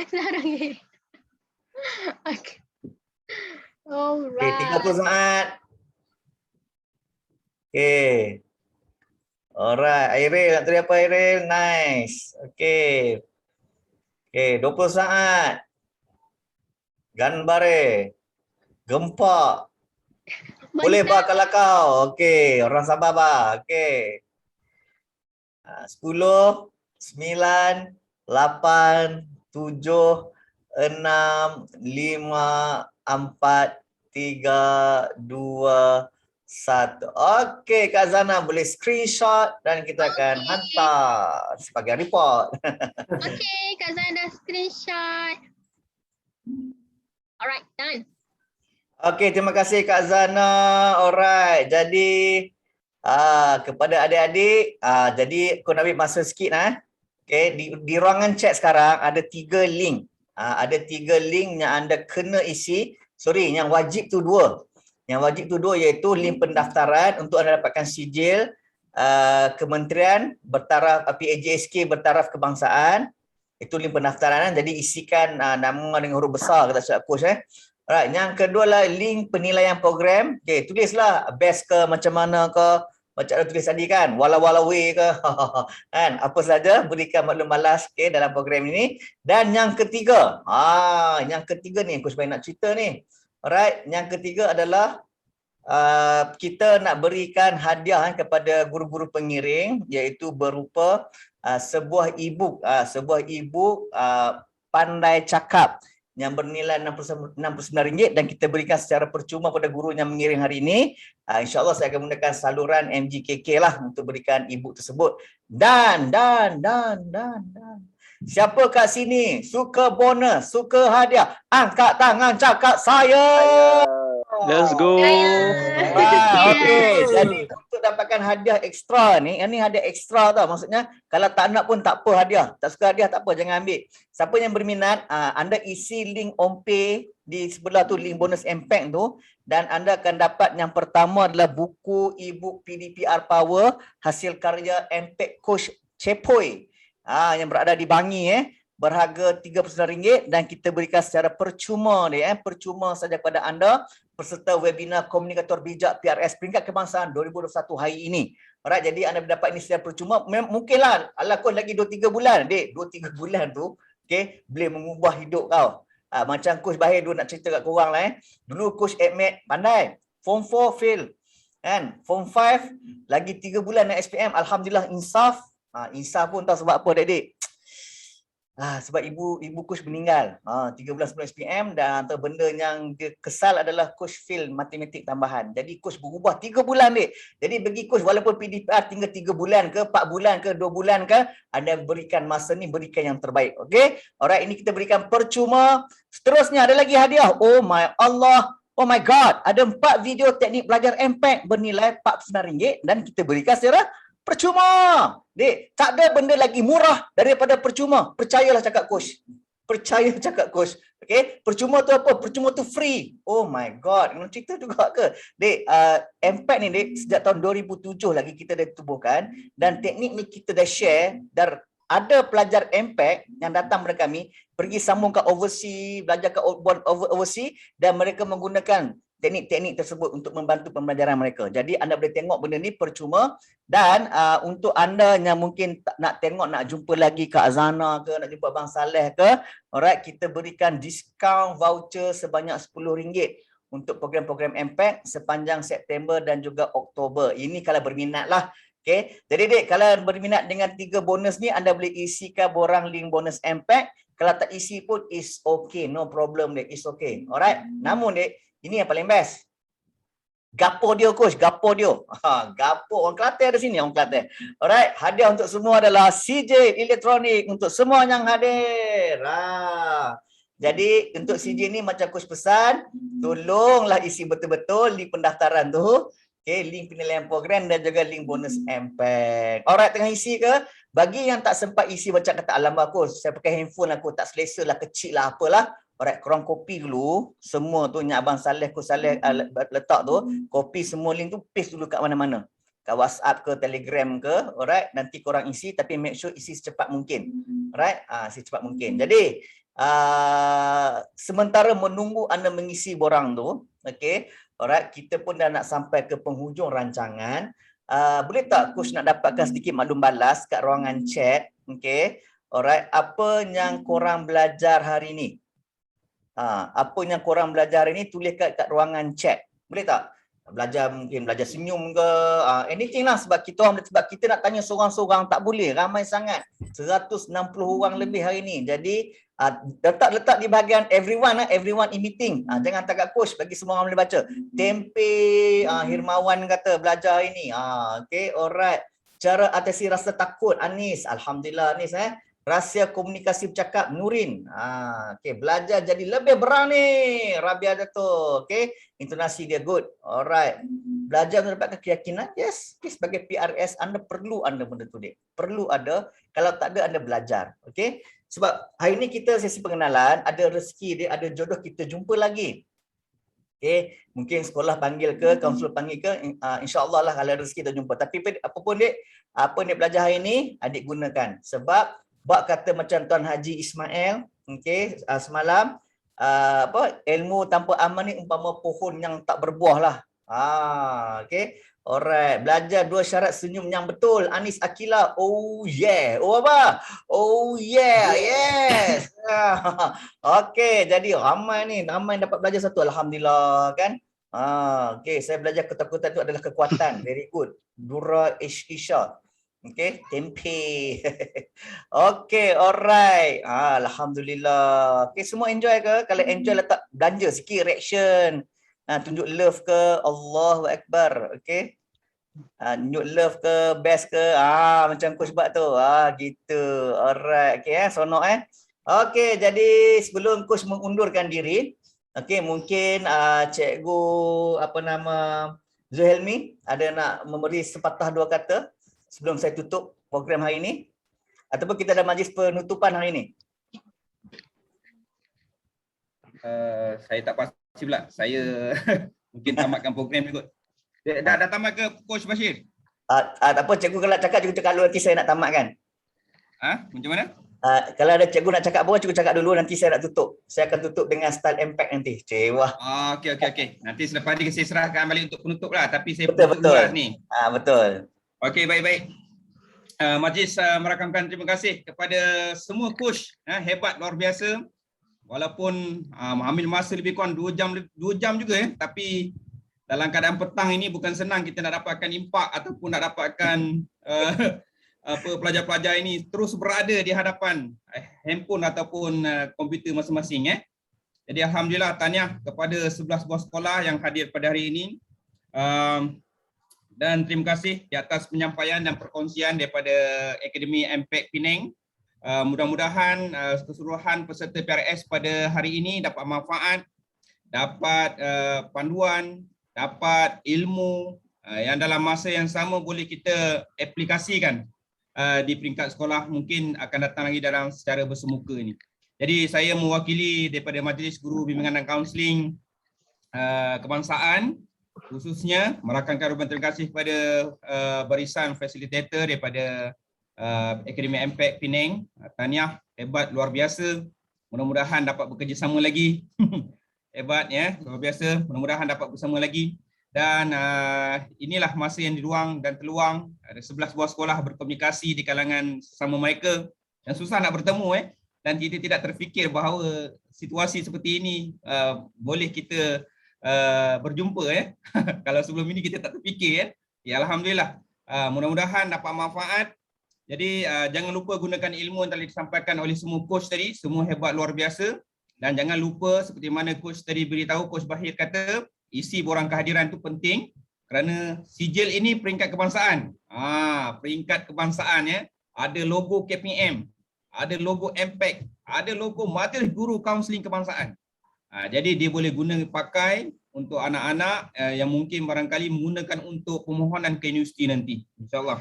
Sarang he. Okay. Alright. Okay, 30 saat. Okay. Alright, Airil nak tulis apa Airil? Nice. Okay. Okay, 20 saat. Ganbare. Gempa. Boleh bah kalau kau. Okay, orang sabar bah. Okay. 10, 9, 8, 7, 6, 5, 4, 3, 2, 1. Okey, Kak Zana boleh screenshot dan kita akan hantar sebagai report. Okey, Kak Zana dah screenshot. Alright, done. Okey, terima kasih Kak Zana. Alright, jadi kepada adik-adik, jadi aku nak ambil masa sikit Okey, di ruangan chat sekarang ada 3 link. Ada 3 link yang anda kena isi. Sorry, yang wajib tu 2. Yang wajib tu 2 iaitu link pendaftaran untuk anda dapatkan sijil Kementerian bertaraf PAJSK bertaraf kebangsaan. Itu link pendaftaran. Jadi isikan nama dengan huruf besar kata silap coach Alright, yang kedua lah link penilaian program. Okey, tulislah best ke macam mana ke. Macam ada tulis tadi kan, walau-walau ke. Kan, apa saja berikan maklum balas dalam program ini. Dan yang ketiga, yang ketiga ni coach Baik nak cerita ni. Alright, yang ketiga adalah kita nak berikan hadiah kepada guru-guru pengiring iaitu berupa sebuah e-book, Pandai Cakap yang bernilai RM69 dan kita berikan secara percuma pada guru yang mengiring hari ini. InsyaAllah saya akan menggunakan saluran MGKK lah untuk berikan e-book tersebut. Dan. Siapa kat sini suka bonus, suka hadiah? Angkat tangan cakap saya. Let's go. Okay, jadi untuk dapatkan hadiah ekstra ni, ini hadiah ekstra tau. Maksudnya kalau tak nak pun tak apa hadiah. Tak suka hadiah tak apa, jangan ambil. Siapa yang berminat, anda isi link OMPay di sebelah tu, link bonus impact tu, dan anda akan dapat yang pertama adalah buku e-book PDPR Power hasil karya Impact Coach Cepoy yang berada di Bangi berharga RM39 dan kita berikan secara percuma percuma saja kepada anda peserta webinar Komunikator Bijak PRS Peringkat Kebangsaan 2021 hari ini. Alright, jadi anda dapat ini secara percuma. Mungkinlah ala coach lagi 2-3 bulan, dek. 2-3 bulan tu okey boleh mengubah hidup kau. Macam coach Bahir dulu nak cerita kat korang lah Dulu coach Admit pandai. Form 4 fail. Kan? Form 5 lagi 3 bulan nak SPM, alhamdulillah insaf. Insaf pun tahu sebab apa, dek. Sebab ibu coach meninggal 3 bulan sebelum SPM, dan antara benda yang dia kesal adalah coach fail matematik tambahan. Jadi coach berubah 3 bulan dek. Jadi bagi coach walaupun PDPR tinggal 3 bulan ke 4 bulan ke 2 bulan ke, anda berikan masa ni, berikan yang terbaik. Okey? Alright, ini kita berikan percuma. Seterusnya ada lagi hadiah. Oh my Allah. Oh my God. Ada 4 video teknik belajar MPEG bernilai RM49 dan kita berikan secara percuma. Dek, tak ada benda lagi murah daripada percuma. Percayalah cakap coach. Percaya cakap coach. Okey, percuma tu apa? Percuma tu free. Oh my God. Nak cerita juga ke? Dek, MPEG ni dek, sejak tahun 2007 lagi kita dah tubuhkan, dan teknik ni kita dah share, dan ada pelajar MPEG yang datang kepada kami, pergi sambung ke overseas, belajar ke overseas, dan mereka menggunakan teknik-teknik tersebut untuk membantu pembelajaran mereka. Jadi anda boleh tengok benda ni percuma, dan untuk anda yang mungkin nak tengok, nak jumpa lagi Kak Azana ke, nak jumpa Abang Saleh ke, alright, kita berikan diskaun voucher sebanyak RM10 untuk program-program MPEG sepanjang September dan juga Oktober. Ini kalau berminat lah. Okay. Jadi dek, kalau berminat dengan 3 bonus ni, anda boleh isikan borang link bonus MPEG. Kalau tak isi pun is okay, no problem dek, is okay. Alright. Namun dek, ini yang paling best. Gapo dia coach, gapo dia. Gapo orang Kelantan ada sini, orang Kelantan. Alright, hadiah untuk semua adalah CJ Elektronik untuk semua yang hadir. Jadi untuk CJ ni macam coach pesan, tolonglah isi betul-betul di pendaftaran tu. Okay, link penilaian program dan juga link bonus MPEG. Alright, tengah isi ke? Bagi yang tak sempat isi baca kata alamat coach, saya pakai handphone aku, tak selesa lah, kecil lah, apalah. Alright, korang copy dulu semua tu yang Abang Saleh, Coach Saleh letak tu, copy semua link tu, paste dulu kat mana-mana. Kat WhatsApp ke, Telegram ke, alright, nanti korang isi, tapi make sure isi secepat mungkin. Alright, secepat mungkin. Jadi, sementara menunggu anda mengisi borang tu, okay, alright, kita pun dah nak sampai ke penghujung rancangan. Boleh tak coach nak dapatkan sedikit maklum balas kat ruangan chat, okay, alright, apa yang korang belajar hari ni? Apa yang korang belajar hari ni, tulis kat ruangan chat. Boleh tak? Belajar, mungkin belajar senyum ke, anything lah, sebab kita nak tanya seorang-seorang, tak boleh, ramai sangat. 160 orang lebih hari ni. Jadi letak di bahagian everyone, everyone in meeting. Jangan takat coach, bagi semua orang boleh baca. Tempe, Hirmawan kata belajar hari ni. Okay, alright. Cara atasi rasa takut, Anis. Alhamdulillah Anis. Rahsia komunikasi bercakap, Nurin. Okay, belajar jadi lebih berani, Rabia Dato'. Okay, intonasi dia good. Alright. Belajar untuk dapatkan keyakinan. Yes, sebagai PRS, anda perlu benda tu dek. Perlu ada. Kalau tak ada, anda belajar. Okay. Sebab hari ni kita sesi pengenalan, ada rezeki dia, ada jodoh, kita jumpa lagi. Okay. Mungkin sekolah panggil ke, kaunselor panggil ke, insyaAllah lah kalau rezeki kita jumpa. Tapi apapun dek, apa yang belajar hari ni, adik gunakan. Sebab bak kata macam Tuan Haji Ismail, okay, semalam, ilmu tanpa amal ni umpama pohon yang tak berbuah lah. Okay, alright. Belajar 2 syarat senyum yang betul. Anis Akila, oh yeah. Oh apa? Oh yeah, yes. Okay, jadi ramai dapat belajar satu, alhamdulillah kan. Okay, saya belajar ketakutan itu adalah kekuatan. Very good. Dura Isha. Okay, tempe. Okay, alright. Alhamdulillah. Okay, semua enjoy ke? Kalau enjoy, letak belanja sikit reaction. Tunjuk love ke, Allahu Akbar. Okay. Tunjuk love ke, best ke. Macam coach buat tu. Gitu. Alright. Okay, sonok Okay, jadi sebelum coach mengundurkan diri, okay, mungkin cikgu Zuhelmi ada nak memberi sepatah 2 kata sebelum saya tutup program hari ini, ataupun kita ada majlis penutupan hari ini. Saya tak pasti pula. Saya mungkin tamatkan program ni kot. Dah tamat ke Coach Bashir? Tak apa, cikgu kalau cakap, cikgu cakap dulu, nanti saya nak tamatkan. Macam mana? Kalau ada cikgu nak cakap apa, cikgu cakap dulu, nanti saya nak tutup. Saya akan tutup dengan style impact nanti. Cewa. Okey. Nanti selepas ni saya serahkan balik untuk penutup lah. Tapi saya betul. Ni. Betul. Okey, baik. Majlis merakamkan terima kasih kepada semua coach, hebat, luar biasa. Walaupun ambil masa lebih kurang 2 jam juga tapi dalam keadaan petang ini bukan senang kita nak dapatkan impak ataupun nak dapatkan pelajar-pelajar ini terus berada di hadapan handphone ataupun komputer masing-masing. Jadi alhamdulillah, tahniah kepada 11 buah sekolah yang hadir pada hari ini. Dan terima kasih di atas penyampaian dan perkongsian daripada Akademi MPAC Penang. Mudah-mudahan keseluruhan peserta PRS pada hari ini dapat manfaat, dapat panduan, dapat ilmu yang dalam masa yang sama boleh kita aplikasikan di peringkat sekolah, mungkin akan datang lagi dalam secara bersemuka ni. Jadi saya mewakili daripada Majlis Guru Bimbingan dan Kaunseling Kebangsaan, khususnya merakamkan ruban terima kasih kepada barisan fasilitator daripada Akademi MPAC Penang. Tahniah, hebat, luar biasa. Mudah-mudahan dapat bekerjasama lagi. Hebat ya, luar biasa. Mudah-mudahan dapat bersama lagi. Dan inilah masa yang diruang dan terluang. Ada 11 buah sekolah berkomunikasi di kalangan sesama mereka yang susah nak bertemu dan kita tidak terfikir bahawa situasi seperti ini boleh kita berjumpa Kalau sebelum ini kita tak terfikir ya alhamdulillah. Mudah-mudahan dapat manfaat. Jadi jangan lupa gunakan ilmu yang telah disampaikan oleh semua coach tadi, semua hebat luar biasa. Dan jangan lupa seperti mana coach tadi beritahu, Coach Bahir kata isi borang kehadiran itu penting kerana sijil ini peringkat kebangsaan. Peringkat kebangsaan ada logo KPM, ada logo MPAC, ada logo Majlis Guru Kaunseling Kebangsaan. Jadi dia boleh guna pakai untuk anak-anak yang mungkin barangkali menggunakan untuk permohonan ke universiti nanti, insyaAllah.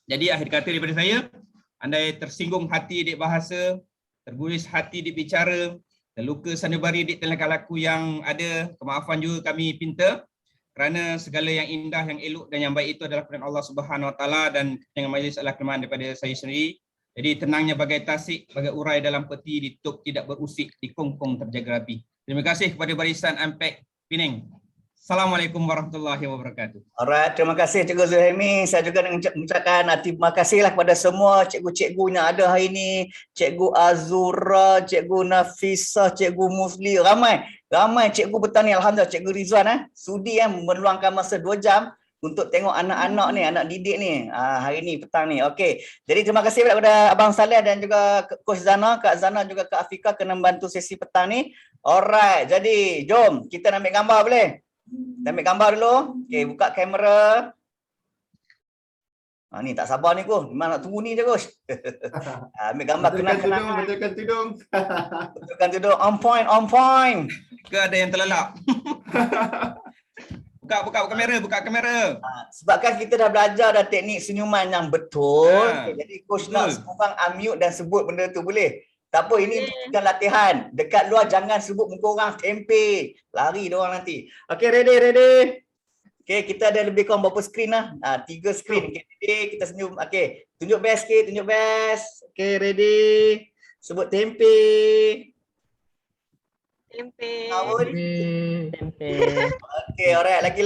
Jadi akhir kata daripada saya, andai tersinggung hati adik bahasa, terguris hati adik bicara, terluka sanubari di tingkah laku yang ada, kemaafan juga kami pinta kerana segala yang indah, yang elok dan yang baik itu adalah perintah Allah Subhanahu Wa Taala dan yang majlis adalah kelemahan daripada saya sendiri. Jadi tenangnya bagai tasik, bagai urai dalam peti, ditutup tidak berusik, di kongkong terjaga rapi. Terima kasih kepada barisan MPAC Penang. Assalamualaikum warahmatullahi wabarakatuh. Alright, terima kasih Cikgu Zulhaimi. Saya juga nak mengucapkan terima kasihlah kepada semua cikgu-cikgu yang ada hari ini. Cikgu Azura, Cikgu Nafisah, Cikgu Musli, ramai cikgu bertani. Alhamdulillah, Cikgu Rizwan sudi meluangkan masa 2 jam untuk tengok anak-anak ni, anak didik ni hari ni petang ni. Okey. Jadi terima kasih kepada Abang Saleh dan juga Coach Zana, Kak Zana juga Kak Afika kena membantu sesi petang ni. Alright. Jadi jom kita nak ambil gambar boleh? Kita ambil gambar dulu. Okey, buka kamera. Ni tak sabar ni Coach. Memang nak tunggu ni je Coach. Ambil gambar kenang-kenangan. Betulkan tudung. Betulkan tudung. On point. Ke ada yang terlelap? Buka kamera. Sebabkan kita dah belajar dah teknik senyuman yang betul. Jadi Coach nak sekurang unmute dan sebut benda tu boleh? Tak apa, ini bukan latihan. Dekat luar jangan sebut muka orang, tempe. Lari dia orang nanti. Okey, ready. Okey, kita ada lebih kurang berapa skrin lah? 3 skrin. Okey, kita senyum. Okey, tunjuk best sikit, tunjuk best. Okey, ready. Sebut tempe. Tempe. Okey, alright. Lagi.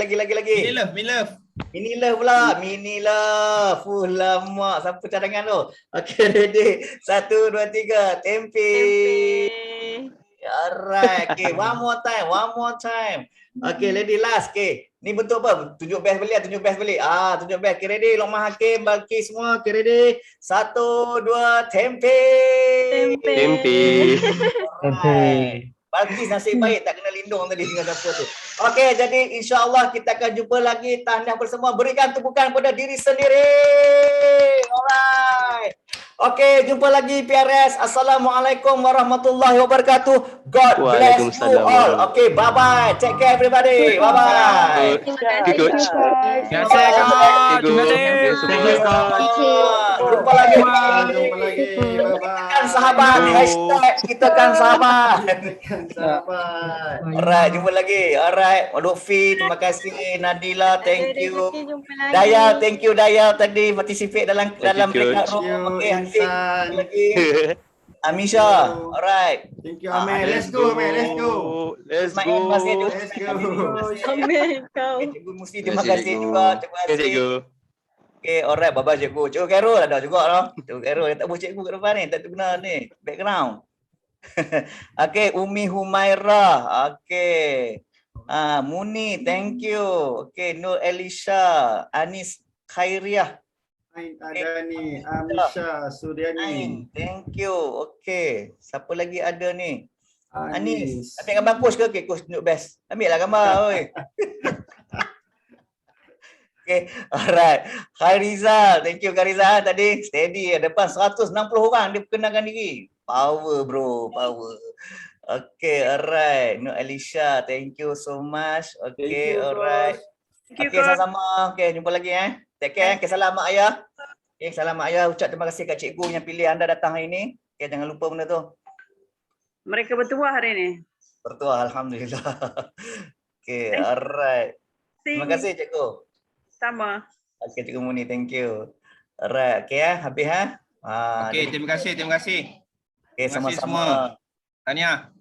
Mini love pula. Mini love. Lama. Siapa cadangan tu? Okey, ready. 1, 2, 3. Tempe. Alright. Okey, one more time. Okey, ready last. Okey. Ni bentuk apa? Tunjuk best balik. Tunjuk best. Okey, ready. Lokman Hakim, Balki semua. Okey, ready. 1, 2, tempe. Balki nasib baik tak kena lindung tadi dengan dapur tu. Okey, jadi insya-Allah kita akan jumpa lagi. Tahniah bersama. Berikan tepukan kepada diri sendiri. Alright. Okey, jumpa lagi PRS. Assalamualaikum warahmatullahi wabarakatuh. God bless you all. Okey, bye-bye. Take care everybody. Bye-bye. Terima kasih. Jumpa lagi. Kan sahabat. Kita kan sahabat. Alright, jumpa lagi. Alright, Lutfi, terima kasih. Nadila, thank you. Dayal, thank you Dayal tadi participate dalam breakout room. Okey, lagi. Amisha, alright. Thank you Amel. Let's go. Cikgu Musi, terima kasih juga. Terima kasih. Okay, alright, bye-bye cikgu. Cikgu Carol ada juga lah. Cikgu Carol, tak boleh cikgu kat depan ni. Tak guna ni, background. Okay, Umi Humaira. Okay. Muni, thank you. Okay, Nur Elisha. Anis Khairiah. Ada ni Amisha Suryani. Thank you. Okey. Siapa lagi ada ni? Anis. Ambil gambar coach ke? Okey, coach tunjuk best. Ambil lah gambar. Oi. Okay, alright. Hai Rizal. Thank you Kak Rizal tadi. Steady. Depan 160 orang dia perkenalkan diri. Power bro, power. Okay, alright. Nur Alicia, thank you so much. Okay, alright. Okay, sama-sama. Okay, jumpa lagi Take care. Okay, salam mak ayah. Okay, salam mak ayah. Ucap terima kasih kat cikgu yang pilih anda datang hari ini. Okay, jangan lupa benda tu. Mereka bertuah hari ini. Bertuah, alhamdulillah. Okay, alright. Terima kasih cikgu. Sama. Okay, Cikgu Muni, thank you. Alright, okay habis Okay, terima kasih, terima kasih. Okay, Terima kasih sama-sama. semua. Tahniah.